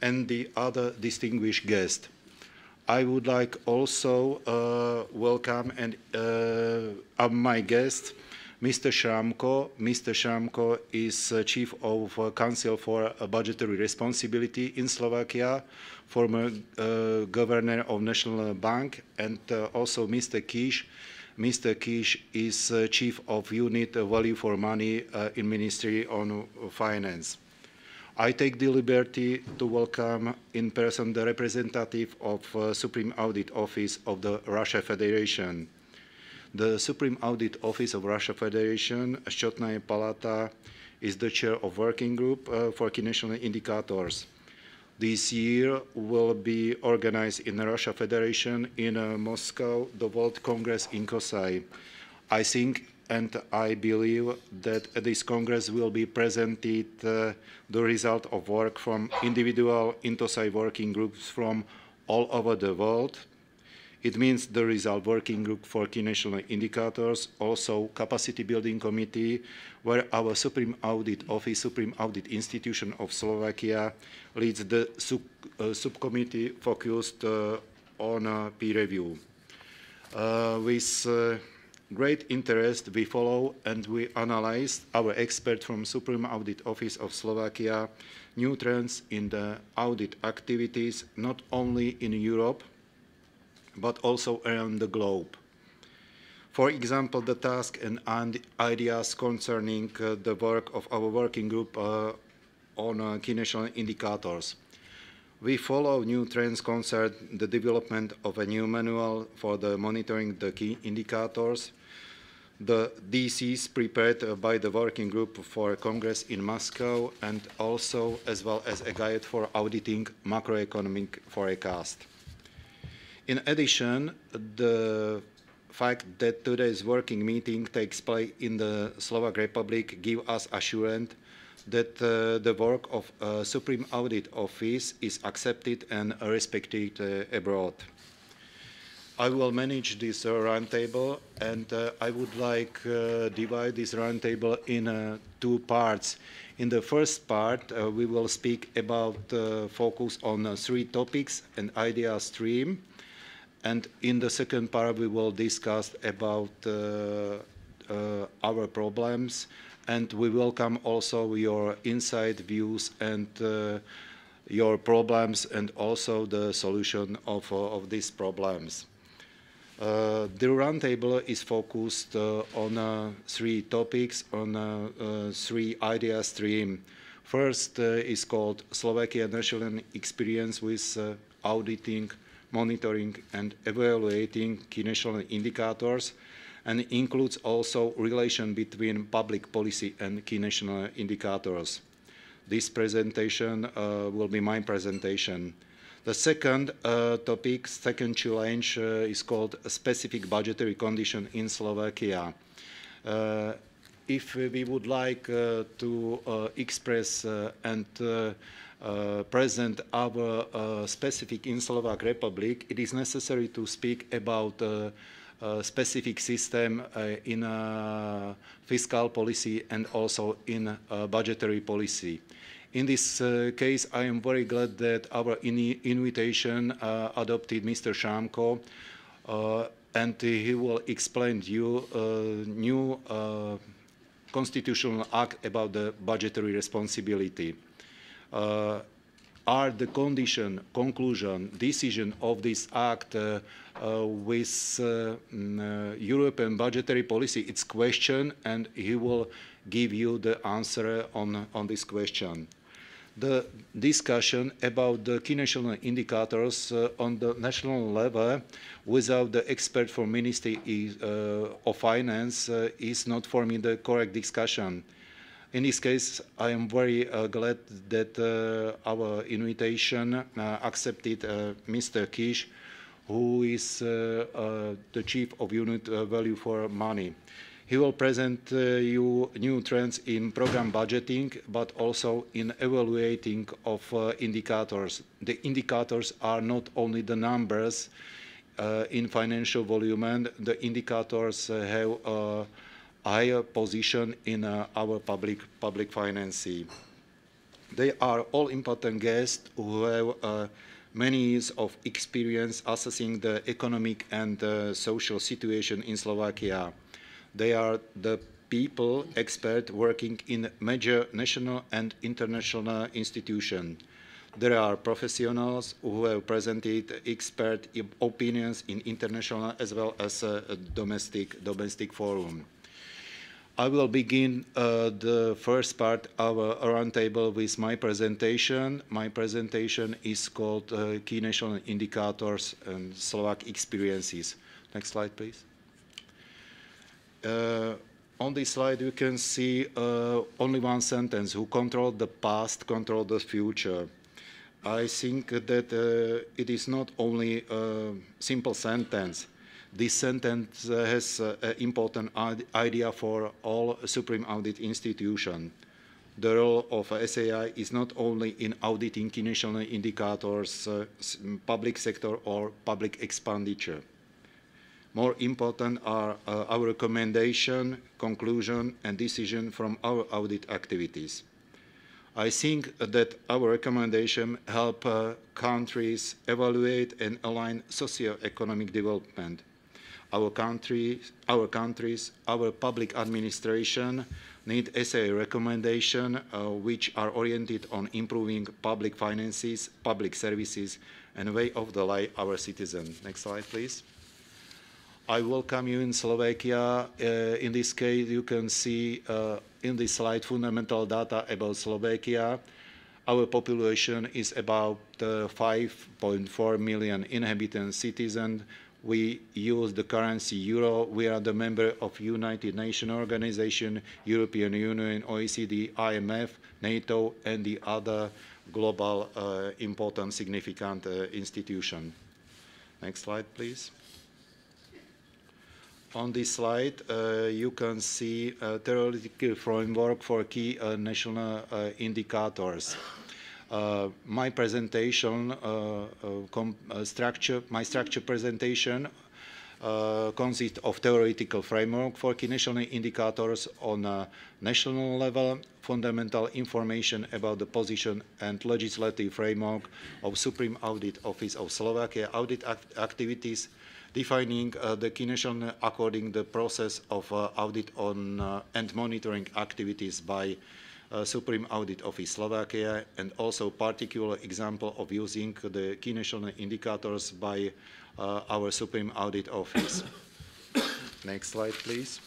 and the other distinguished guest. I would like also welcome and my guest, Mr. Sramko. Mr. Sramko is Chief of Council for Budgetary Responsibility in Slovakia, former Governor of National Bank, and also Mr. Kish. Mr. Kish is Chief of Unit Value for Money in Ministry on Finance. I take the liberty to welcome in person the representative of Supreme Audit Office of the Russia Federation. The Supreme Audit Office of Russia Federation, Счетная Palata, is the chair of Working Group for Key National Indicators. This year will be organized in the Russia Federation in Moscow, the World Congress INCOSAI. I think and I believe that at this Congress will be presented the result of work from individual INTOSAI working groups from all over the world. It means the result working group for key national indicators, also capacity building committee, where our Supreme Audit Office, Supreme Audit Institution of Slovakia leads the subcommittee focused on peer review. With great interest, we follow and we analyze our expert from Supreme Audit Office of Slovakia new trends in the audit activities, not only in Europe, but also around the globe. For example, the tasks and ideas concerning the work of our working group on key national indicators. We follow new trends concerning the development of a new manual for the monitoring the key indicators, the DCs prepared by the working group for Congress in Moscow, and also as well as a guide for auditing macroeconomic forecast. In addition, the fact that today's working meeting takes place in the Slovak Republic gives us assurance that the work of Supreme Audit Office is accepted and respected abroad. I will manage this roundtable, and I would like divide this roundtable in two parts. In the first part, we will speak about focus on three topics and idea stream. And in the second part, we will discuss about our problems, and we welcome also your inside views and your problems, and also the solution of these problems. The roundtable is focused on three topics, on three idea stream. First is called Slovakia National Experience with Auditing, Monitoring and Evaluating Key National Indicators, and includes also relation between public policy and key national indicators. This presentation will be my presentation. The second topic, second challenge, is called specific budgetary condition in Slovakia. If we would like to express and present our specific in Slovak Republic, it is necessary to speak about a specific system in fiscal policy and also in budgetary policy. In this case, I am very glad that our invitation adopted Mr. Sramko, and he will explain to you a new constitutional act about the budgetary responsibility. Are the condition, conclusion, decision of this act with European budgetary policy? It's question, and he will give you the answer on this question. The discussion about the key national indicators on the national level without the expert from Ministry of Finance is not for me the correct discussion. In this case, I am very glad that our invitation accepted Mr. Kish, who is the chief of unit value for money. He will present you new trends in program budgeting, but also in evaluating of indicators. The indicators are not only the numbers in financial volume, and the indicators have a higher position in our public finances. They are all important guests who have many years of experience assessing the economic and social situation in Slovakia. They are the people, experts working in major national and international institutions. There are professionals who have presented expert opinions in international as well as domestic forum. I will begin the first part of our roundtable with my presentation. My presentation is called Key National Indicators and Slovak Experiences. Next slide, please. On this slide, you can see only one sentence: who controlled the past, controlled the future. I think that it is not only a simple sentence. This sentence has an important idea for all Supreme Audit institutions. The role of SAI is not only in auditing key national indicators, public sector or public expenditure. More important are our recommendation, conclusion, and decision from our audit activities. I think that our recommendation help countries evaluate and align socio-economic development. Our countries, our public administration need SAI recommendation which are oriented on improving public finances, public services, and way of the life our citizens. Next slide, please. I welcome you in Slovakia. In this case, you can see in this slide fundamental data about Slovakia. Our population is about 5.4 million inhabitant citizens. We use the currency euro. We are the member of United Nations Organization, European Union, OECD, IMF, NATO, and the other global important significant institutions. Next slide, please. On this slide, you can see a theoretical framework for key national indicators. My presentation, my structure presentation consists of theoretical framework for key national indicators on a national level, fundamental information about the position and legislative framework of Supreme Audit Office of Slovakia, audit activities, defining the key national according the process of audit on and monitoring activities by Supreme Audit Office Slovakia, and also particular example of using the key national indicators by our Supreme Audit Office. Next slide, please.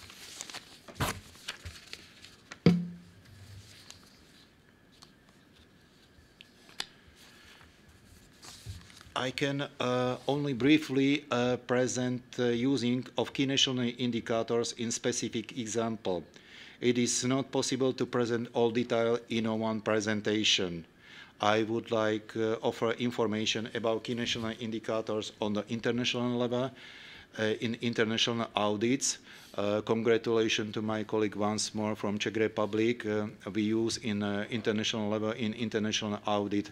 I can only briefly present using of key national indicators in specific example. It is not possible to present all detail in one presentation. I would like offer information about key national indicators on the international level in international audits. Congratulations to my colleague once more from Czech Republic. We use in international level in international audit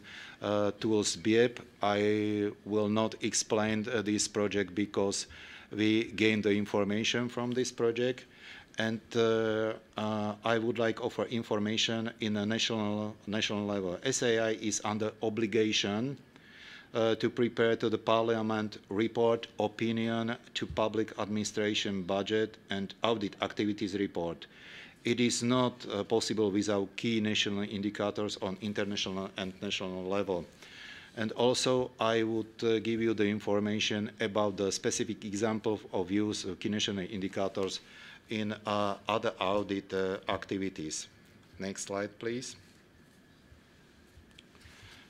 tools BIEP. I will not explain this project because we gained the information from this project. And I would like offer information in a national level. SAI is under obligation to prepare to the Parliament report, opinion to public administration budget and audit activities report. It is not possible without key national indicators on international and national level. And also, I would give you the information about the specific example of use of key national indicators in other audit activities. Next slide, please.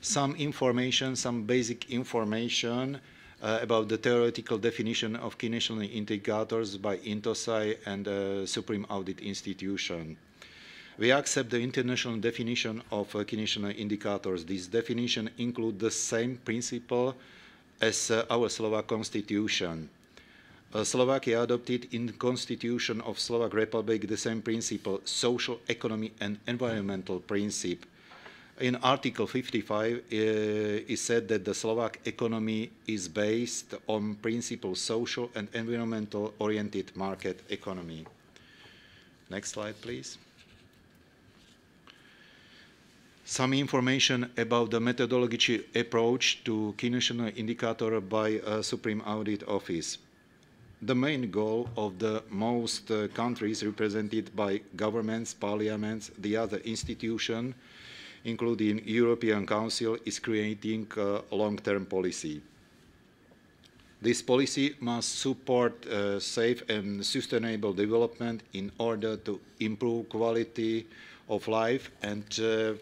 Some information, some basic information about the theoretical definition of key national indicators by INTOSAI and Supreme Audit Institution. We accept the international definition of key national indicators. This definition includes the same principle as our Slovak Constitution. Slovakia adopted in the Constitution of Slovak Republic the same principle, social, economic and environmental principle. In Article 55, it said that the Slovak economy is based on principle social and environmental oriented market economy. Next slide, please. Some information about the methodology approach to key national indicator by Supreme Audit Office. The main goal of the most countries represented by governments, parliaments, the other institutions, including European Council, is creating a long-term policy. This policy must support safe and sustainable development in order to improve quality of life and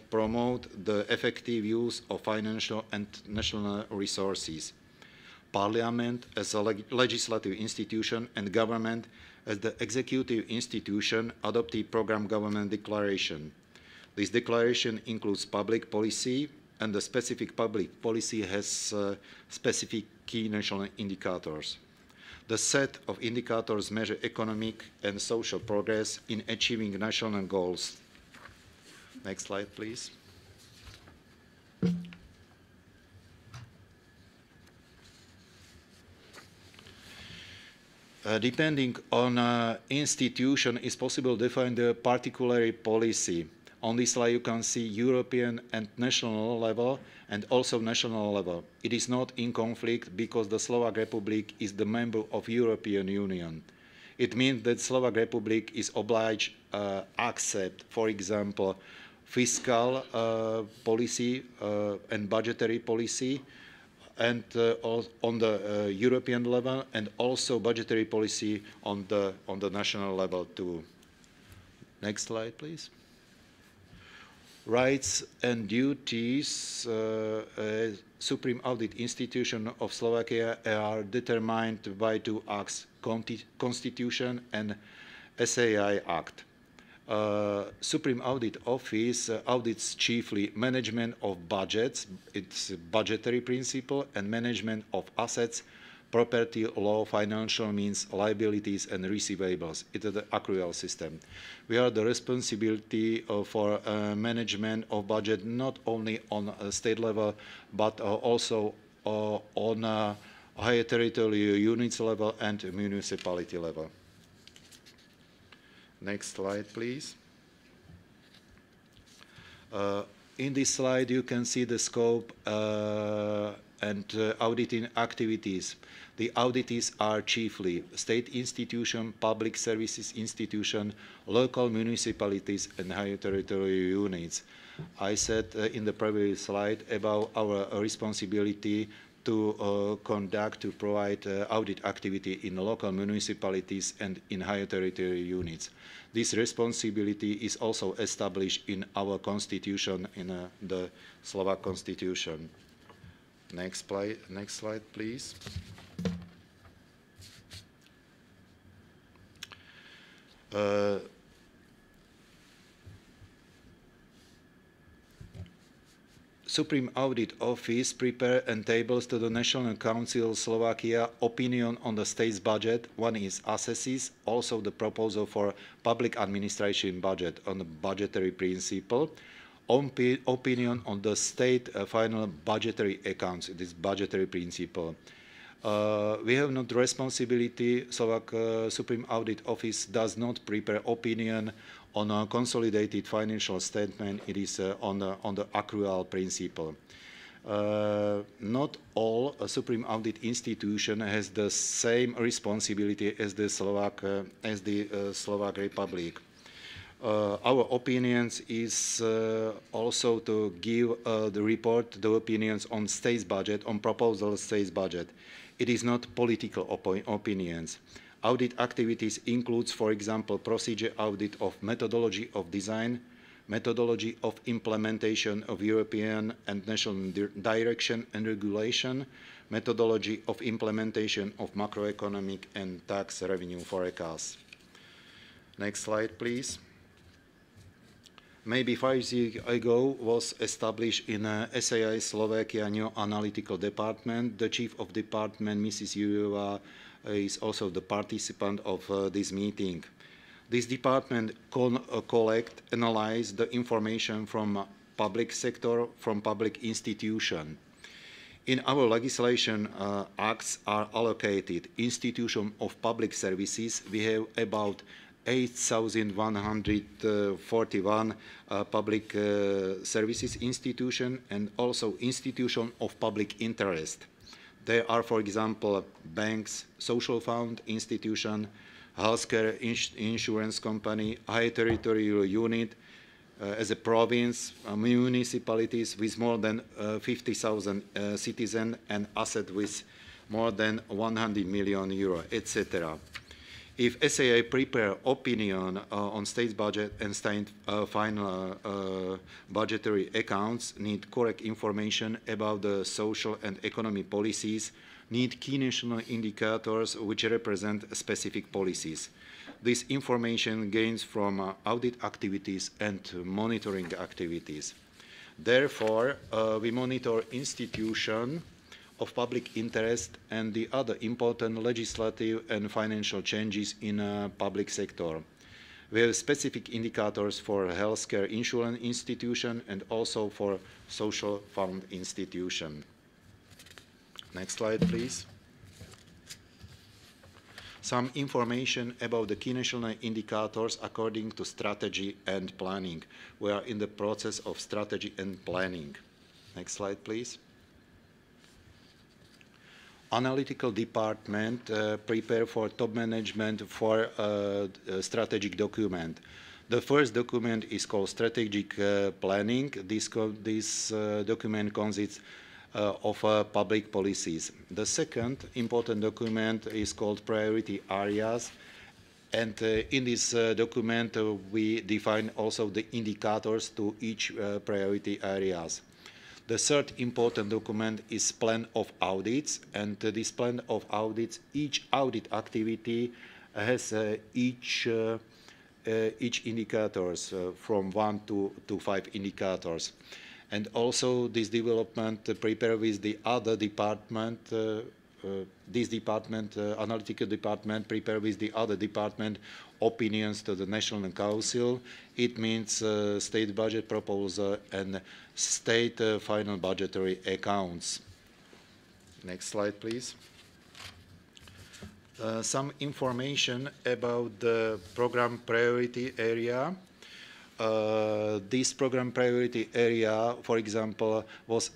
promote the effective use of financial and national resources. Parliament as a legislative institution and government as the executive institution adopted program government declaration. This declaration includes public policy, and the specific public policy has specific key national indicators. The set of indicators measure economic and social progress in achieving national goals. Next slide, please. Depending on institution, it's possible to define the particular policy. On this slide, you can see European and national level, and also national level. It is not in conflict because the Slovak Republic is the member of European Union. It means that Slovak Republic is obliged to accept, for example, fiscal policy and budgetary policy, and on the European level, and also budgetary policy on the national level too. Next slide, please. Rights and duties. Supreme Audit Institution of Slovakia are determined by two acts, Constitution and SAI Act. Supreme Audit Office audits chiefly management of budgets, its budgetary principle, and management of assets, property law, financial means, liabilities, and receivables. It is the accrual system. We are the responsibility for management of budget not only on a state level, but also on higher territorial units level and municipality level. Next slide, please. In this slide, you can see the scope and auditing activities. The auditees are chiefly state institutions, public services institutions, local municipalities, and higher territorial units. I said in the previous slide about our responsibility to conduct, to provide audit activity in local municipalities and in higher territorial units. This responsibility is also established in our constitution, in the Slovak constitution. Next slide, please. Supreme Audit Office prepare and tables to the National Council of Slovakia opinion on the state's budget. One is assesses, also the proposal for public administration budget on the budgetary principle. Opinion on the state final budgetary accounts, this budgetary principle. We have not responsibility, Slovak Supreme Audit Office does not prepare opinion on a consolidated financial statement. It is on the accrual principle. Not all Supreme Audit institution has the same responsibility as the Slovak Republic. Our opinions is also to give the report, the opinions on state's budget, on proposal state's budget. It is not political opinions. Audit activities includes, for example, procedure audit of methodology of design, methodology of implementation of European and national direction and regulation, methodology of implementation of macroeconomic and tax revenue forecasts. Next slide, please. Maybe 5 years ago was established in SAI Slovakia new analytical department. The chief of department, Mrs. Yurova, is also the participant of this meeting. This department collect, analyze the information from public sector, from public institution. In our legislation, acts are allocated. Institution of public services, we have about 8,141 public services institution and also institution of public interest. There are, for example, banks, social fund institution, healthcare insurance company, high territorial unit, as a province, municipalities with more than 50,000 citizens and asset with more than 100 million euro, etc. If SAA prepare opinion on state budget and state final budgetary accounts, need correct information about the social and economic policies, need key national indicators which represent specific policies. This information gains from audit activities and monitoring activities. Therefore, we monitor institutions of public interest and the other important legislative and financial changes in public sector. We have specific indicators for healthcare insurance institution and also for social fund institution. Next slide, please. Some information about the key national indicators according to strategy and planning. We are in the process of strategy and planning. Next slide, please. Analytical department prepare for top management for a strategic document. The first document is called strategic planning. This document consists of public policies. The second important document is called priority areas. And in this document, we define also the indicators to each priority areas. The third important document is plan of audits, and this plan of audits, each audit activity has each indicators from 1 to 5 indicators. And also this development prepared with the other department this department, analytical department, prepare with the other department opinions to the National Council. It means state budget proposal and state final budgetary accounts. Next slide, please. Some information about the program priority area. This program priority area, for example, was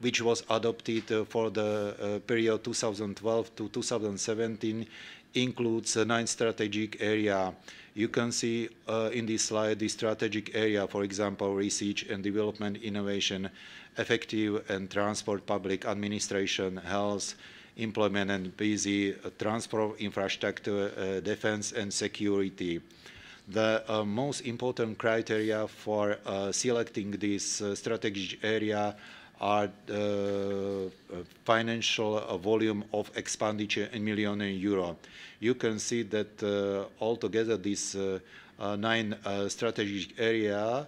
which was adopted for the period 2012 to 2017, includes 9 strategic area. You can see in this slide the strategic area, for example, research and development, innovation, effective and transport, public administration, health, employment and busy, transport, infrastructure, defense and security. The most important criteria for selecting this strategic area are financial volume of expenditure in million euro. You can see that altogether this 9 strategic area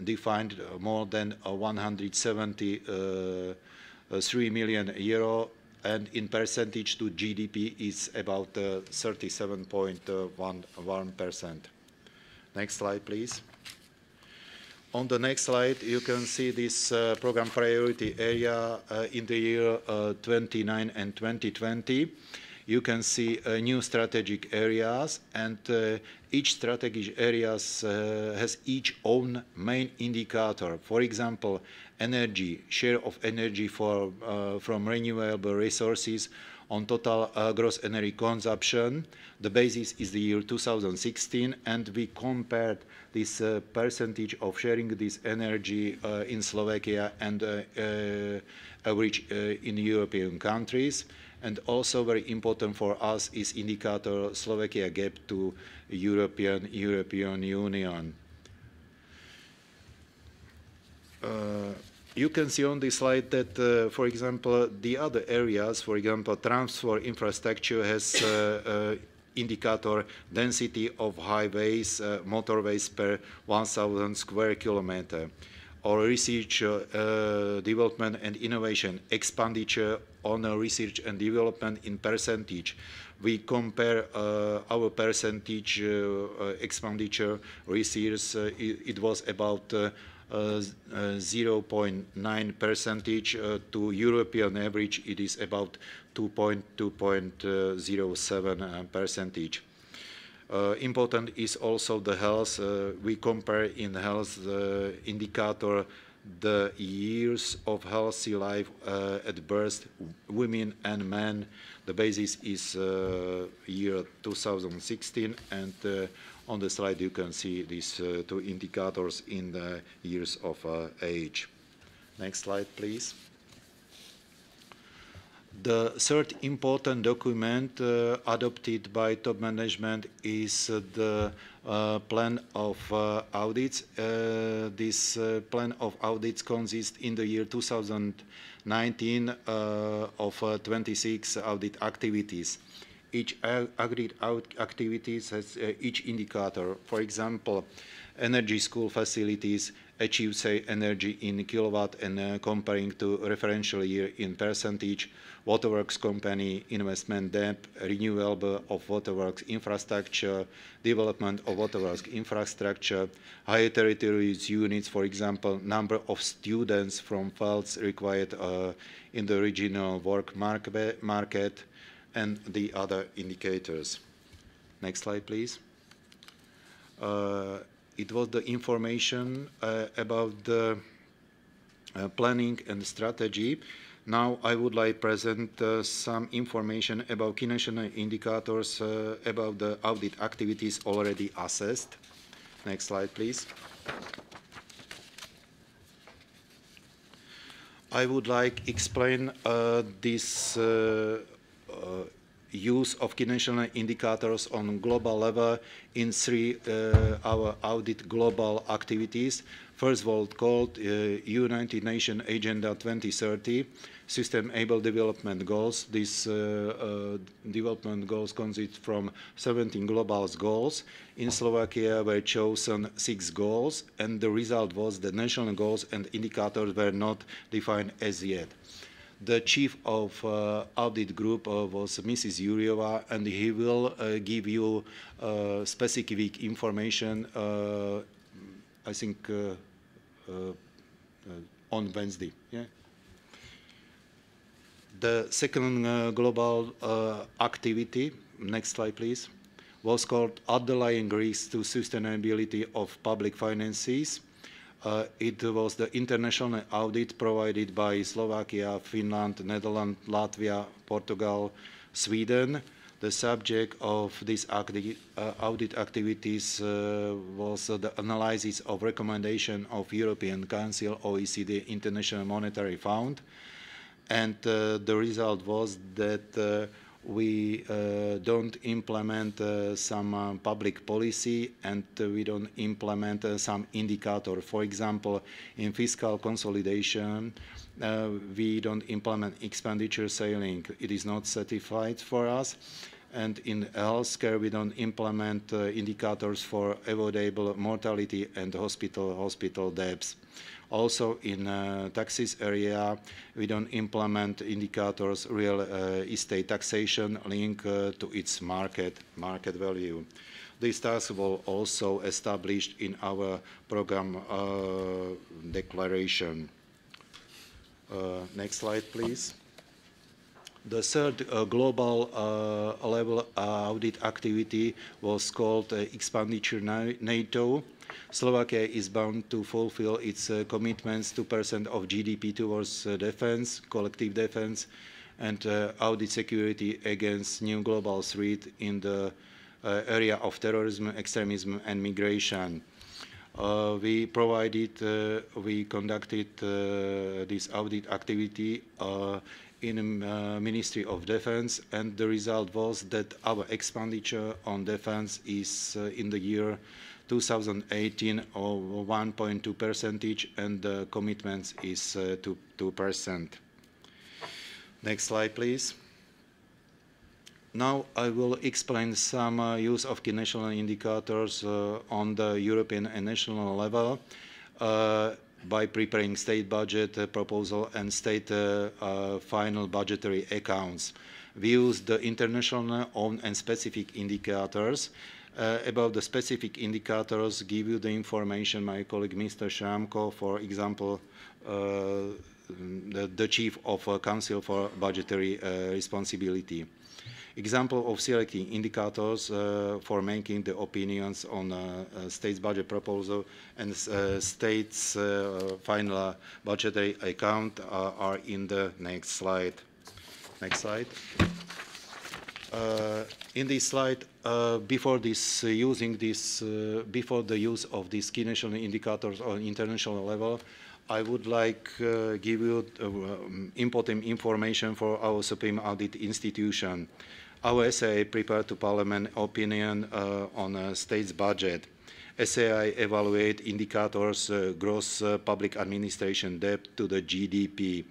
defined more than 173 million euro, and in percentage to GDP is about 37.1%. Next slide, please. On the next slide, you can see this program priority area in the year 29 and 2020. You can see new strategic areas, and each strategic areas has each own main indicator. For example, energy, share of energy from renewable resources on total gross energy consumption. The basis is the year 2016, and we compared this percentage of sharing this energy in Slovakia and average in European countries. And also very important for us is indicator Slovakia gap to European Union. You can see on this slide that, for example, the other areas, for example, transport infrastructure has indicator density of highways, motorways per 1,000 square kilometer, or research, development and innovation expenditure on research and development in percentage. We compare our percentage expenditure research. It was about 0.9% to European average. It is about 2.07%. Important is also the health. We compare in health indicator the years of healthy life at birth, women and men. The basis is year 2016, and on the slide you can see these 2 indicators in the years of age. Next slide, please. The third important document adopted by top management is the plan of audits. This plan of audits consists in the year 2019 of 26 audit activities. Each agreed activities has each indicator. For example, energy school facilities achieve, say, energy in kilowatt and comparing to referential year in percentage. Waterworks company investment depth, renewable of waterworks infrastructure, development of waterworks infrastructure, higher territories units, for example, number of students from fields required in the regional work market, and the other indicators. Next slide, please. It was the information about the planning and strategy. Now I would like to present some information about key national indicators about the audit activities already assessed. Next slide, please. I would like to explain this use of key national indicators on global level in 3 our audit global activities. First of all, called United Nations Agenda 2030, Sustainable Development Goals. These development goals consist from 17 global goals. In Slovakia were chosen 6 goals, and the result was the national goals and indicators were not defined as yet. The chief of audit group was Mrs. Yuriova, and he will give you specific information, I think, on Wednesday. Yeah. The second global activity, next slide please, was called Underlying Risks to Sustainability of Public Finances. It was the international audit provided by Slovakia, Finland, Netherlands, Latvia, Portugal, Sweden. The subject of this audit activities was the analysis of recommendation of European Council, OECD, International Monetary Fund. And the result was that we don't implement some public policy, and we don't implement some indicator. For example, in fiscal consolidation, we don't implement expenditure ceiling. It is not certified for us. And in healthcare, we don't implement indicators for avoidable mortality and hospital debts. Also, in taxes area, we don't implement indicators real estate taxation linked to its market value. This task was also established in our program declaration. Next slide, please. The third global level audit activity was called Expenditure NATO. Slovakia is bound to fulfill its commitments 2% of GDP towards defense, collective defense, and audit security against new global threat in the area of terrorism, extremism, and migration. We conducted this audit activity in the Ministry of Defense, and the result was that our expenditure on defense is in the year 2018 of 1.2%, and the commitments is 2%. Next slide, please. Now I will explain some use of key national indicators on the European and national level by preparing state budget proposal and state final budgetary accounts. We use the international own and specific indicators. About the specific indicators, give you the information my colleague Mr. Sramko, for example, the chief of Council for Budgetary Responsibility. Example of selecting indicators for making the opinions on state's budget proposal and state's final budgetary account are in the next slide. Next slide. In this slide, before the use of these key national indicators on international level, I would like give you important information for our Supreme Audit Institution. Our SAI prepared to Parliament opinion on a state's budget. SAI evaluate indicators gross public administration debt to the GDP.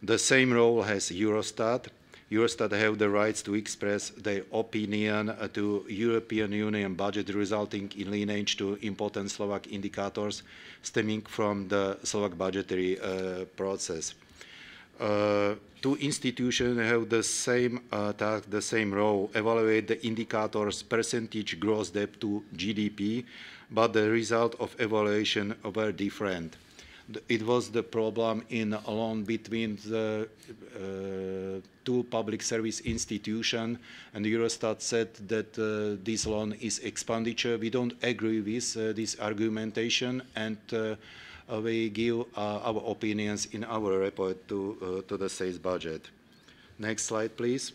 The same role has Eurostat. Eurostat have the rights to express their opinion to European Union budget, resulting in lineage to important Slovak indicators stemming from the Slovak budgetary process. Two institutions have the same task, the same role, evaluate the indicators percentage gross debt to GDP, but the result of evaluation were different. It was the problem in a loan between the two public service institutions, and Eurostat said that this loan is expenditure. We don't agree with this argumentation, and we give our opinions in our report to the state's budget. Next slide, please.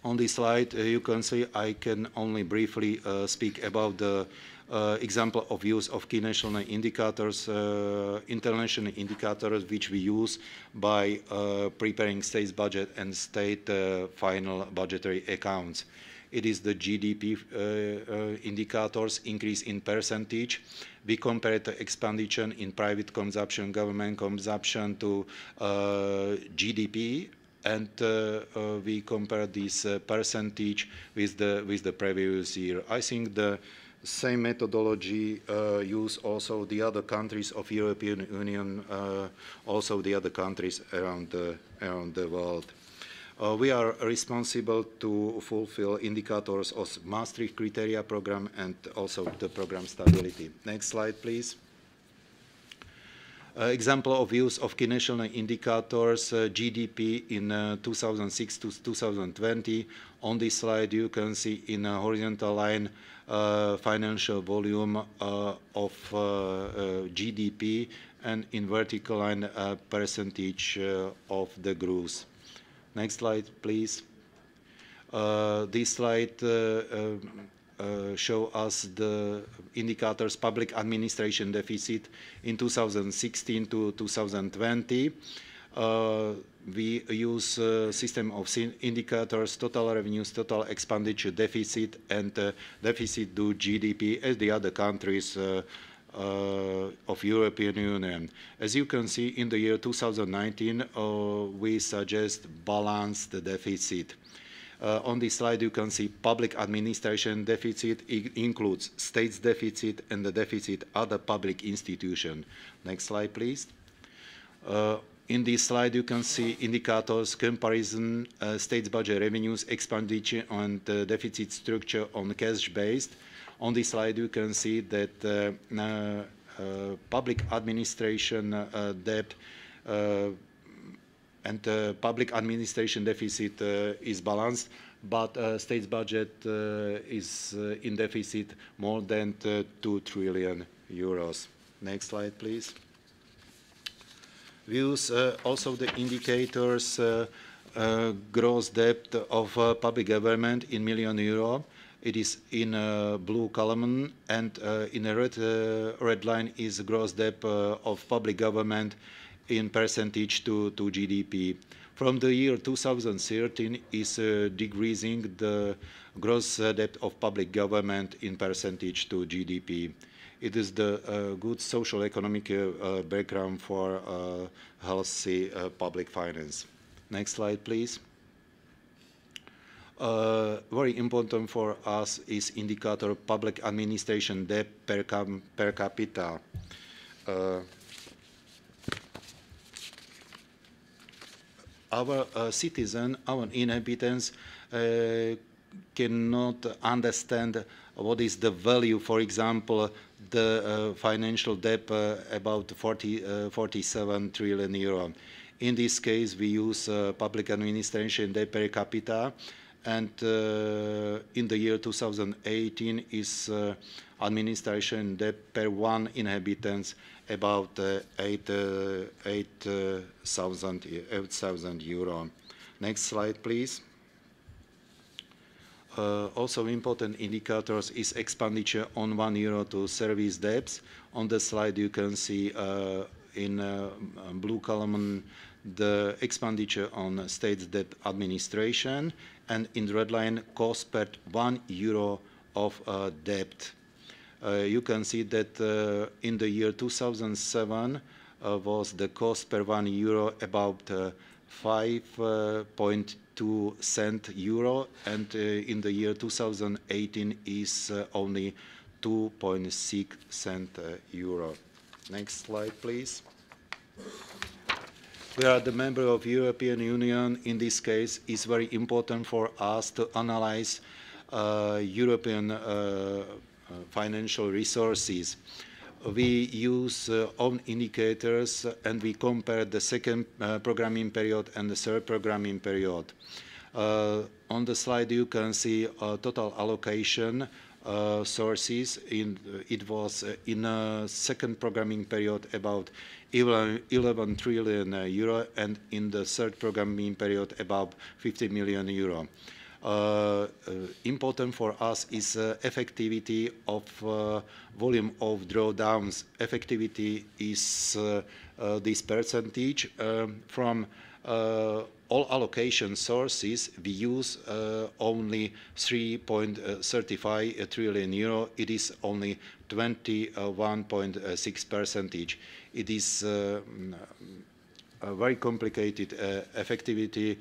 On this slide, you can see I can only briefly speak about the example of use of key national indicators, international indicators, which we use by preparing state's budget and state final budgetary accounts. It is the GDP indicators, increase in percentage. We compare the expenditure in private consumption, government consumption to GDP, and we compare this percentage with the previous year. I think the same methodology use also the other countries of European Union, also the other countries around the world. We are responsible to fulfill indicators of Maastricht criteria program and also the program stability. Next slide, please. Example of use of key national indicators, GDP in 2006 to 2020. On this slide, you can see in a horizontal line financial volume of GDP, and in vertical line percentage of the growth. Next slide, please. This slide show us the indicators public administration deficit in 2016 to 2020. We use system of indicators, total revenues, total expenditure deficit, and deficit to GDP as the other countries of European Union. As you can see, in the year 2019, we suggest balanced deficit. On this slide, you can see public administration deficit. It includes states deficit and the deficit other public institution. Next slide, please. In this slide, you can see indicators, comparison, states budget revenues, expenditure, and deficit structure on cash-based. On this slide, you can see that public administration debt and public administration deficit is balanced, but state's budget is in deficit more than 2 trillion euros. Next slide, please. We use also the indicators gross debt of public government in million euro. It is in blue column, and in a red line is gross debt of public government in percentage to GDP. From the year 2013 is decreasing the gross debt of public government in percentage to GDP. It is the good social economic background for healthy public finance. Next slide, please. Very important for us is indicator public administration debt per capita. Our citizens, our inhabitants cannot understand what is the value, for example, the financial debt about 47 trillion euro. In this case, we use public administration debt per capita, and in the year 2018 is administration debt per one inhabitants about 8,000 euro. Next slide, please. Also important indicators is expenditure on 1 euro to service debts. On the slide you can see in blue column the expenditure on state debt administration, and in the red line cost per 1 euro of debt. You can see that in the year 2007 was the cost per 1 euro about 5.2 cent euro, and in the year 2018 is only 2.6 cent euro. Next slide, please. We are the member of European Union. In this case, it's very important for us to analyze European financial resources. We use own indicators, and we compare the second programming period and the third programming period. On the slide you can see total allocation sources. It was in a second programming period about 11 trillion euro, and in the third programming period about 50 million euro. Important for us is effectivity of volume of drawdowns. Effectivity is this percentage from all allocation sources. We use only 3.35 trillion euro. It is only 21.6%. It is a very complicated effectivity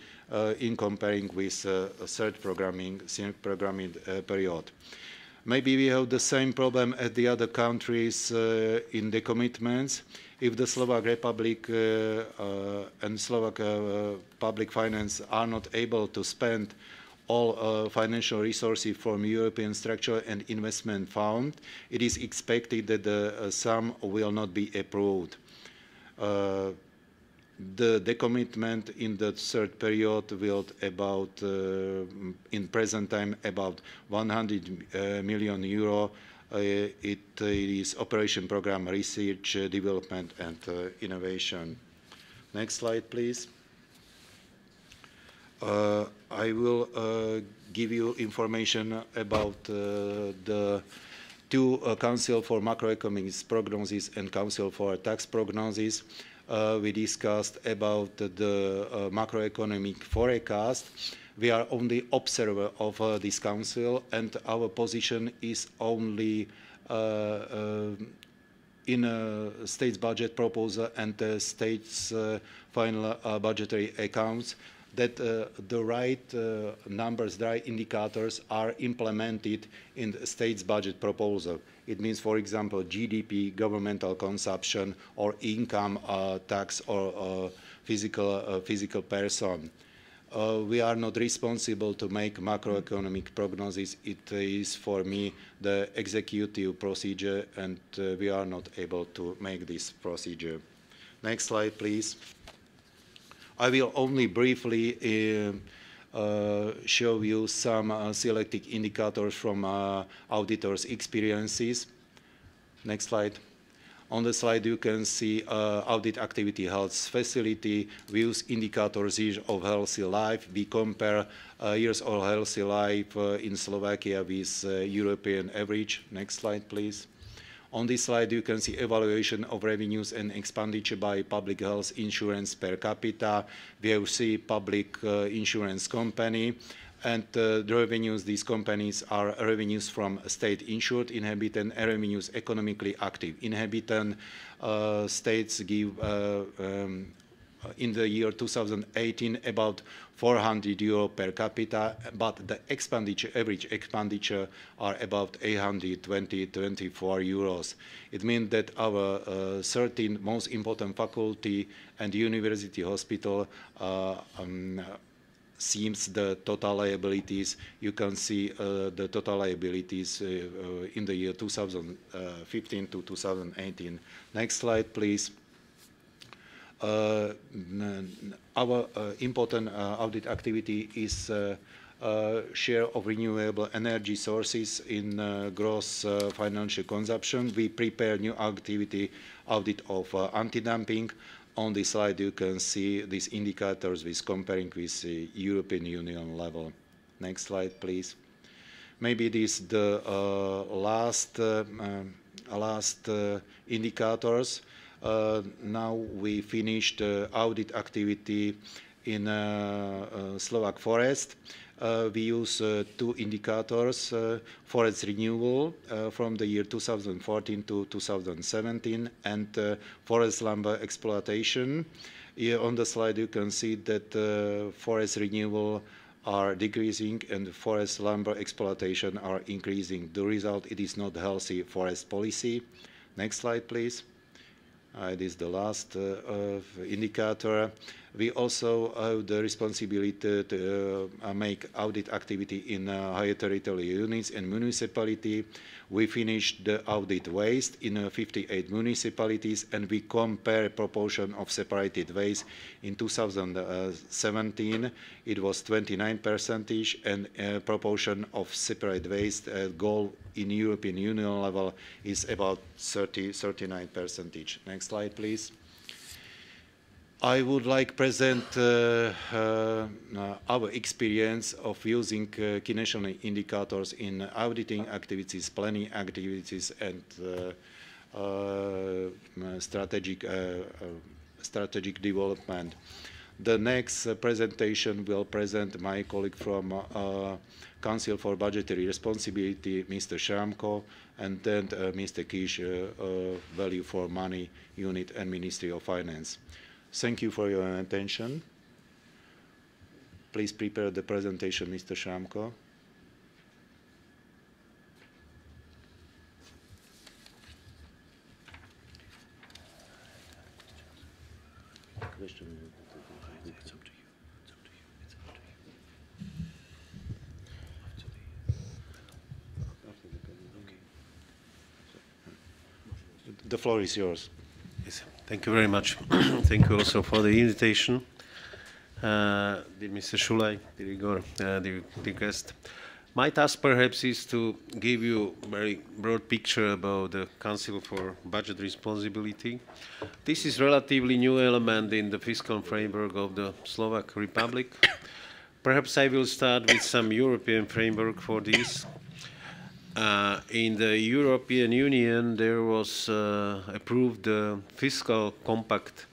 in comparing with third programming period. Maybe we have the same problem as the other countries in the commitments. If the Slovak Republic and Slovak public finance are not able to spend all financial resources from European Structural and Investment Fund, it is expected that the sum will not be approved. The decommitment in the third period will about, in present time, about 100 million euro. It is Operation Program Research, Development and Innovation. Next slide, please. I will give you information about the two Council for Macroeconomic Prognosis and Council for Tax Prognosis. We discussed about the macroeconomic forecast. We are only observer of this council, and our position is only in a state's budget proposal and the state's final budgetary accounts, that the right numbers, the right indicators are implemented in the state's budget proposal. It means, for example, GDP, governmental consumption, or income tax, or physical person. We are not responsible to make macroeconomic prognosis. It is, for me, the executive procedure, and we are not able to make this procedure. Next slide, please. I will only briefly show you some selected indicators from auditors' experiences. Next slide. On the slide you can see audit activity health facility. We use indicators years of healthy life. We compare years of healthy life in Slovakia with European average. Next slide, please. On this slide you can see evaluation of revenues and expenditure by public health insurance per capita. We have see public insurance company, and the revenues, these companies are revenues from state-insured inhabitant and revenues economically active inhabitant. States give in the year 2018 about 400 euro per capita, but the expenditure, average expenditure are about 824 euros. It means that our 13 most important faculty and university hospital seems the total liabilities. You can see the total liabilities in the year 2015 to 2018. Next slide, please. Our important audit activity is share of renewable energy sources in gross financial consumption. We prepare new activity audit of anti-dumping. On this slide you can see these indicators with comparing with the European Union level. Next slide, please. Maybe this the last indicators. Now we finished audit activity in Slovak forest. We use two indicators, forest renewal from the year 2014 to 2017, and forest lumber exploitation. Here on the slide you can see that forest renewal are decreasing and forest lumber exploitation are increasing. The result, it is not healthy forest policy. Next slide, please. It is the last indicator. We also have the responsibility to make audit activity in higher territorial units and municipality. We finished the audit waste in 58 municipalities, and we compare proportion of separated waste. In 2017, it was 29%, and proportion of separate waste goal in European Union level is about 39%. Next slide, please. I would like to present our experience of using key national indicators in auditing activities, planning activities, and strategic development. The next presentation will present my colleague from Council for Budgetary Responsibility, Mr. Sramko, and then Mr. Kish, Value for Money Unit and Ministry of Finance. Thank you for your attention. Please prepare the presentation, Mr. Sramko. question. It's up to you. It's up to you. It's up to you. The floor is yours. Yes, thank you very much. Thank you also for the invitation. Dear Mr. Sulaj, dear Igor, dear guest. My task perhaps is to give you a very broad picture about the Council for Budget Responsibility. This is relatively new element in the fiscal framework of the Slovak Republic. Perhaps I will start with some European framework for this. In the European Union, there was approved the Fiscal Compact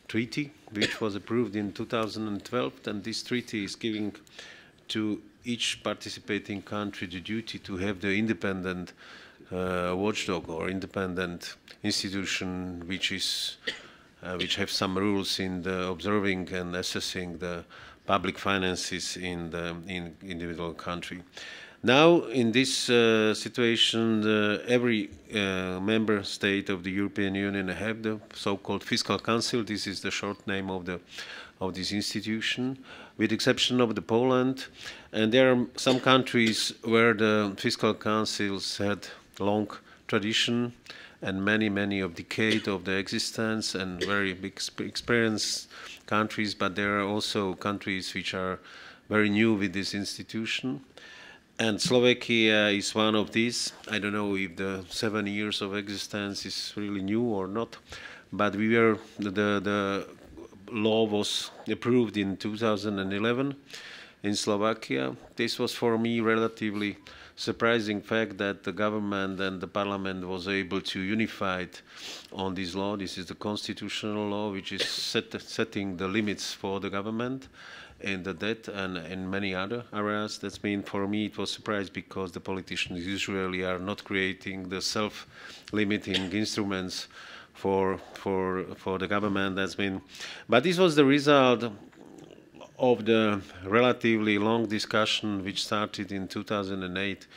Treaty, which was approved in 2012, and this treaty is giving to each participating country the duty to have the independent watchdog or independent institution which have some rules in the observing and assessing the public finances in the individual country. Now, in this situation, every member state of the European Union have the so-called Fiscal Council. This is the short name of this institution, with exception of the Poland. And there are some countries where the Fiscal Councils had long tradition and many of decades of the existence and very big experienced countries, but there are also countries which are very new with this institution. And Slovakia is one of these. I don't know if the 7 years of existence is really new or not, but the law was approved in 2011 in Slovakia. This was for me relatively surprising fact that the government and the parliament was able to unify on this law. This is the constitutional law which is setting the limits for the government in the debt and in many other areas. That's mean for me it was surprise because the politicians usually are not creating the self-limiting instruments for the government. That's mean, but this was the result of the relatively long discussion which started in 2008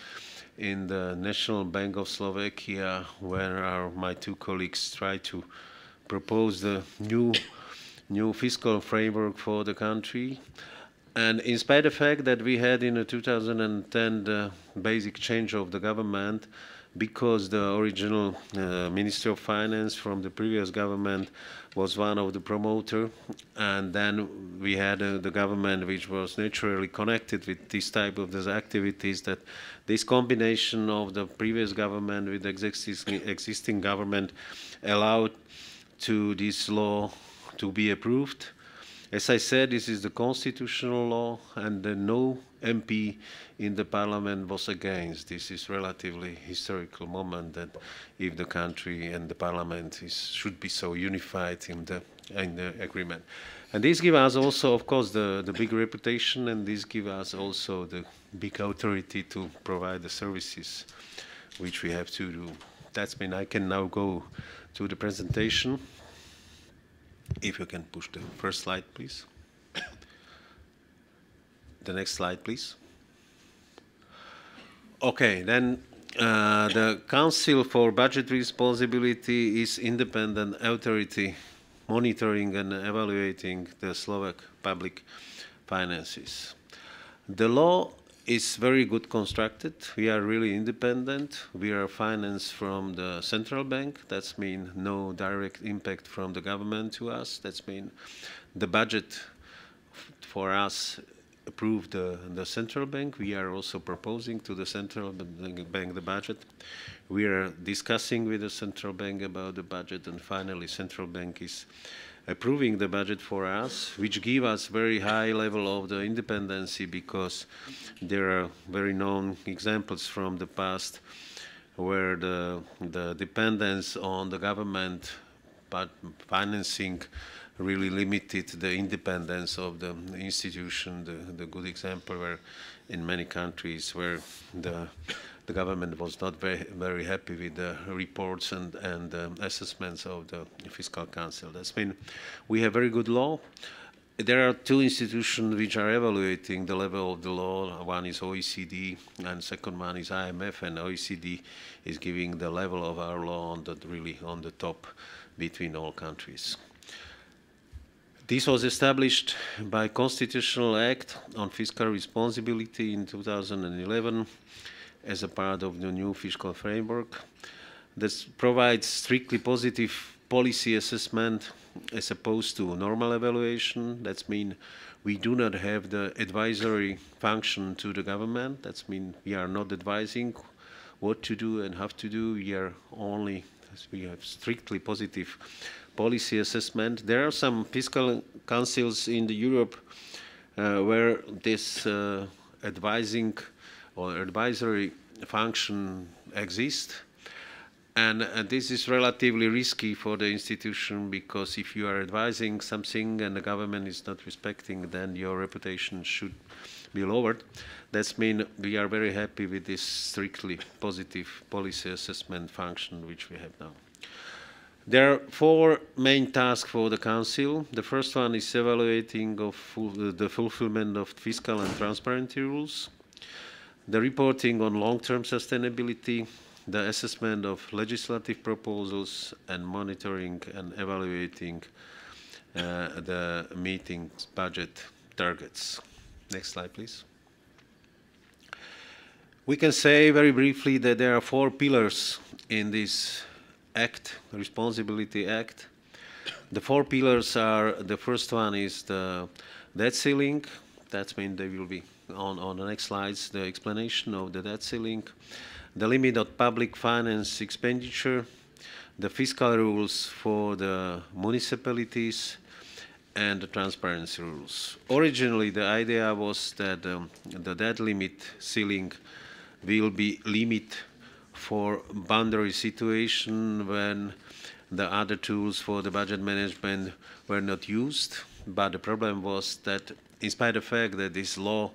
in the National Bank of Slovakia, where my two colleagues tried to propose the new fiscal framework for the country. And in spite of the fact that we had in 2010 the basic change of the government, because the original Minister of Finance from the previous government was one of the promoter, and then we had the government which was naturally connected with this type of these activities, that this combination of the previous government with the existing government allowed to this law to be approved. As I said, this is the constitutional law, and no MP in the parliament was against. This is relatively historical moment that if the country and the parliament should be so unified in the agreement. And this gives us also, of course, the big reputation, and this gives us also the big authority to provide the services which we have to do. That's mean I can now go to the presentation. If you can push the first slide, please. The next slide, please. Okay, then the Council for Budget Responsibility is independent authority monitoring and evaluating the Slovak public finances. The law is very good constructed. We are really independent. We are financed from the central bank. That's mean no direct impact from the government to us. That's mean the budget for us approved the central bank. We are also proposing to the central bank the budget. We are discussing with the central bank about the budget, and finally central bank is approving the budget for us, which give us very high level of the independency, because there are very known examples from the past where the dependence on the government but financing really limited the independence of the institution. The good example were in many countries where the government was not very happy with the reports and assessments of the Fiscal Council. That's mean we have very good law. There are two institutions which are evaluating the level of the law. One is OECD, and second one is IMF. And OECD is giving the level of our law really on the top between all countries. This was established by Constitutional Act on Fiscal Responsibility in 2011 as a part of the new fiscal framework. This provides strictly positive policy assessment as opposed to normal evaluation. That means we do not have the advisory function to the government. That means we are not advising what to do and how to do. We have strictly positive policy assessment. There are some fiscal councils in Europe where this advising or advisory function exists. And this is relatively risky for the institution, because if you are advising something and the government is not respecting, then your reputation should be lowered. That means we are very happy with this strictly positive policy assessment function which we have now. There are 4 main tasks for the Council. The first one is evaluating of the fulfillment of fiscal and transparency rules, the reporting on long-term sustainability, the assessment of legislative proposals, and monitoring and evaluating the meeting's budget targets. Next slide, please. We can say very briefly that there are 4 pillars in this Act, Responsibility Act. The 4 pillars are, the first one is the debt ceiling. That means they will be on the next slides, the explanation of the debt ceiling, the limit of public finance expenditure, the fiscal rules for the municipalities, and the transparency rules. Originally, the idea was that the debt limit ceiling will be limit for boundary situation when the other tools for the budget management were not used. But the problem was that, in spite of the fact that this law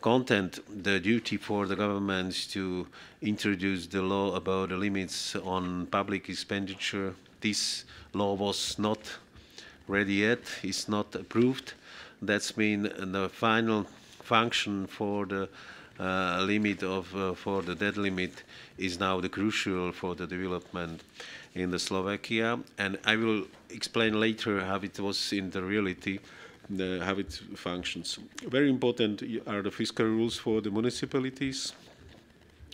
content the duty for the governments to introduce the law about the limits on public expenditure, this law was not ready yet, it's not approved. That's mean the final function for the limit of for the debt limit is now the crucial for the development in the Slovakia, and I will explain later how it was in the reality, how it functions. Very important are the fiscal rules for the municipalities,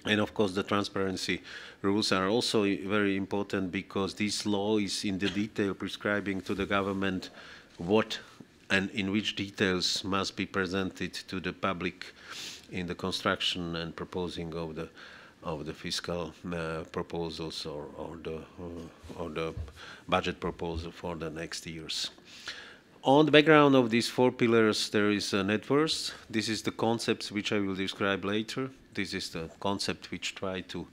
and of course the transparency rules are also very important, because this law is in the detail prescribing to the government what and in which details must be presented to the public in the construction and proposing of the fiscal proposals or the budget proposal for the next years. On the background of these 4 pillars, there is a net worth. This is the concepts which I will describe later. This is the concept which try to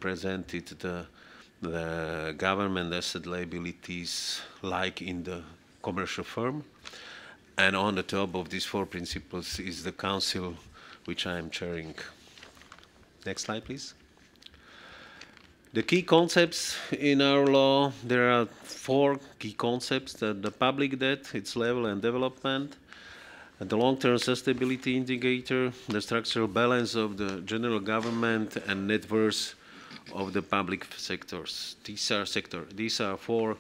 present it the government asset liabilities like in the commercial firm. And on the top of these 4 principles is the council which I am chairing. Next slide, please. The key concepts in our law, there are 4 key concepts: the public debt, its level and development, the long-term sustainability indicator, the structural balance of the general government, and net worth of the public sectors. These are 4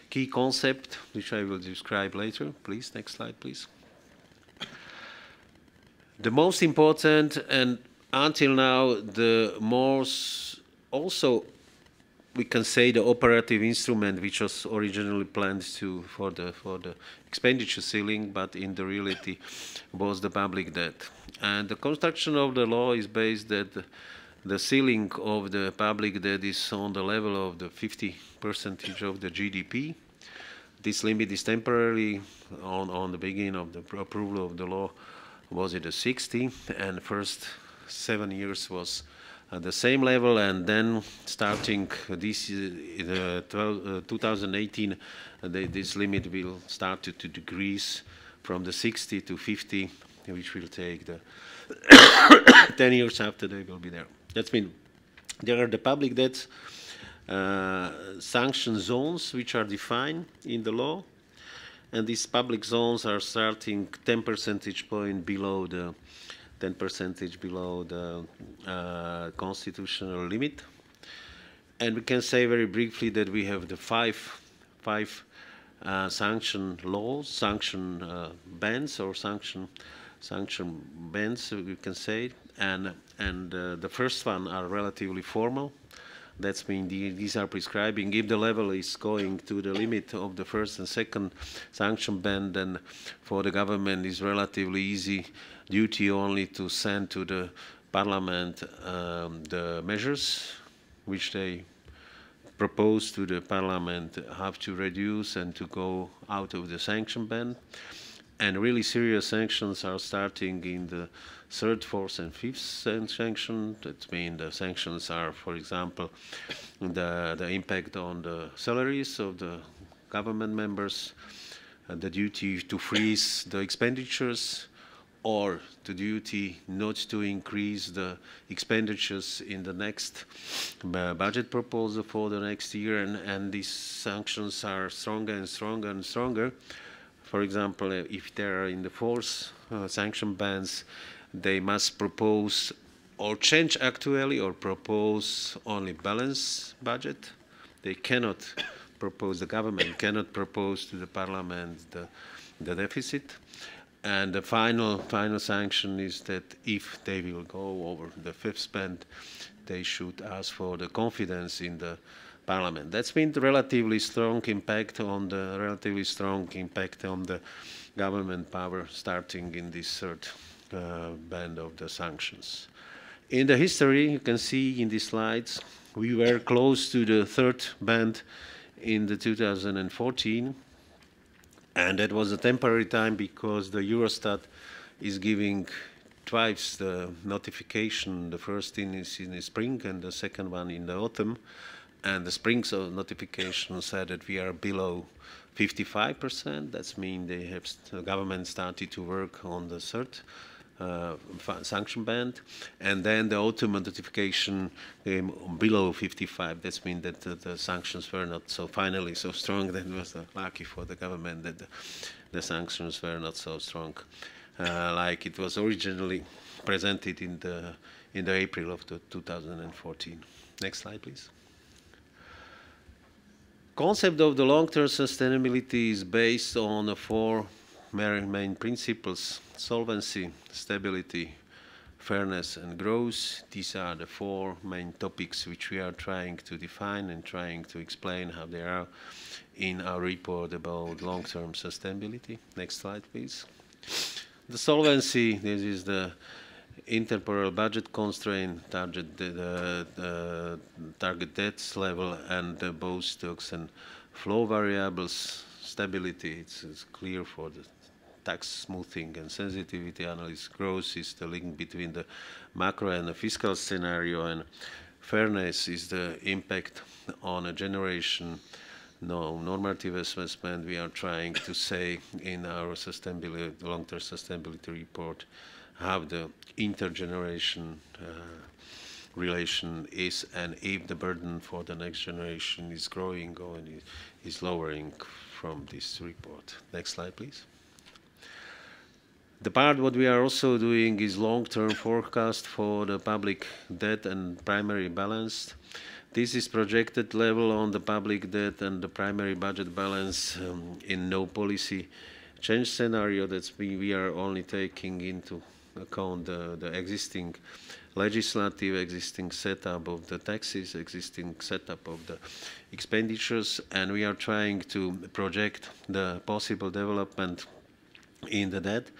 key concepts which I will describe later. Please, next slide, please. The most important, and until now the most also we can say the operative instrument which was originally planned for the expenditure ceiling, but in the reality was the public debt. And the construction of the law is based that the ceiling of the public debt is on the level of the 50% of the GDP. This limit is temporarily on the beginning of the approval of the law was it a 60, and first 7 years was at the same level, and then starting this 2018, this limit will start to decrease from the 60 to 50, which will take the 10 years after they will be there. That's mean there are the public debts sanction zones which are defined in the law, and these public zones are starting 10 percentage point below the 10% below the constitutional limit. And we can say very briefly that we have the five sanction laws, sanction bans, or sanction bans, you can say, and the first one are relatively formal. That means these are prescribing if the level is going to the limit of the first and second sanction ban, then for the government is relatively easy duty only to send to the parliament the measures which they propose to the parliament have to reduce and to go out of the sanction ban. And really serious sanctions are starting in the third, fourth, and fifth sanction. That means the sanctions are, for example, the impact on the salaries of the government members, the duty to freeze the expenditures, or the duty not to increase the expenditures in the next budget proposal for the next year. And these sanctions are stronger and stronger and stronger. For example, if they are in the fourth sanction bans, they must propose or change actually or propose only balanced budget. They cannot propose, the government cannot propose to the parliament the deficit. And the final sanction is that if they will go over the fifth band, they should ask for the confidence in the parliament. That's been the relatively strong impact on the government power starting in this third band of the sanctions. In the history, you can see in these slides, we were close to the third band in the 2014. And that was a temporary time because the Eurostat is giving twice the notification. The first is in the spring and the second one in the autumn. And the spring notification said that we are below 55%. That means the government started to work on the third sanction band. And then the autumn notification came below 55. That means that the sanctions were not so finally so strong. That was lucky for the government that the sanctions were not so strong like it was originally presented in the April of 2014. Next slide, please. Concept of the long-term sustainability is based on the four main principles: solvency, stability, fairness, and growth. These are the four main topics which we are trying to define and trying to explain how they are in our report about long-term sustainability. Next slide, please. The solvency, this is the intertemporal budget constraint, target debt level, and both stocks and flow variables. Stability, it's clear for the tax smoothing and sensitivity analysis. Growth is the link between the macro and the fiscal scenario, and fairness is the impact on a generation. No normative assessment, we are trying to say in our sustainability, long-term sustainability report, how the intergeneration relation is, and if the burden for the next generation is growing or is lowering from this report. Next slide, please. The part what we are also doing is long-term forecast for the public debt and primary balance. This is projected level on the public debt and the primary budget balance in no policy change scenario. That's we are only taking into account the existing legislative, existing setup of the taxes, existing setup of the expenditures, and we are trying to project the possible development in the debt.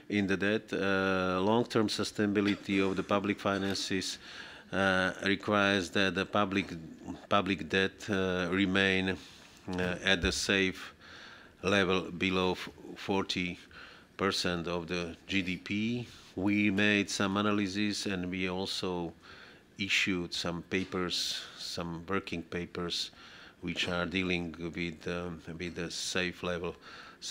Long-term sustainability of the public finances requires that the public debt remain at the safe level below 40% of the GDP. We made some analysis and we also issued some papers, some working papers, which are dealing with the safe level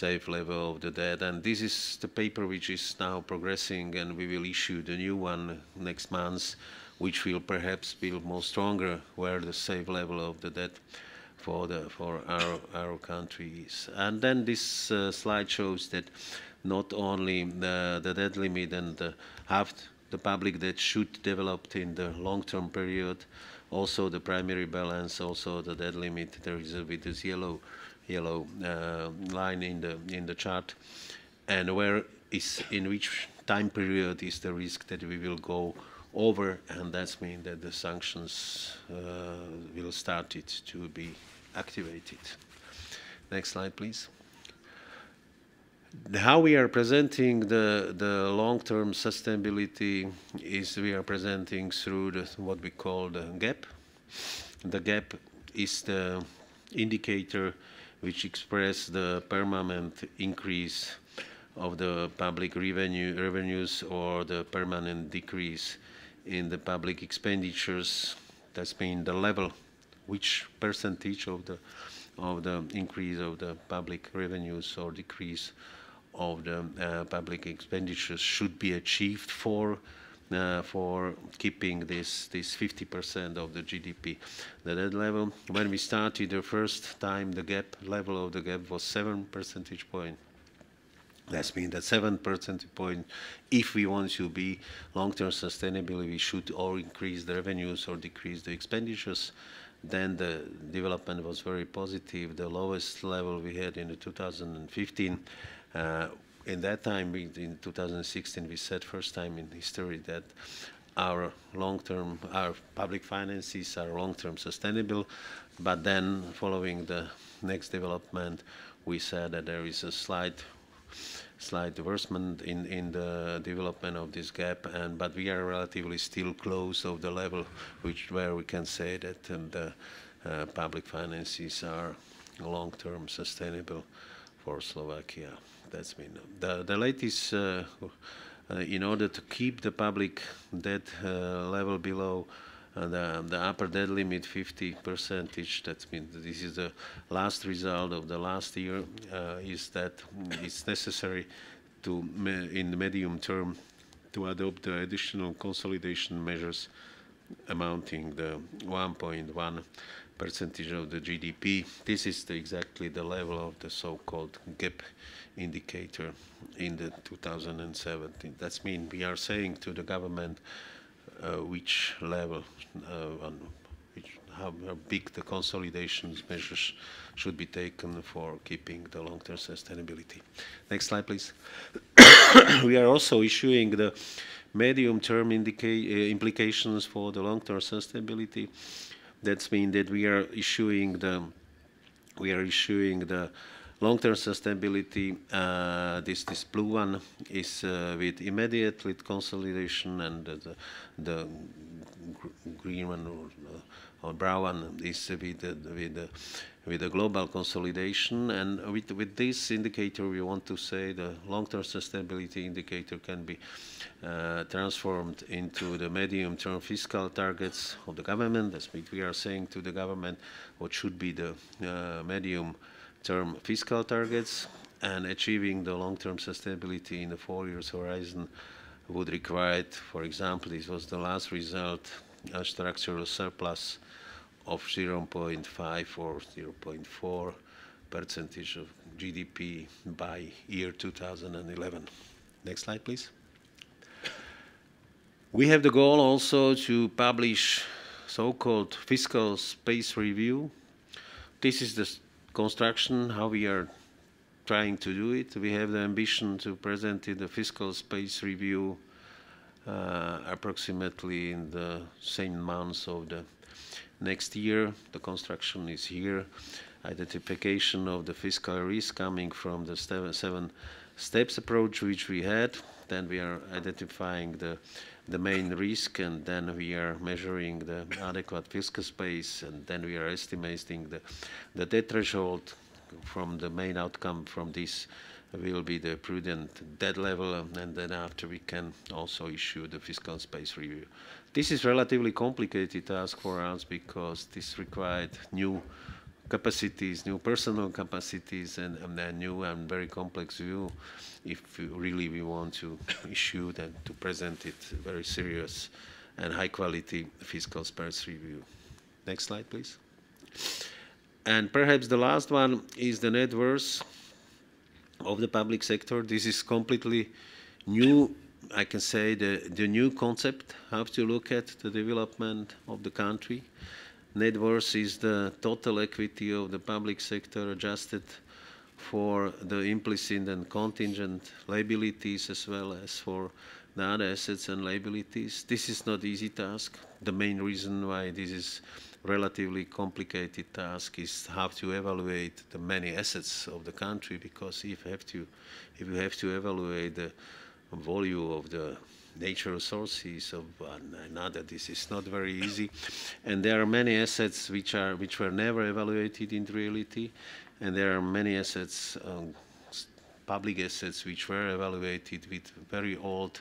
of the debt. And this is the paper which is now progressing, and we will issue the new one next month, which will perhaps be more stronger where the safe level of the debt for our country is. And then this slide shows that not only the debt limit and how the public debt should develop in the long-term period, also the primary balance, also the debt limit. There is with this yellow yellow line in the chart, and where is in which time period is the risk that we will go over, and that means that the sanctions will start it to be activated. Next slide, please. How we are presenting the long-term sustainability is we are presenting through what we call the gap. The gap is the indicator which expresses the permanent increase of the public revenues or the permanent decrease in the public expenditures. That's mean the level, which percentage of the increase of the public revenues or decrease of the public expenditures should be achieved for keeping this 50% of the GDP. That level, when we started the first time, the gap level of the gap was 7 percentage points. That means that 7 percentage points, if we want to be long-term sustainable, we should or increase the revenues or decrease the expenditures. Then the development was very positive. The lowest level we had in 2015. In that time, in 2016, we said first time in history that our public finances are long-term sustainable. But then, following the next development, we said that there is a slight worsening in the development of this gap, but we are relatively still close of the level where we can say that the public finances are long-term sustainable for Slovakia. That's mean the latest in order to keep the public debt level below the upper debt limit 50%. That means this is the last result of the last year. Is that it's necessary to in the medium term to adopt the additional consolidation measures amounting the 1.1% of the GDP. This is exactly the level of the so-called gap indicator in the 2017. That means we are saying to the government which level, how big the consolidation measures should be taken for keeping the long-term sustainability. Next slide, please. We are also issuing the medium-term implications for the long-term sustainability. That means that we are issuing the long-term sustainability. This blue one is with immediate consolidation, and the green one or brown one is with the global consolidation. And with this indicator, we want to say the long-term sustainability indicator can be transformed into the medium-term fiscal targets of the government. That's what we are saying to the government what should be the medium-term fiscal targets, and achieving the long-term sustainability in the 4 years horizon would require, for example, this was the last result, a structural surplus of 0.5 or 0.4% of GDP by year 2011. Next slide, please. We have the goal also to publish so-called fiscal space review. This is the construction, how we are trying to do it. We have the ambition to present the fiscal space review approximately in the same months of the next year. The construction is here. Identification of the fiscal risk coming from the 7 steps approach which we had. Then we are identifying the main risk, and then we are measuring the adequate fiscal space, and then we are estimating the debt threshold. From the main outcome from this will be the prudent debt level, and then after we can also issue the fiscal space review. This is relatively complicated task for us because this required new capacities, new personal capacities, and a new and very complex view if we want to issue and to present it very serious and high quality fiscal space review. Next slide, please. And perhaps the last one is the net worth of the public sector. This is completely new, I can say, the new concept, how to look at the development of the country. Net worth is the total equity of the public sector adjusted for the implicit and contingent liabilities as well as for the other assets and liabilities. This is not easy task. The main reason why this is relatively complicated task is how to evaluate the many assets of the country, because if you have to evaluate the value of the natural sources of another, this is not very easy. And there are many assets which were never evaluated in reality, and there are many assets, public assets, which were evaluated with very old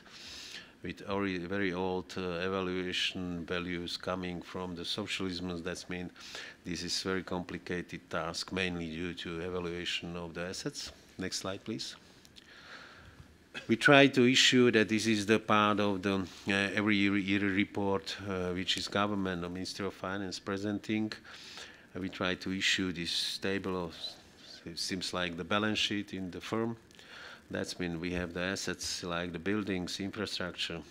evaluation values coming from the socialism. That means this is very complicated task, mainly due to evaluation of the assets. Next slide, please. We try to issue that this is the part of the every year report which is government or Ministry of Finance presenting. We try to issue this table of, it seems like the balance sheet in the firm. That means we have the assets like the buildings, infrastructure,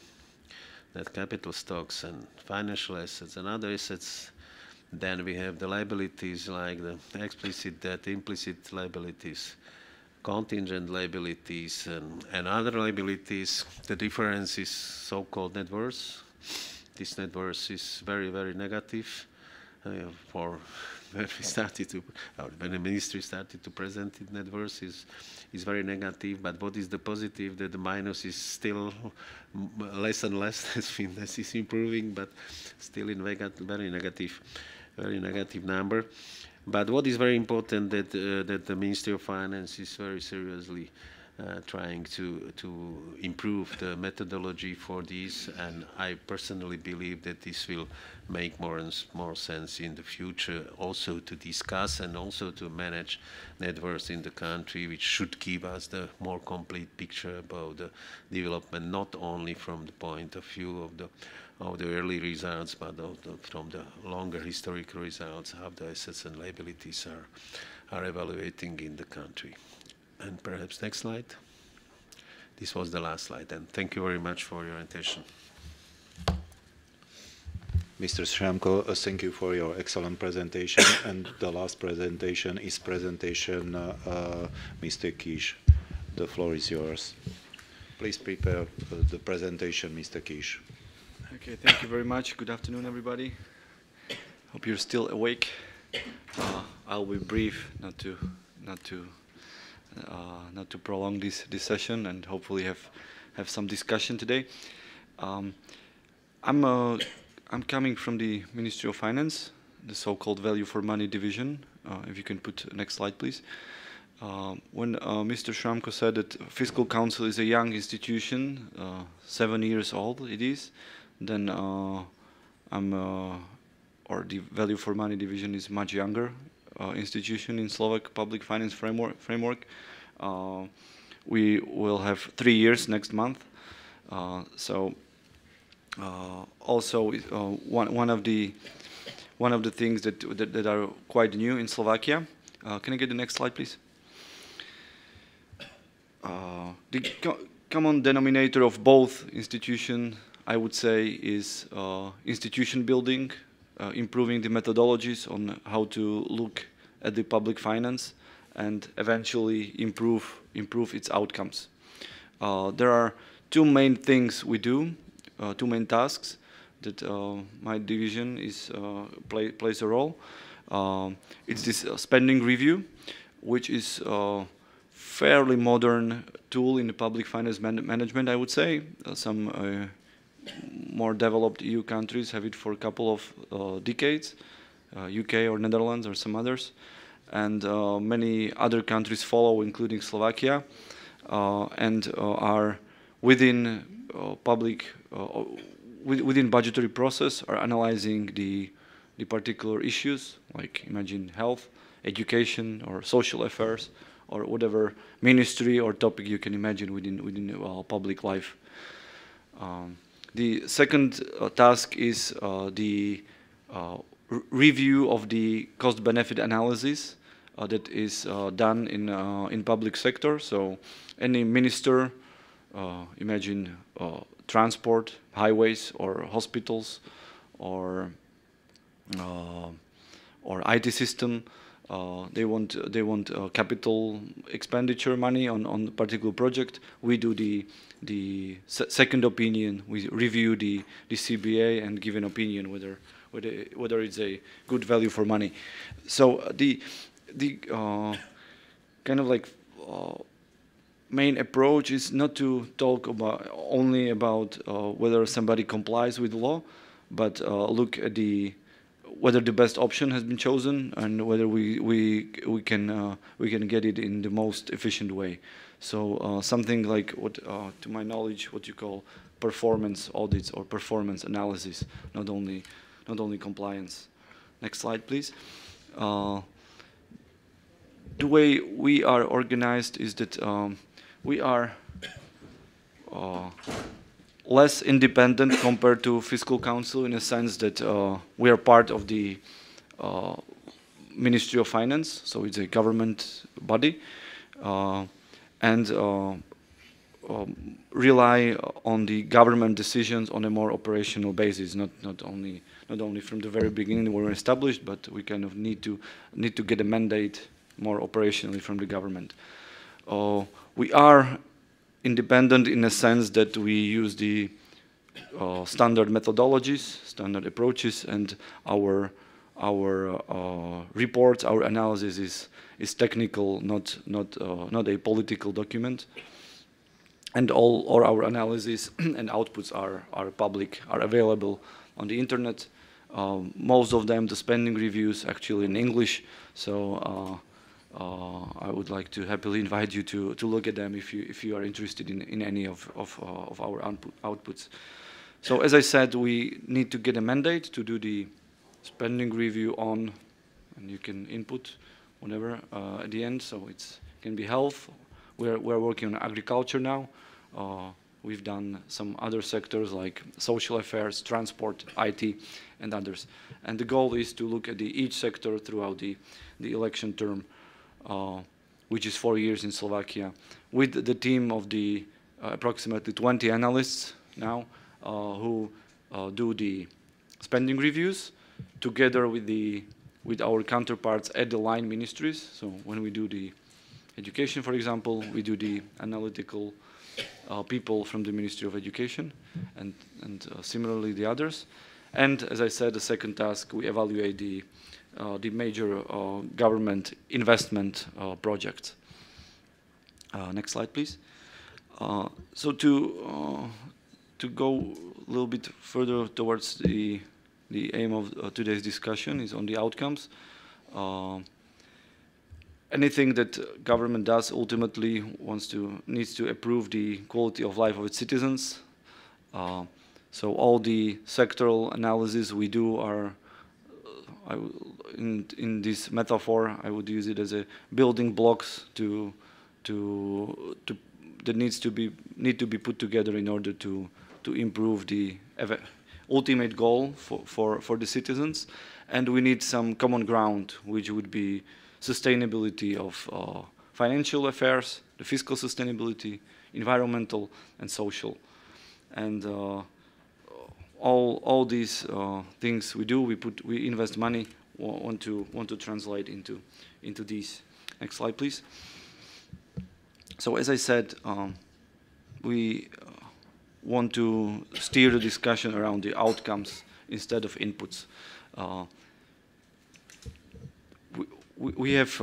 net capital stocks and financial assets and other assets. Then we have the liabilities like the explicit debt, implicit liabilities, contingent liabilities and other liabilities. The difference is so-called net worth. This net worth is very, very negative for when we started to, when the ministry started to present it, net worth is very negative. But what is the positive? That the minus is still less and less. This is improving, but still in very negative number. But what is very important that the Ministry of Finance is very seriously trying to improve the methodology for this, and I personally believe that this will make more and more sense in the future, also to discuss and also to manage net worth in the country, which should give us the more complete picture about the development, not only from the point of view of the early results, but from the longer historical results, how the assets and liabilities are evaluating in the country. And perhaps next slide. This was the last slide, and thank you very much for your attention. Mr. Sramko, thank you for your excellent presentation. And the last presentation is Mr. Kish. The floor is yours. Please prepare the presentation, Mr. Kish. Okay, thank you very much. Good afternoon, everybody. Hope you're still awake. I'll be brief, not to prolong this session, and hopefully have some discussion today. I'm coming from the Ministry of Finance, the so-called Value for Money division. If you can put next slide, please. When Mr. Sramko said that Fiscal Council is a young institution, 7 years old it is, then or the Value for Money division is much younger institution in Slovak public finance framework. We will have 3 years next month. Also, one of the things that are quite new in Slovakia. Can I get the next slide, please? The common denominator of both institutions, I would say, is institution building, improving the methodologies on how to look at the public finance, and eventually improve its outcomes. There are two main things we do, two main tasks that my division plays a role. It's this spending review, which is a fairly modern tool in the public finance management, I would say. Some more developed EU countries have it for a couple of decades, UK or Netherlands or some others, and many other countries follow, including Slovakia, and are within within budgetary process are analyzing the particular issues, like imagine health, education, or social affairs, or whatever ministry or topic you can imagine within public life. The second task is the review of the cost-benefit analysis that is done in public sector. So any minister, imagine transport, highways, or hospitals, or or IT system. They want capital expenditure money on a particular project. We do the second opinion. We review the CBA and give an opinion whether it's a good value for money. So the kind of like main approach is not to talk only about whether somebody complies with the law, but look at whether the best option has been chosen and whether we can get it in the most efficient way. So something like what, to my knowledge, what you call performance audits or performance analysis, not only compliance. Next slide, please. The way we are organized is that we are less independent compared to Fiscal Council in a sense that we are part of the Ministry of Finance, so it's a government body, and rely on the government decisions on a more operational basis, not only from the very beginning when we're established, but we kind of need to get a mandate more operationally from the government. We are independent in a sense that we use the standard methodologies, standard approaches, and our reports, our analysis is technical, not a political document. And all our analysis and outputs are public, are available on the internet. Most of them, the spending reviews, actually in English. So I would like to happily invite you to look at them if you are interested in any of our outputs. So as I said, we need to get a mandate to do the spending review on, and you can input whatever at the end. So it can be health. We're working on agriculture now. We've done some other sectors like social affairs, transport, IT, and others. And the goal is to look at each sector throughout the election term, which is 4 years in Slovakia, with the team of the approximately 20 analysts now who do the spending reviews together with our counterparts at the line ministries. So when we do the education, for example, we do the analytical people from the Ministry of Education, and similarly the others. And as I said, the second task, we evaluate the major government investment projects. Next slide, please. So to go a little bit further towards the aim of today's discussion is on the outcomes. Anything that government does ultimately needs to improve the quality of life of its citizens. So all the sectoral analysis we do are, in this metaphor, I would use it as a building blocks that need to be put together in order to improve the ultimate goal for the citizens. And we need some common ground, which would be sustainability of financial affairs, the fiscal sustainability, environmental and social. And all these things we do, we invest money, want to translate into these. Next slide, please. So as I said, we want to steer the discussion around the outcomes instead of inputs. We have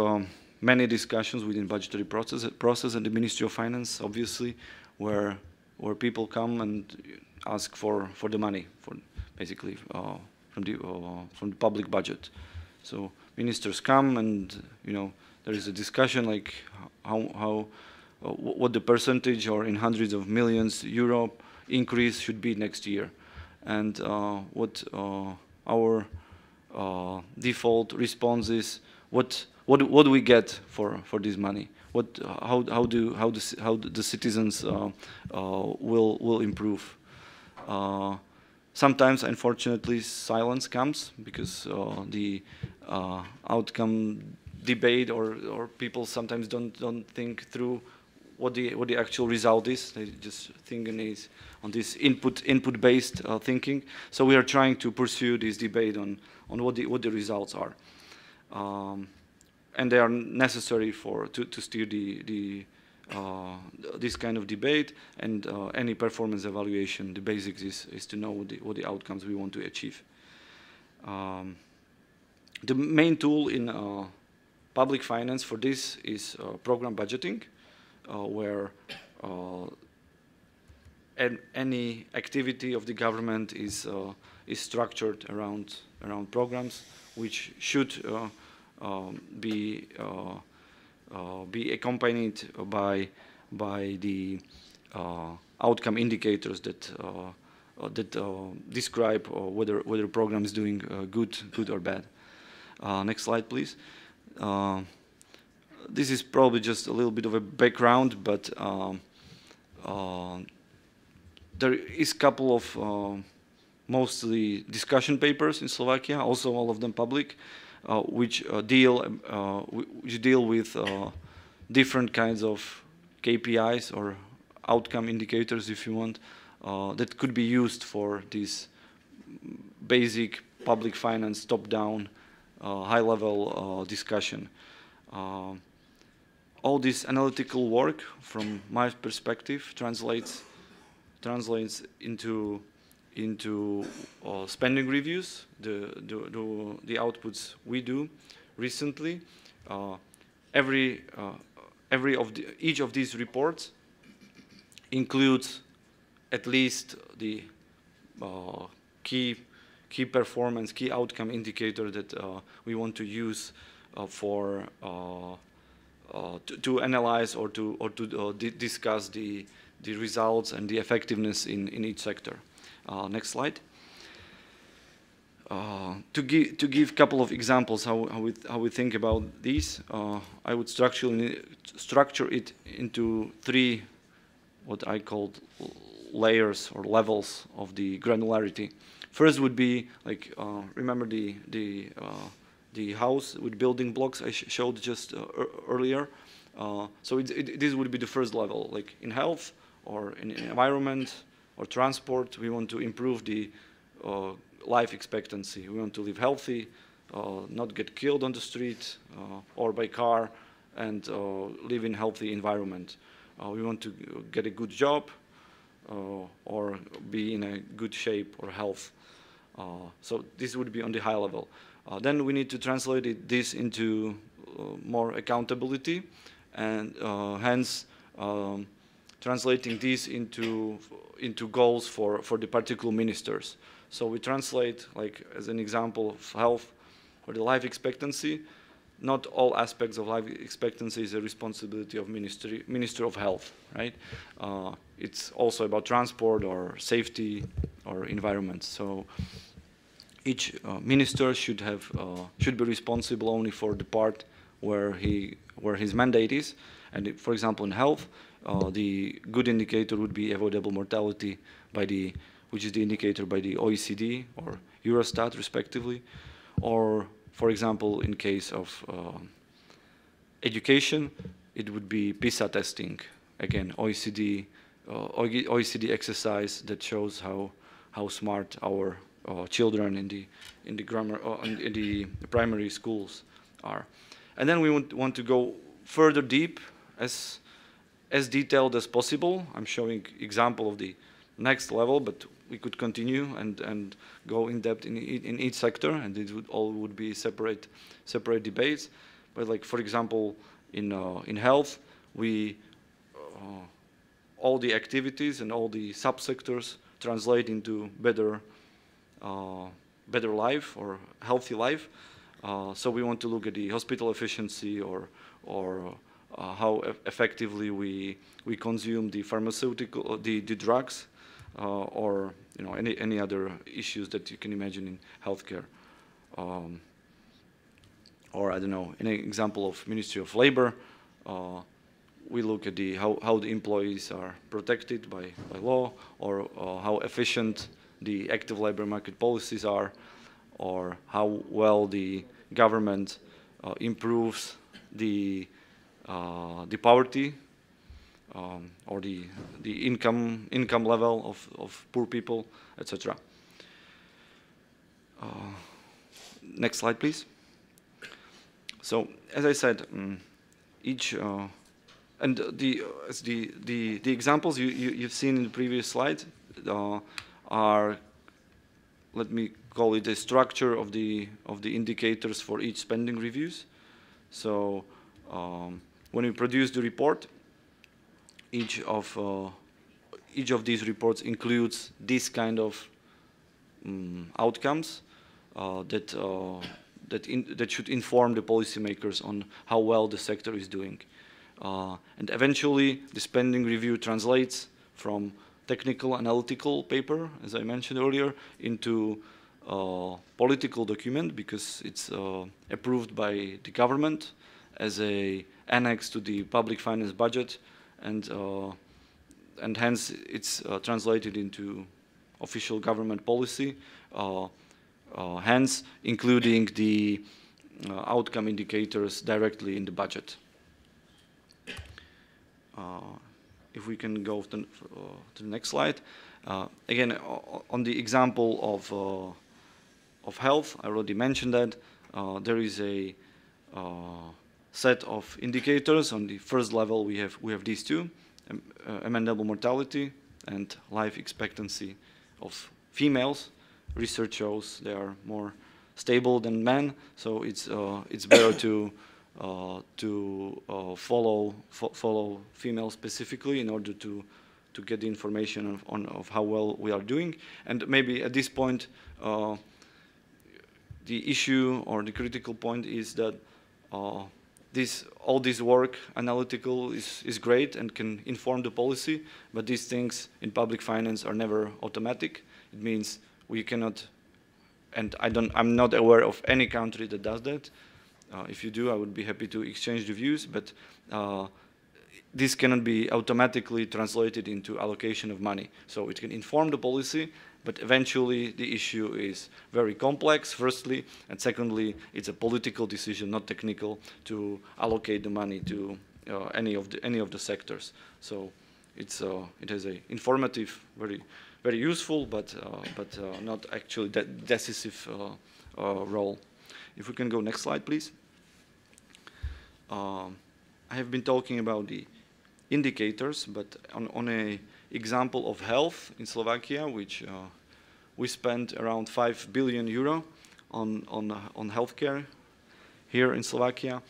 many discussions within budgetary process at the Ministry of Finance, obviously, where people come and ask for the money, basically from the public budget. So ministers come, and there is a discussion like what the percentage or in hundreds of millions euro increase should be next year, and what our default response is. What do we get for this money? How the citizens will improve? Sometimes, unfortunately, silence comes because the outcome debate or people sometimes don't think through what the actual result is. They just thinking on this input-based thinking. So we are trying to pursue this debate on what the results are, and they are necessary to steer this kind of debate, and any performance evaluation. The basics is to know what the outcomes we want to achieve. The main tool in public finance for this is program budgeting, where any activity of the government is structured around programs, which should be accompanied by the outcome indicators that describe whether a program is doing good or bad. Next slide, please. This is probably just a little bit of a background, but there is a couple of mostly discussion papers in Slovakia, also all of them public, which deal with different kinds of KPIs or outcome indicators, if you want, that could be used for this basic public finance top-down high-level discussion. All this analytical work, from my perspective, translates into spending reviews, the outputs we do recently. Each of these reports includes at least the key performance, key outcome indicator that we want to use to analyze or to discuss the results and the effectiveness in each sector. Next slide. To give a couple of examples how we think about these, I would structure it into three, what I called layers or levels of the granularity. First would be like remember the house with building blocks I showed just earlier. So this would be the first level, like in health or in environment or transport. We want to improve the life expectancy. We want to live healthy, not get killed on the street or by car, and live in healthy environment. We want to get a good job or be in a good shape or health. So this would be on the high level. Then we need to translate this into more accountability, and hence translating this into goals for the particular ministers. So we translate, like as an example of health, or the life expectancy. Not all aspects of life expectancy is a responsibility of Minister of Health, right? It's also about transport or safety or environment. So each minister should be responsible only for the part where his mandate is. And for example, in health, the good indicator would be avoidable mortality which is the indicator by the OECD or Eurostat, respectively. Or, for example, in case of education, it would be PISA testing. Again, OECD exercise that shows how smart our children in the primary schools are. And then we want to go further deep, as detailed as possible. I'm showing example of the next level, but we could continue and go in depth in each sector, and it would be separate debates. But like, for example, in health, we all the activities and all the subsectors translate into better life or healthy life. So we want to look at the hospital efficiency or how effectively we consume the pharmaceutical the drugs, or any other issues that you can imagine in healthcare. Or I don't know, an example of Ministry of Labor, we look at how the employees are protected by law, or how efficient the active labor market policies are, or how well the government improves the poverty or the income level of poor people, etc. Next slide, please. So, as I said, each and the examples you've seen in the previous slide are, let me call it, the structure of the indicators for each spending reviews. So when we produce the report, each of these reports includes this kind of outcomes that should inform the policymakers on how well the sector is doing. And eventually, the spending review translates from technical analytical paper, as I mentioned earlier, into political document, because it's approved by the government as a annex to the public finance budget, and hence it's translated into official government policy, hence including the outcome indicators directly in the budget. If we can go to the next slide. Again, on the example of health, I already mentioned that there is a set of indicators. On the first level, we have these two: amendable mortality and life expectancy of females. Research shows they are more stable than men, so it's better to follow females specifically in order to get the information of how well we are doing. And maybe at this point, the issue or the critical point is that all this work, analytical, is great and can inform the policy, but these things in public finance are never automatic. It means we cannot, and I'm not aware of any country that does that. If you do, I would be happy to exchange the views, but this cannot be automatically translated into allocation of money. So it can inform the policy, but eventually the issue is very complex, firstly, and secondly, it's a political decision, not technical, to allocate the money to any of the sectors. So it has a informative, very useful, but not actually that decisive role. If we can go next slide, please. I have been talking about the indicators, but on a example of health in Slovakia, which we spent around 5 billion euro on healthcare here in Slovakia.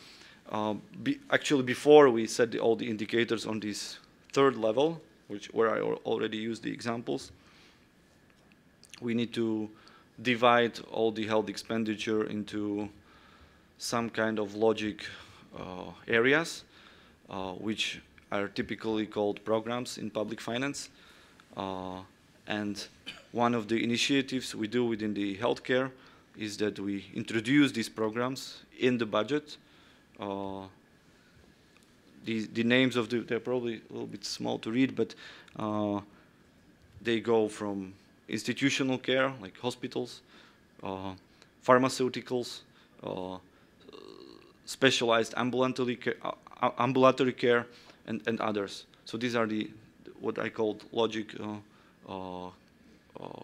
Actually, before we set all the indicators on this third level, where I already used the examples, we need to divide all the health expenditure into some kind of logic areas, which are typically called programs in public finance. And one of the initiatives we do within the healthcare is that we introduce these programs in the budget. The names of they're probably a little bit small to read, but they go from institutional care, like hospitals, pharmaceuticals, specialized ambulatory care, and others. So these are what I call logic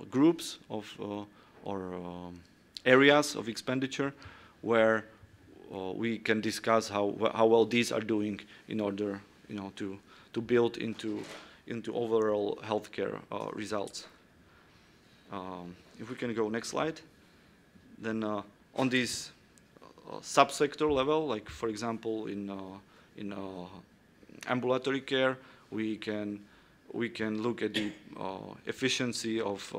groups of or areas of expenditure where we can discuss how well these are doing in order, to build into overall healthcare results. If we can go next slide, then on this subsector level, like for example in ambulatory care, we can look at the efficiency of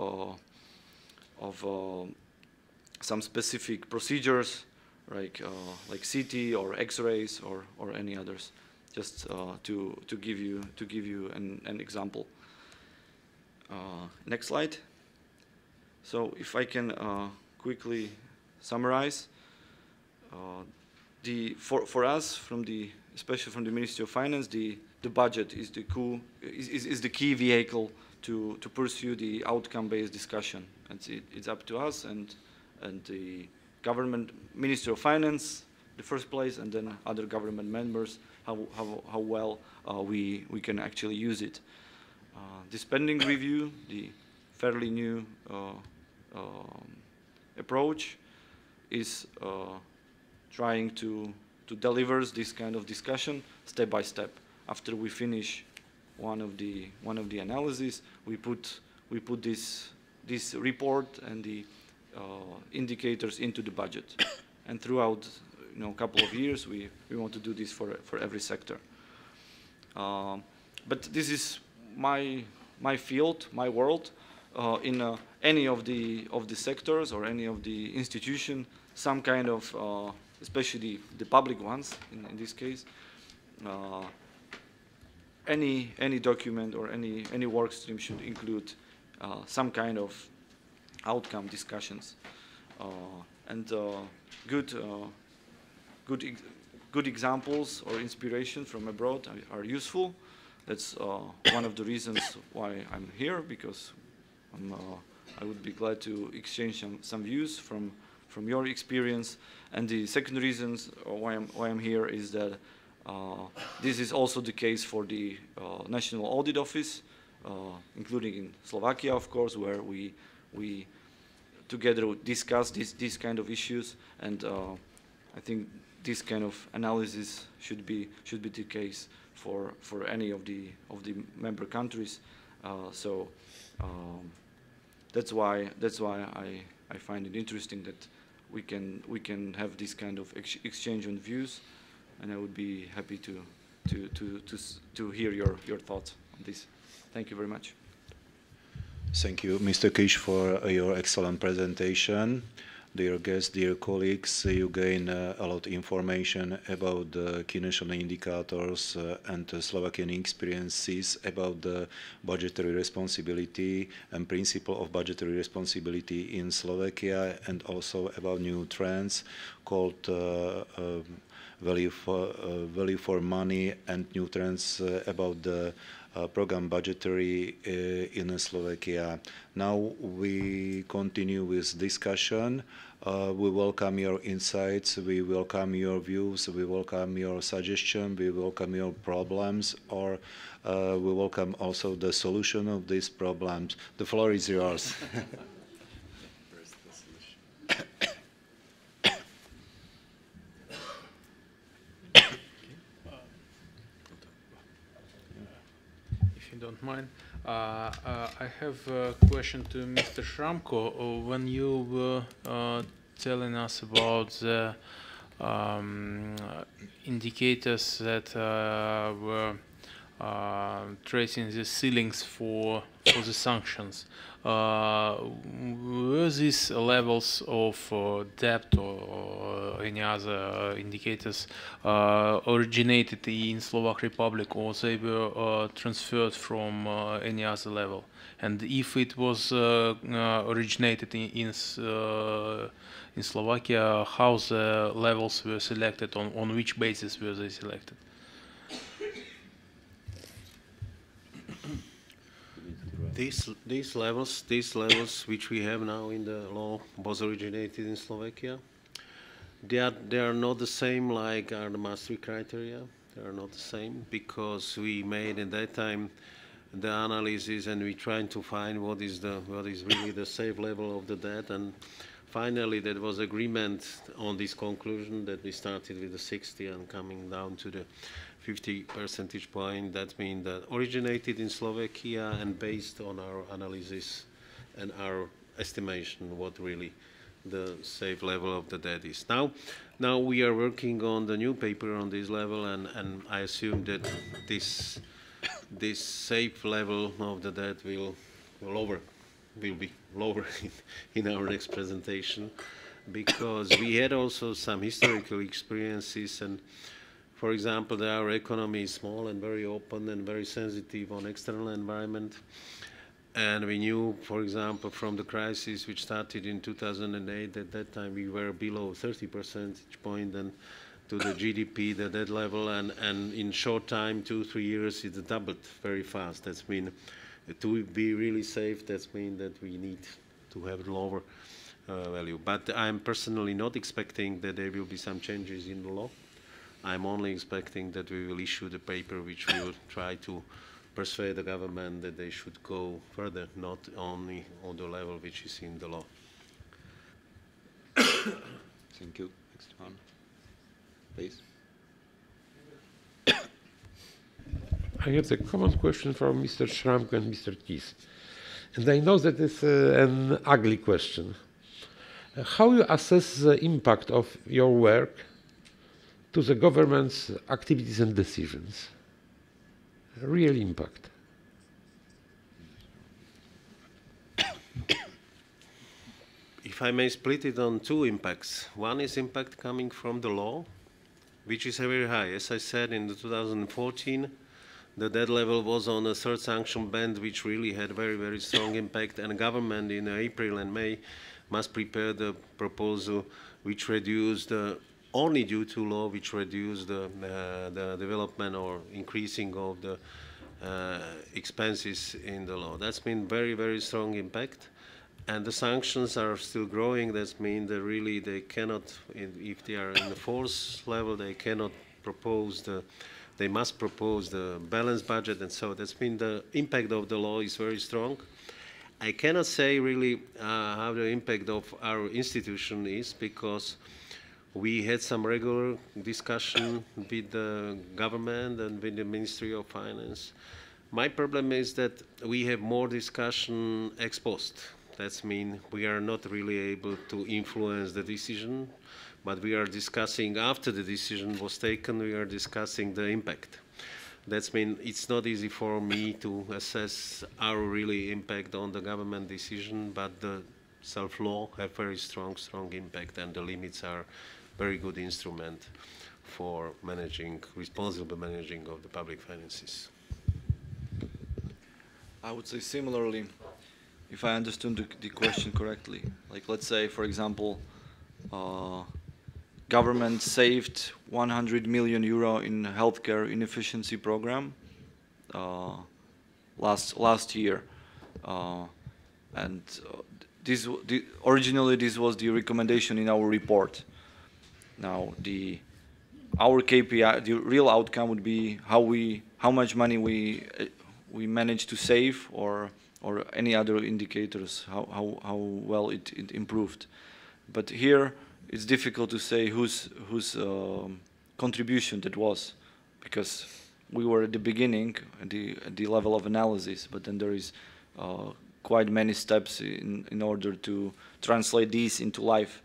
some specific procedures, like CT or X-rays or any others, just to give you an example. Next slide. So if I can quickly summarize, for us, especially from the Ministry of Finance, the budget is the key vehicle to pursue the outcome-based discussion, and it's up to us and the government, Ministry of Finance, the first place, and then other government members, how well we can actually use it. The spending review, the fairly new approach, is trying to deliver this kind of discussion step by step. After we finish one of the analyses, we put this report and the indicators into the budget, and throughout a couple of years we want to do this for every sector. But this is my field, my world. In any of the sectors or any of the institution, some kind of, especially the public ones in this case, any document or any work stream should include some kind of outcome discussions, and good examples or inspiration from abroad are useful. That's one of the reasons why I'm here, because I would be glad to exchange some views from your experience. And the second reason why I'm here is that this is also the case for the National Audit Office, including in Slovakia, of course, where we together discuss these kind of issues. And I think this kind of analysis should be the case for any of the member countries. So that's why I find it interesting that we can have this kind of exchange on views, and I would be happy to hear your thoughts on this. Thank you very much. Thank you, Mr. Kish, for your excellent presentation. Dear guests, dear colleagues, you gain a lot of information about the key national indicators and Slovakian experiences about the budgetary responsibility and principle of budgetary responsibility in Slovakia, and also about new trends called value for money, and new trends about the program budgetary in Slovakia. Now we continue with discussion. We welcome your insights, we welcome your views, we welcome your suggestions, we welcome your problems, or we welcome also the solution of these problems. The floor is yours. Don't mind. I have a question to Mr. Sramko. When you were telling us about the indicators that were tracing the ceilings for the sanctions, were these levels of debt or any other indicators originated in Slovak Republic, or they were transferred from any other level? And if it was originated in Slovakia, how the levels were selected, on which basis were they selected? These levels which we have now in the law was originated in Slovakia. They are not the same like are the Maastricht criteria. They are not the same because we made at that time the analysis and we tried to find what is really the safe level of the debt, and finally there was agreement on this conclusion that we started with the 60 and coming down to the 50 percentage point. That means that originated in Slovakia and based on our analysis and our estimation what really the safe level of the debt is. Now we are working on the new paper on this level, and I assume that this safe level of the debt will be lower in our next presentation, because we had also some historical experiences. And for example, our economy is small and very open and very sensitive on external environment. And we knew, for example, from the crisis which started in 2008, at that time we were below 30 percentage point and to the GDP, the debt level, and in short time, 2-3 years, it doubled very fast. That's mean to be really safe, that's mean that we need to have lower value. But I'm personally not expecting that there will be some changes in the law. I'm only expecting that we will issue the paper which will try to persuade the government that they should go further, not only on the level which is in the law. Thank you. Next one, please. I have a common question for Mr. Sramko and Mr. Tis. And I know that it's an ugly question. How you assess the impact of your work to the government's activities and decisions? Real impact. If I may split it on two impacts. One is impact coming from the law, which is very high. As I said, in 2014, the debt level was on a third sanction band, which really had very, very strong impact. And the government in April and May must prepare the proposal which reduced, only due to law, which reduced the development or increasing of the expenses in the law. That's been very, very strong impact. And the sanctions are still growing. That means that really they cannot, if they are in the fourth level, they cannot propose they must propose the balanced budget, and so that's been the impact of the law is very strong. I cannot say really how the impact of our institution is, because we had some regular discussion with the government and with the Ministry of Finance. My problem is that we have more discussion ex post. That means we are not really able to influence the decision, but we are discussing after the decision was taken, we are discussing the impact. That means it's not easy for me to assess our really impact on the government decision, but the self-law have very strong impact, and the limits are very good instrument for managing, responsible managing of the public finances. I would say similarly, if I understood the question correctly. Like, let's say, for example, government saved 100 million euro in healthcare inefficiency program last year, and originally this was the recommendation in our report. Now our KPI, the real outcome would be how much money we managed to save, or any other indicators, how well it improved. But here it's difficult to say whose contribution that was, because we were at the beginning, at the level of analysis, but then there is quite many steps in order to translate these into life,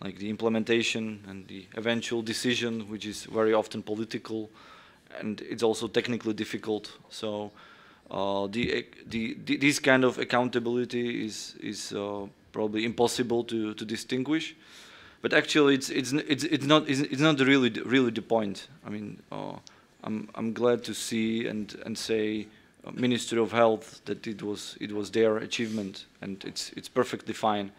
like the implementation and the eventual decision, which is very often political, and it's also technically difficult. So this kind of accountability is probably impossible to distinguish. But actually, it's not really the point. I mean, I'm glad to see and say, Ministry of Health, that it was their achievement, and it's perfectly fine.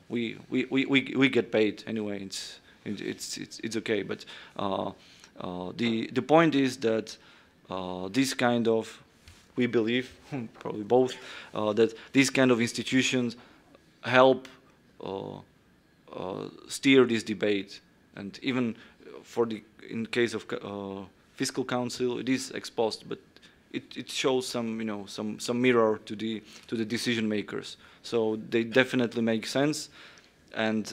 We get paid anyway. It's okay. But the point is that this kind of, we believe, probably both, that these kind of institutions help steer this debate, and even in case of fiscal council, it is ex post, but it shows some mirror to the decision makers. So they definitely make sense, and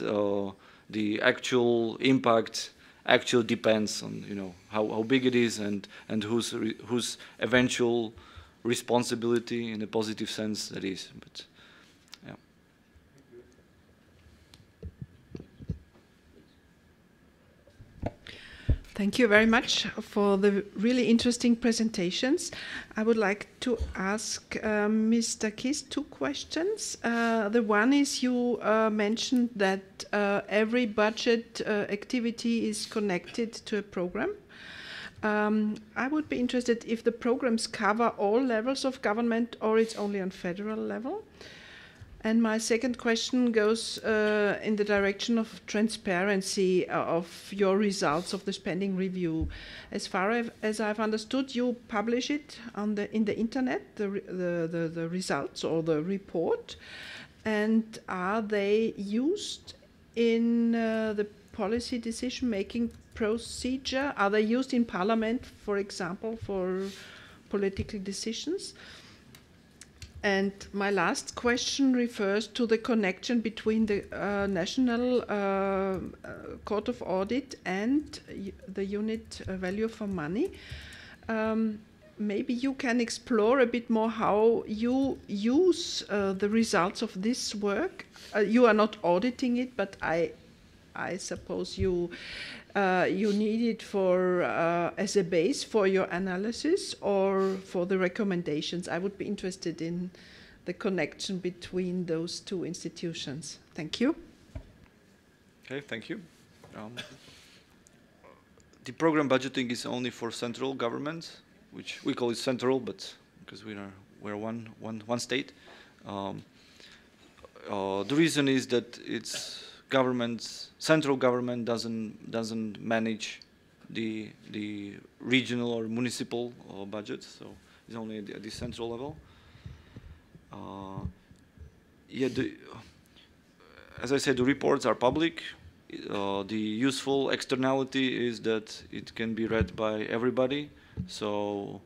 the actual impact actually depends on how big it is and whose eventual responsibility in a positive sense that is. But yeah. Thank you very much for the really interesting presentations. I would like to ask Mr. Kiss 2 questions. The one is, you mentioned that every budget activity is connected to a program. I would be interested if the programs cover all levels of government, or it's only on federal level. And my second question goes in the direction of transparency of your results of the spending review. As far as I've understood, you publish it in the internet, the results or the report. And are they used in the policy decision-making procedure? Are they used in Parliament, for example, for political decisions? And my last question refers to the connection between the National Court of Audit and the unit value for money. Maybe you can explore a bit more how you use the results of this work. You are not auditing it, but I suppose you need it for as a base for your analysis or for the recommendations. I would be interested in the connection between those two institutions. Thank you. Okay, thank you. The program budgeting is only for central government, which we call it central, but because we're one state. The reason is that it's central government doesn't manage the regional or municipal budgets, so it's only at the central level. As I said, the reports are public. The useful externality is that it can be read by everybody. So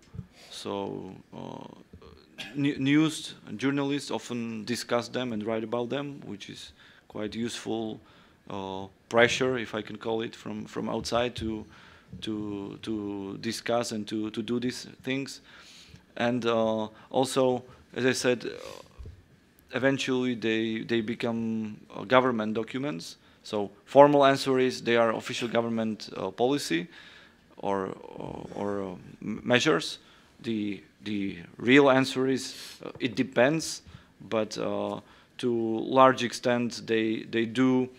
news and journalists often discuss them and write about them, which is quite useful pressure, if I can call it, from outside to discuss and to do these things. And also, as I said, eventually they become government documents. So formal answer is they are official government policy or measures. The real answer is it depends, but to large extent they do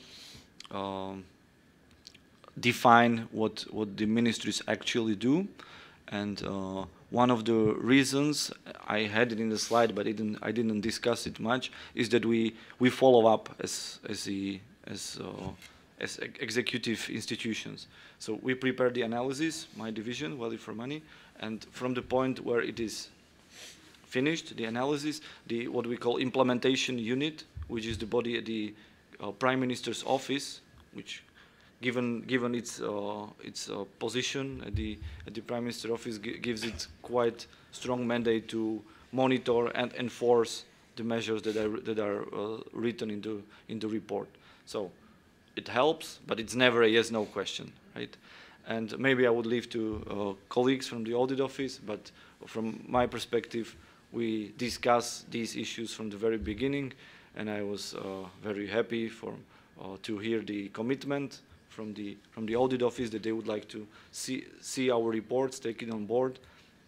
define what the ministries actually do. And one of the reasons, I had it in the slide, but I didn't discuss it much, is that we follow up as executive institutions. So we prepare the analysis, my division, Value for Money, and from the point where it is finished, the analysis, what we call implementation unit, which is the body at the Prime Minister's office, which given its position at the Prime Minister's office gives it quite strong mandate to monitor and enforce the measures that are written in the report. So it helps, but it's never a yes/no question, right? And maybe I would leave to colleagues from the audit office, but from my perspective, we discuss these issues from the very beginning, and I was very happy to hear the commitment from the audit office that they would like to see our reports, take it on board,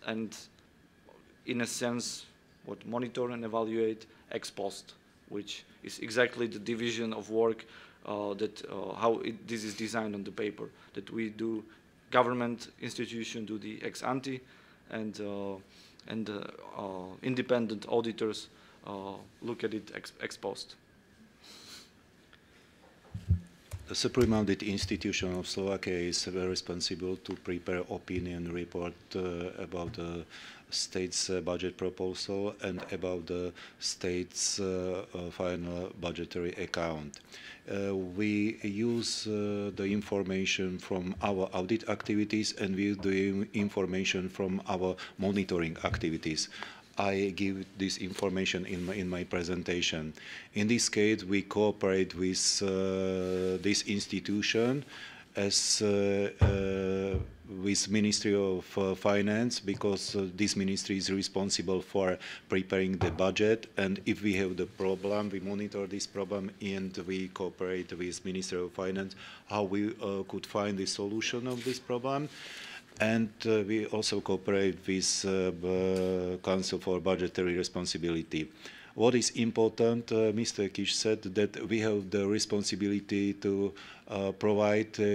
and in a sense, monitor and evaluate ex post, which is exactly the division of work how this is designed on the paper, that we do government institution do the ex ante, and independent auditors look at it ex post. The Supreme Audit Institution of Slovakia is responsible to prepare opinion report about the state's budget proposal and about the state's final budgetary account. We use the information from our audit activities, and we use the information from our monitoring activities. I give this information in my presentation. In this case, we cooperate with this institution as with Ministry of Finance, because this ministry is responsible for preparing the budget, and if we have the problem, we monitor this problem and we cooperate with Ministry of Finance how we could find the solution of this problem. And we also cooperate with Council for Budgetary Responsibility. What is important, Mr. Kish said that we have the responsibility to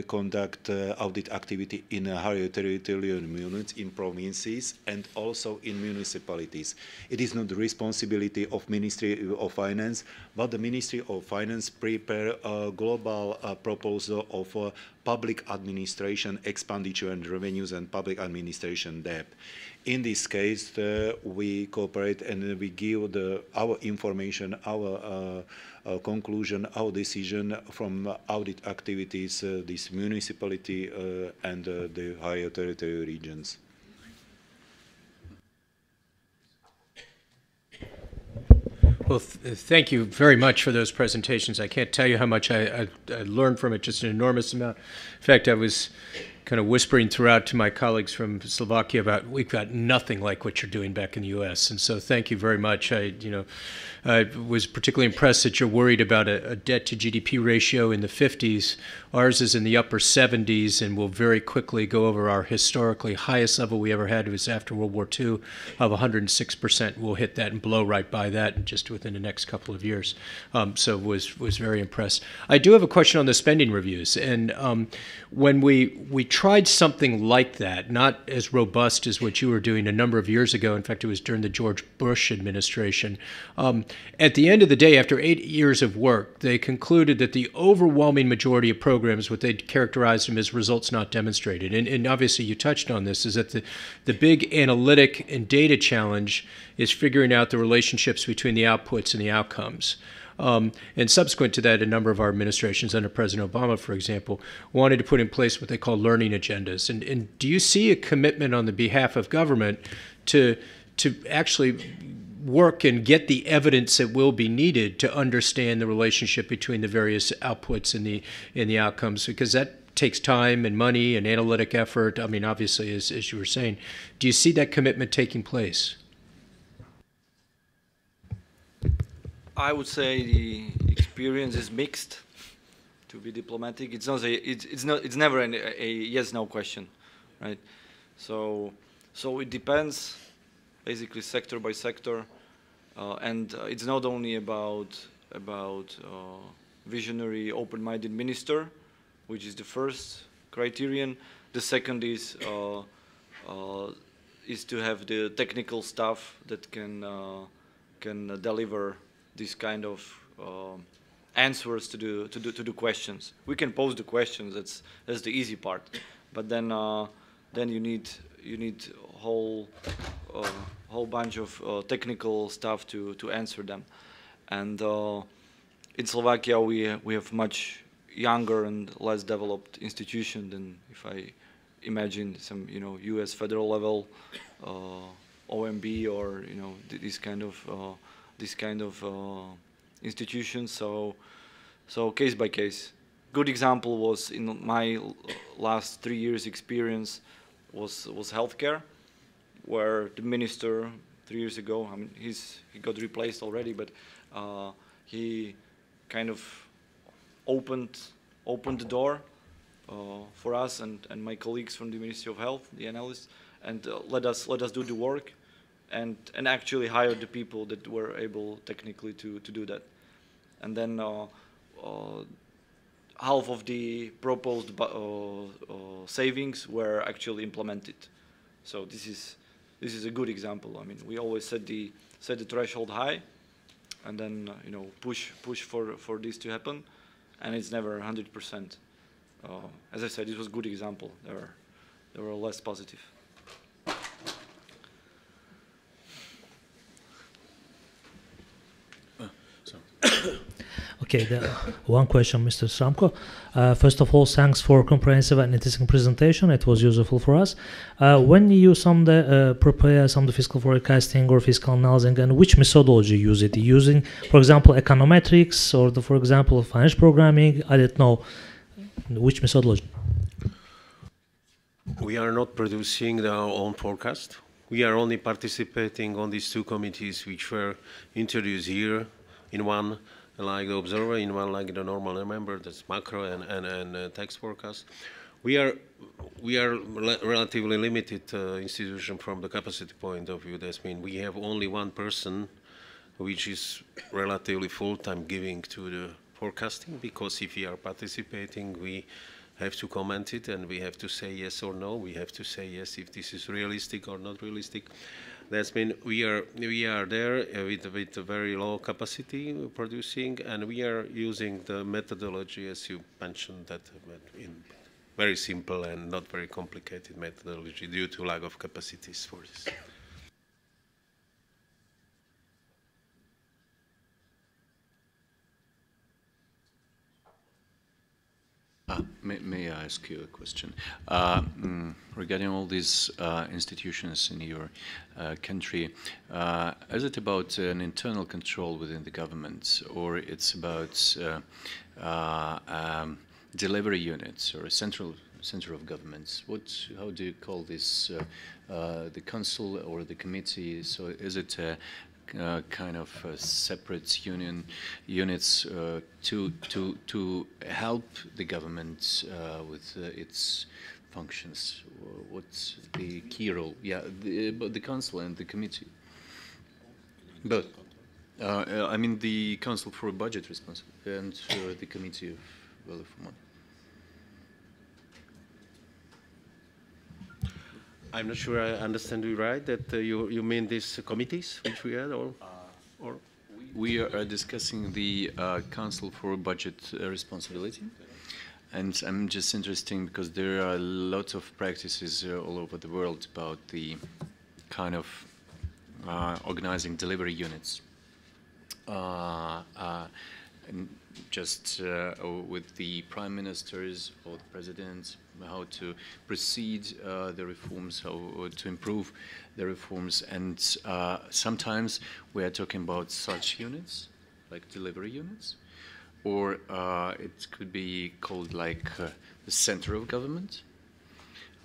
conduct audit activity in higher territorial units, in provinces, and also in municipalities. It is not the responsibility of Ministry of Finance, but the Ministry of Finance prepare a global proposal of public administration expenditure and revenues and public administration debt. In this case, we cooperate and we give our our information, our conclusion, our decision from audit activities, this municipality and the higher territory regions. Well, thank you very much for those presentations. I can't tell you how much I learned from it, just an enormous amount. In fact, I was kind of whispering throughout to my colleagues from Slovakia about we've got nothing like what you're doing back in the U.S. And so thank you very much. I was particularly impressed that you're worried about a debt to GDP ratio in the 50s. Ours is in the upper 70s, and we'll very quickly go over our historically highest level we ever had. It was after World War II of 106%. We'll hit that and blow right by that just within the next couple of years. So was very impressed. I do have a question on the spending reviews. And when we tried something like that, not as robust as what you were doing a number of years ago, in fact, it was during the George Bush administration, at the end of the day, after 8 years of work, they concluded that the overwhelming majority of programs, what they characterized them as results not demonstrated. And obviously you touched on this, is that the big analytic and data challenge is figuring out the relationships between the outputs and the outcomes. And subsequent to that, a number of our administrations under President Obama, for example, wanted to put in place what they call learning agendas. And do you see a commitment on the behalf of government to actually work and get the evidence that will be needed to understand the relationship between the various outputs and the outcomes? Because that takes time and money and analytic effort. I mean, obviously, as you were saying, do you see that commitment taking place? I would say the experience is mixed. To be diplomatic, it's never a yes/no question, right? So it depends, basically sector by sector, and it's not only about visionary, open-minded minister, which is the first criterion. The second is to have the technical staff that can deliver this kind of answers to the questions. We can pose the questions. That's the easy part, but then you need whole bunch of technical stuff to answer them. And in Slovakia, we have much younger and less developed institution than if I imagine some U.S. federal level OMB or this kind of institutions. So case by case. Good example was in my last 3 years experience was healthcare, where the minister 3 years ago, I mean, he got replaced already, but he kind of opened the door for us and my colleagues from the Ministry of Health, the analysts, and let us do the work, and actually hire the people that were able technically to do that. And then half of the proposed savings were actually implemented. So this is a good example. I mean, we always set the threshold high, and then push for this to happen, and it's never 100%. As I said, it was a good example. There were less positive. Okay, one question, Mr. Sramko. First of all, thanks for comprehensive and interesting presentation. It was useful for us. When you prepare some fiscal forecasting or fiscal analysis, and which methodology you use it? Using, for example, econometrics or, for example, financial programming? I don't know. Which methodology? We are not producing our own forecast. We are only participating on these two committees which were introduced here, in one like the observer, in one like the normal member, that's macro and tax forecast. We are relatively limited institution from the capacity point of view. That means we have only one person which is relatively full-time giving to the forecasting, because if we are participating, we have to comment it and we have to say yes or no. We have to say yes if this is realistic or not realistic. That's mean we are there with a very low capacity producing, and we are using the methodology as you mentioned, that in very simple and not very complicated methodology due to lack of capacities for this. May I ask you a question? Regarding all these institutions in your country, is it about an internal control within the government, or it's about delivery units or a center of governments? How do you call this? The council or the committee? So is it kind of separate units to help the government with its functions? What's the key role? Yeah, the council and the committee. Both. I mean the council for budget responsibility and the committee of value for money. I'm not sure I understand you right, that you mean these committees which we had, or? We are discussing the Council for Budget Responsibility, and I'm just interested because there are lots of practices all over the world about the kind of organizing delivery units. And just with the prime ministers or the presidents, how to proceed the reforms, how to improve the reforms, and sometimes we are talking about such units, like delivery units, or it could be called like the center of government.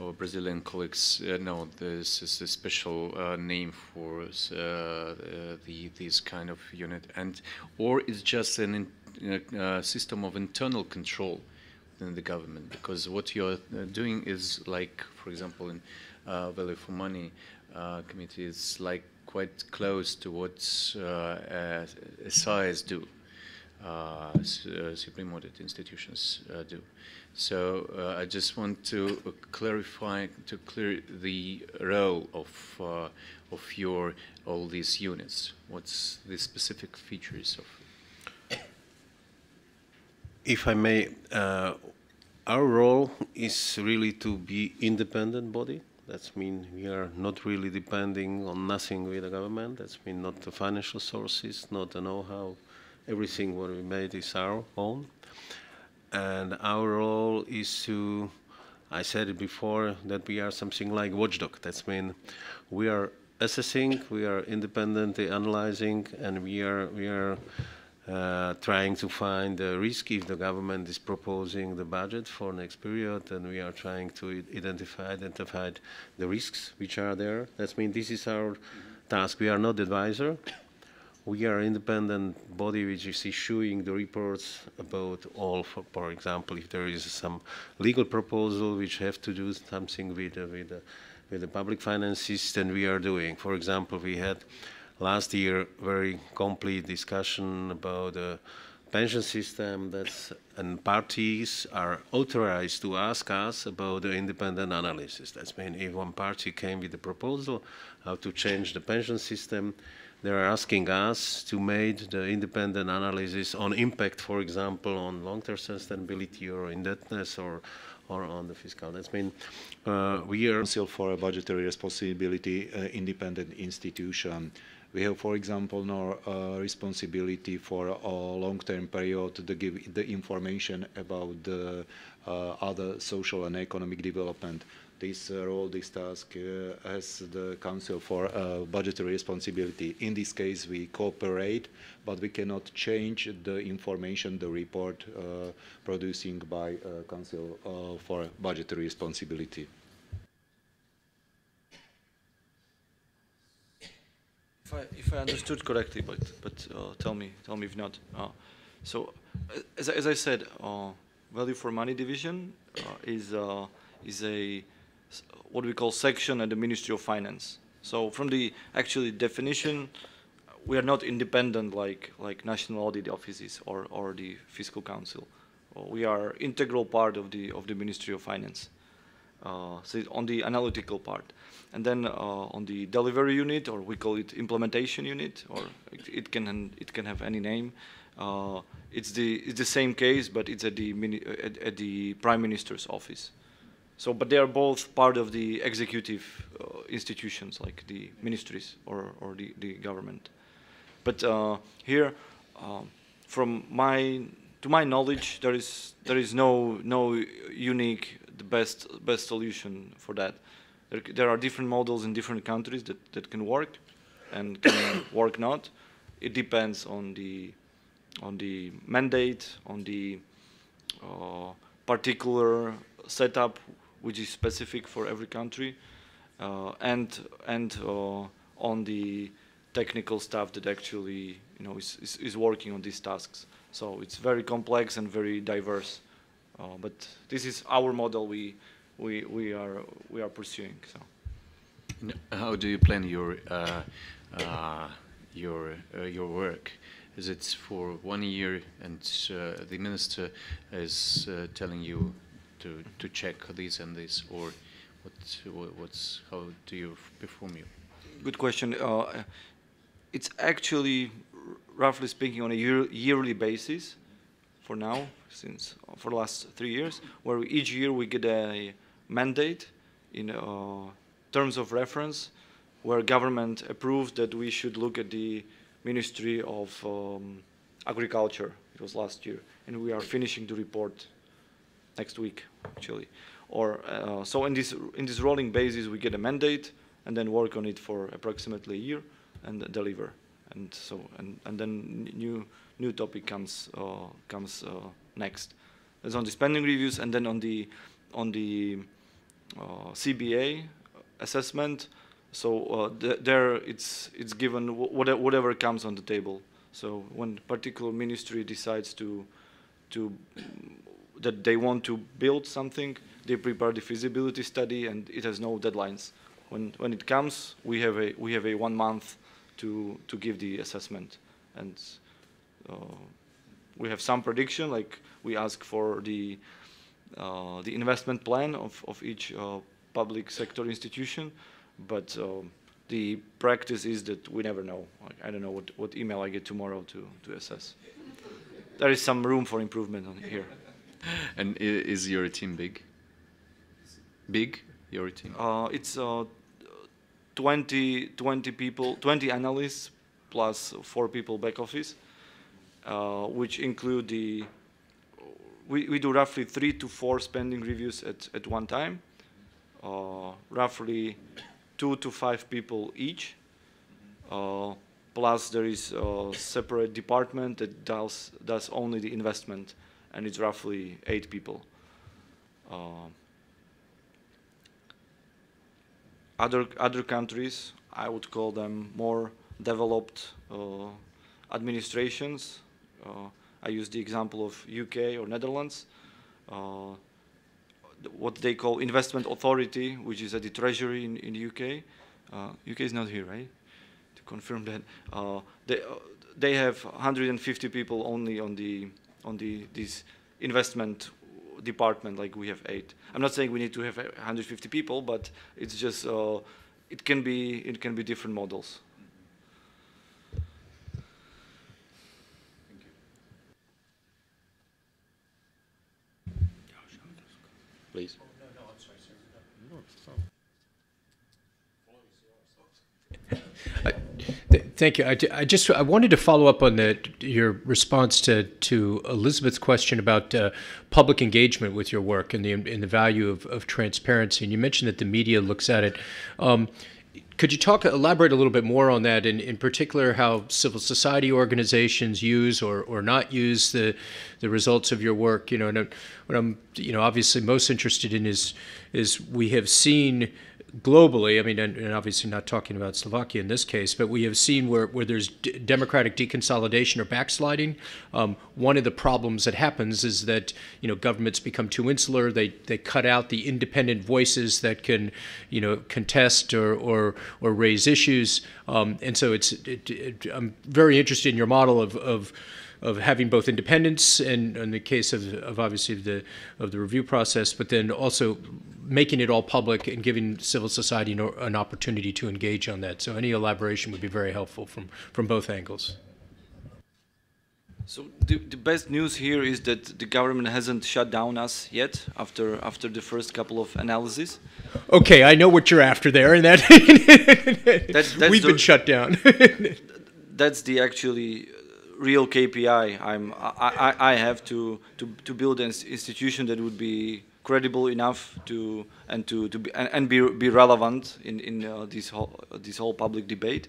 Our Brazilian colleagues know this is a special name for this kind of unit, or it's just an system of internal control within the government, because what you're doing is like, for example, in value for money committee is like quite close to what SIs do, supreme audit institutions do. So I just want to clarify, to clear the role of your all these units. What's the specific features of? If I may, our role is really to be independent body. That means we are not really depending on nothing with the government. That means not the financial sources, not the know-how. Everything what we made is our own. And our role is to, I said it before, that we are something like watchdog. That means we are assessing, we are independently analyzing, and we are trying to find the risk if the government is proposing the budget for next period, and we are trying to identify the risks which are there. That means this is our task. We are not advisor. We are an independent body which is issuing the reports about all, for example, if there is some legal proposal which have to do something with the public finances, then we are doing. For example, we had last year very complete discussion about the pension system, and parties are authorized to ask us about the independent analysis. That means if one party came with a proposal how to change the pension system, they are asking us to make the independent analysis on impact, for example, on long-term sustainability or indebtedness or on the fiscal. That means we are Council for Budgetary Responsibility, independent institution. We have, for example, now responsibility for a long-term period to give the information about the other social and economic development. This role, this task has the Council for Budgetary Responsibility. In this case, we cooperate, but we cannot change the information, the report producing by Council for Budgetary Responsibility. If I understood correctly, but tell me if not. So, as I said, value for money division is a what we call section at the Ministry of Finance. So, from the actually definition, we are not independent like national audit offices or the Fiscal Council. We are integral part of the Ministry of Finance. So on the analytical part, and then on the delivery unit, or we call it implementation unit, or it can have any name. It's the same case, but it's at the Prime Minister's office. So, but they are both part of the executive institutions, like the ministries or the government. But here, from my to my knowledge, there is no unique best solution for that. There are different models in different countries that can work and can work not. It depends on the mandate, on the particular setup which is specific for every country, and on the technical staff that actually is working on these tasks. So it's very complex and very diverse. But this is our model we are pursuing. So, how do you plan your work? Is it for 1 year, and the minister is telling you to check this and this, or how do you perform you? Good question. It's actually, roughly speaking, on a yearly basis for now, for the last 3 years, where each year we get a mandate in terms of reference, where government approves that we should look at the Ministry of Agriculture. It was last year, and we are finishing the report next week, actually. Or so in this rolling basis, we get a mandate and then work on it for approximately a year and deliver. And so and then new topic comes next. That's on the spending reviews, and then on the CBA assessment. So there it's given whatever comes on the table. So when particular ministry decides that they want to build something, they prepare the feasibility study, and it has no deadlines. When it comes, we have a 1 month to give the assessment, and we have some prediction. Like we ask for the investment plan of each public sector institution, but the practice is that we never know. Like, I don't know what email I get tomorrow to assess. There is some room for improvement on here. And is your team big? Big, your team? It's 20 people, 20 analysts plus 4 people back office, which include we do roughly 3 to 4 spending reviews at one time, roughly 2 to 5 people each, plus there is a separate department that does only the investment, and it's roughly 8 people. Other countries, I would call them more developed administrations. I use the example of UK or Netherlands. What they call investment authority, which is at the treasury in the UK. UK is not here, right? To confirm that, they have 150 people only on this investment department, like we have 8. I'm not saying we need to have 150 people, but it's just it can be different models. Please. Thank you. I wanted to follow up on your response to Elizabeth's question about public engagement with your work and the value of transparency. And you mentioned that the media looks at it. Could you elaborate a little bit more on that, and in particular how civil society organizations use or not use the results of your work? You know, and what I'm obviously most interested in is we have seen globally, I mean, and obviously not talking about Slovakia in this case, but we have seen where there's democratic deconsolidation or backsliding. One of the problems that happens is that governments become too insular. They cut out the independent voices that can contest or raise issues. And so I'm very interested in your model of having both independence and in the case of obviously the review process, but then also making it all public and giving civil society an opportunity to engage on that. So any elaboration would be very helpful from both angles. So the best news here is that the government hasn't shut down us yet after the first couple of analyses. Okay, I know what you're after there, and that's we've been shut down. That's the actually real KPI. I have to build an institution that would be credible enough to be relevant in this whole public debate,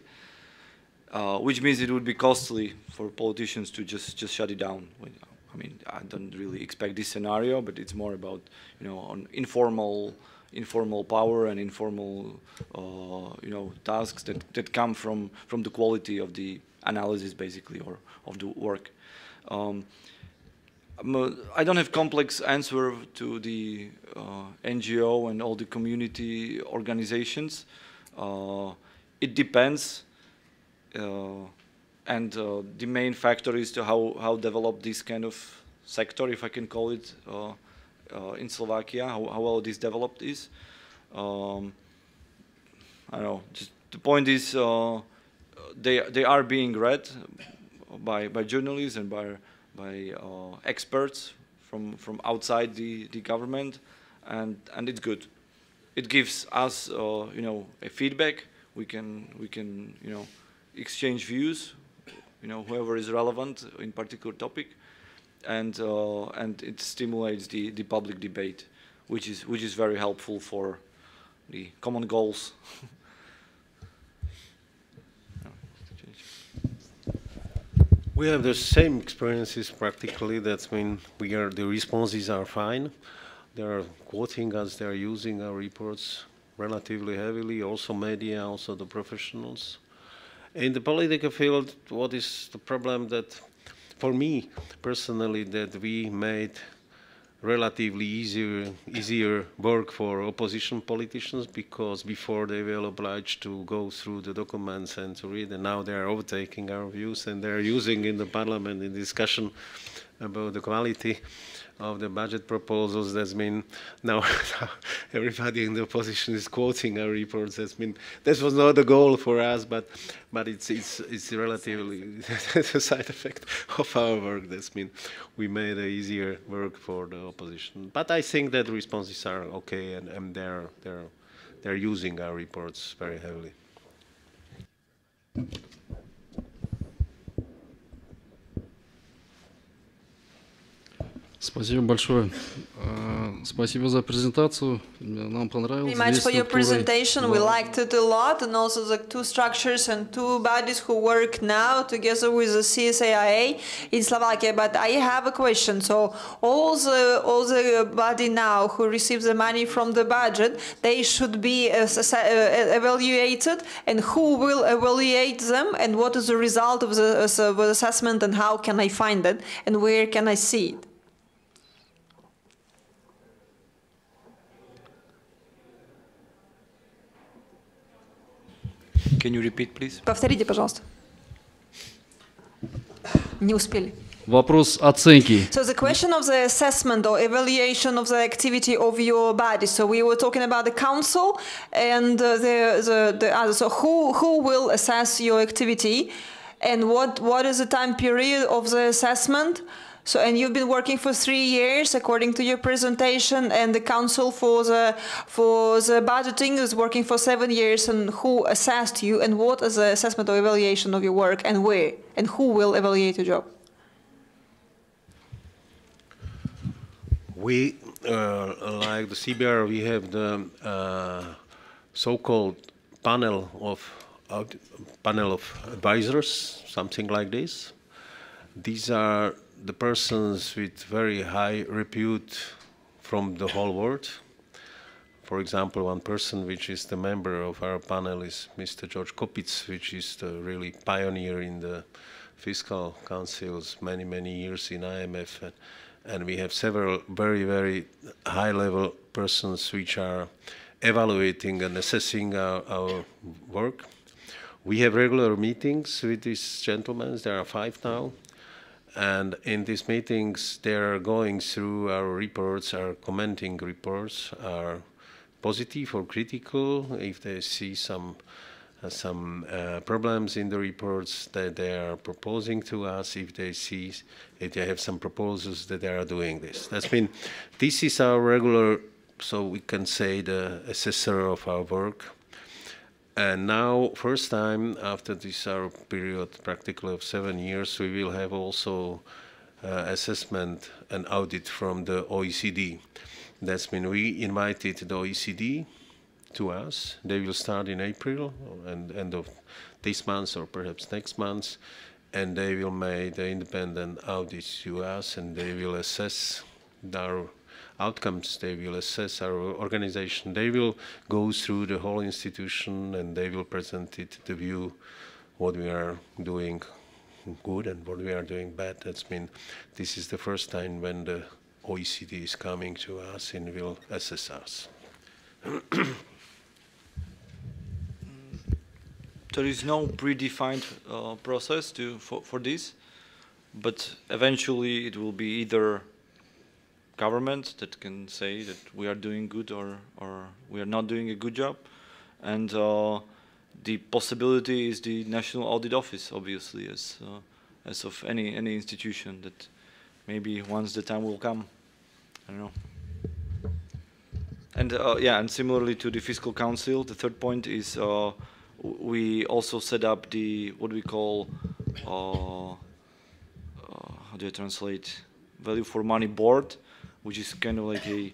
which means it would be costly for politicians to just shut it down. I mean, I don't really expect this scenario, but it's more about, you know, on informal power and informal you know, tasks that come from the quality of the analysis, basically, or of the work. I don't have complex answer to the NGO and all the community organizations. It depends, and the main factor is to how develop this kind of sector, if I can call it, in Slovakia, how well this developed is. I don't know. Just the point is, they are being read by journalists and by experts from outside the government, and it's good. It gives us you know, a feedback. We can you know, exchange views, you know, whoever is relevant in particular topic, and it stimulates the public debate, which is very helpful for the common goals. We have the same experiences practically. That's when the responses are fine. They are quoting us. They are using our reports relatively heavily. Also media, also the professionals. In the political field, what is the problem that, for me personally, that we made relatively easier work for opposition politicians, because before they were obliged to go through the documents and to read, and now they are overtaking our views and they are using in the parliament in discussion about the quality of the budget proposals. That's mean now everybody in the opposition is quoting our reports. That's mean that was not the goal for us, but it's relatively a side effect of our work. That's mean we made a easier work for the opposition. But I think that responses are okay, and they're using our reports very heavily. Спасибо большое. Спасибо за презентацию. Нам понравилось. Very much for your presentation. We liked it a lot, and also the two structures and two bodies who work now together with the CSAIA in Slovakia. But I have a question. So all the body now who receives the money from the budget, they should be evaluated, and who will evaluate them, and what is the result of the assessment, and how can I find it, and where can I see it? Can you repeat, please? Повторите, пожалуйста. Не успели. Вопрос оценки. So the question of the assessment or evaluation of the activity of your body. So we were talking about the council and the others. So who will assess your activity, and what is the time period of the assessment? So, and you've been working for 3 years, according to your presentation, and the council for the budgeting is working for 7 years. And who assessed you, and what is the assessment or evaluation of your work, and where, and who will evaluate your job? We, like the CBR, we have the so-called panel of advisors, something like this. These are the persons with very high repute from the whole world. For example, one person which is the member of our panel is Mr. George Kopitz, which is the really pioneer in the fiscal councils, many years in IMF. And we have several very high-level persons which are evaluating and assessing our work. We have regular meetings with these gentlemen. There are 5 now. And in these meetings, they are going through our reports, our commenting reports, are positive or critical. If they see some problems in the reports that they are proposing to us, if they have some proposals that they are doing this. That's mean, this is our regular, so we can say, the assessor of our work. And now, first time after this our period, practically of 7 years, we will have also assessment and audit from the OECD. That's mean we invited the OECD to us. They will start in April and end of this month or perhaps next month, and they will make the independent audits to us, and they will assess our outcomes, they will assess our organization, they will go through the whole institution, and they will present it, the view, what we are doing good and what we are doing bad. That's mean this is the first time when the OECD is coming to us and will assess us. There is no predefined process for this, but eventually it will be either government that can say that we are doing good or we are not doing a good job, and the possibility is the National Audit Office, obviously, as of any institution, that maybe once the time will come. I don't know. And yeah, and similarly to the Fiscal Council, the third point is we also set up the what we call how do you translate, value for money board, which is kind of like a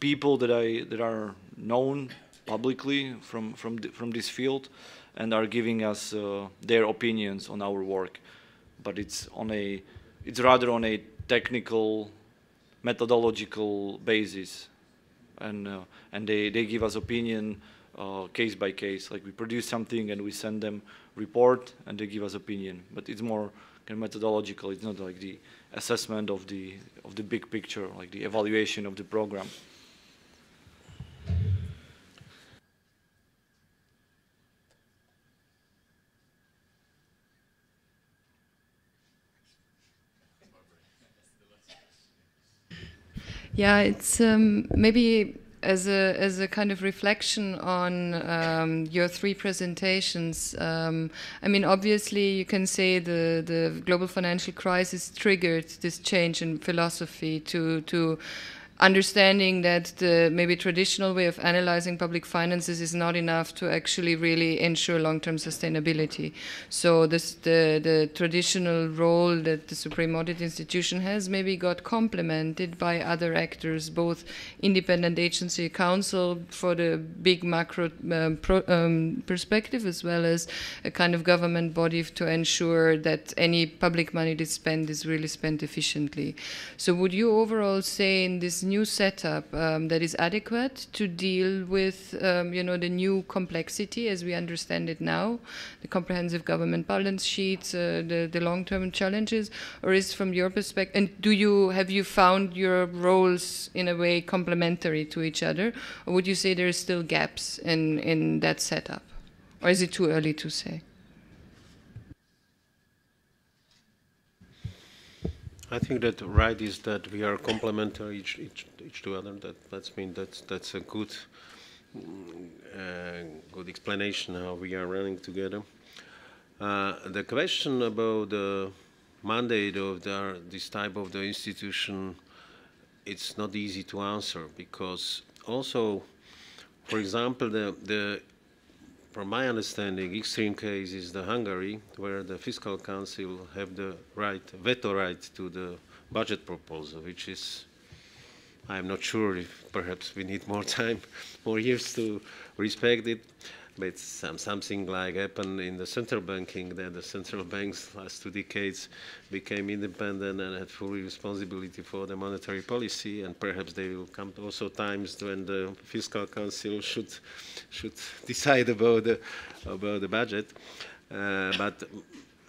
people that are known publicly from this field and are giving us their opinions on our work, but it's rather on a technical, methodological basis, and they give us opinion case by case. Like we produce something and we send them report and they give us opinion, but it's more kind of methodological. It's not like the assessment of the big picture, like the evaluation of the program. Yeah, it's maybe as a kind of reflection on your three presentations. I mean, obviously, you can say the global financial crisis triggered this change in philosophy to understanding that the maybe traditional way of analyzing public finances is not enough to actually really ensure long-term sustainability. So the traditional role that the Supreme Audit Institution has maybe got complemented by other actors, both independent agency council for the big macro perspective, as well as a kind of government body to ensure that any public money that's spent is really spent efficiently. So would you overall say in this new setup that is adequate to deal with the new complexity as we understand it now, the comprehensive government balance sheets, the long-term challenges, or is from your perspective, and have you found your roles in a way complementary to each other, or would you say there are still gaps in that setup, or is it too early to say? I think that right is that we are complementary each to other. That's a good explanation how we are running together. The question about the mandate of this type of the institution, it's not easy to answer, because also, for example, from my understanding, extreme case is the Hungary, where the Fiscal Council have the veto right to the budget proposal, which is, I'm not sure if perhaps we need more time, more years to respect it. But something like happened in the central banking, that the central banks last 2 decades became independent and had full responsibility for the monetary policy, and perhaps they will come to also times when the Fiscal Council should decide about the budget. But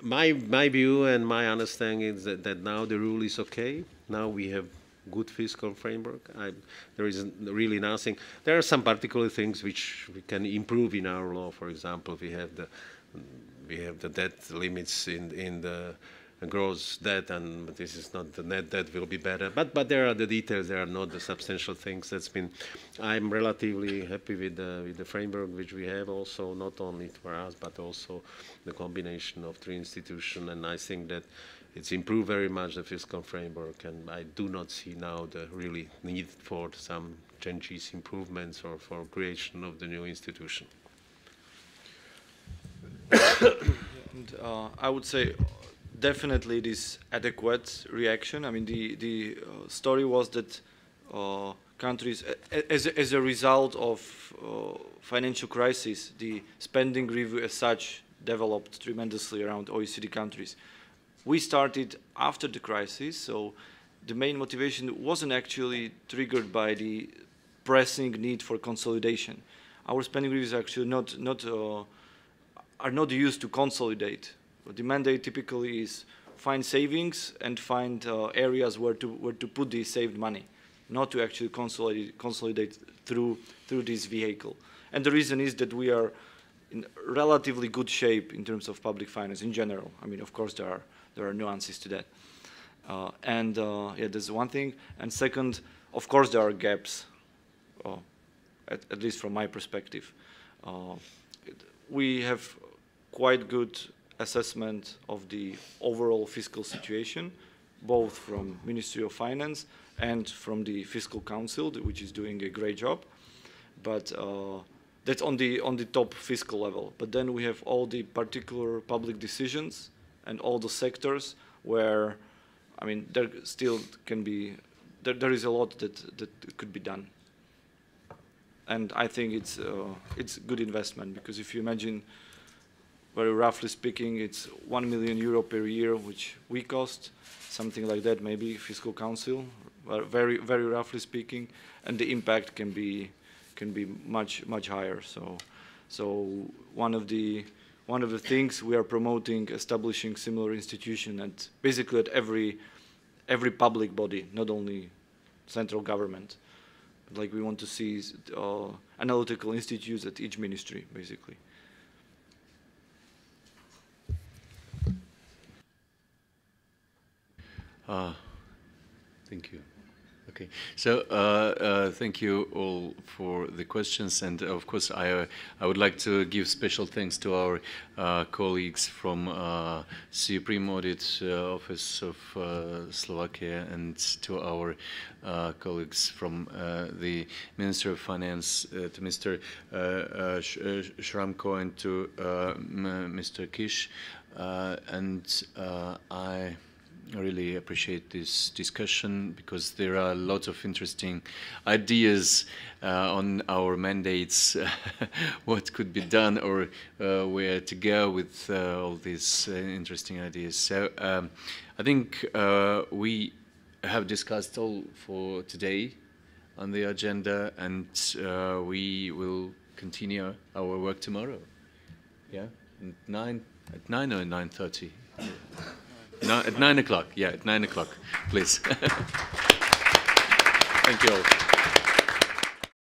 my view and my understanding is that now the rule is okay. Now we have good fiscal framework. There is really nothing. There are some particular things which we can improve in our law. For example, we have the debt limits in the gross debt, and this is not the net debt will be better. But there are the details. There are not the substantial things. I'm relatively happy with the framework which we have. Also, not only for us, but also the combination of three institutions. And I think that it's improved very much the fiscal framework, and I do not see now the really need for some changes, improvements, or for creation of the new institution. And, I would say definitely this adequate reaction. I mean, the story was that countries, as a result of financial crisis, the spending review as such developed tremendously around OECD countries. We started after the crisis, so the main motivation wasn't actually triggered by the pressing need for consolidation. Our spending reviews are actually not used to consolidate. The mandate typically is find savings and find areas where to put the saved money, not to actually consolidate through this vehicle. And the reason is that we are in relatively good shape in terms of public finance in general. I mean, of course, there are nuances to that. Yeah, that's one thing. And second, of course, there are gaps, at least from my perspective. We have quite good assessment of the overall fiscal situation, both from Ministry of Finance and from the Fiscal Council, which is doing a great job. But that's on the top fiscal level. But then we have all the particular public decisions and all the sectors where, I mean, there still can be, there is a lot that could be done. And I think it's good investment, because if you imagine, very roughly speaking, it's €1 million per year, which we cost, something like that, maybe Fiscal Council, very roughly speaking, and the impact can be much higher. So one of the things we are promoting, establishing similar institution at basically at every public body, not only central government. Like we want to see analytical institutes at each ministry, basically. Thank you. Okay, so thank you all for the questions, and of course I would like to give special thanks to our colleagues from Supreme Audit Office of Slovakia, and to our colleagues from the Ministry of Finance, to Mr. Sramko and to Mr. Kish, and I really appreciate this discussion, because there are lots of interesting ideas on our mandates, what could be done, or where to go with all these interesting ideas. So I think we have discussed all for today on the agenda, and we will continue our work tomorrow. Yeah, at 9 or 9:30. No, at 9 o'clock. Yeah, at 9 o'clock, please. Thank you all.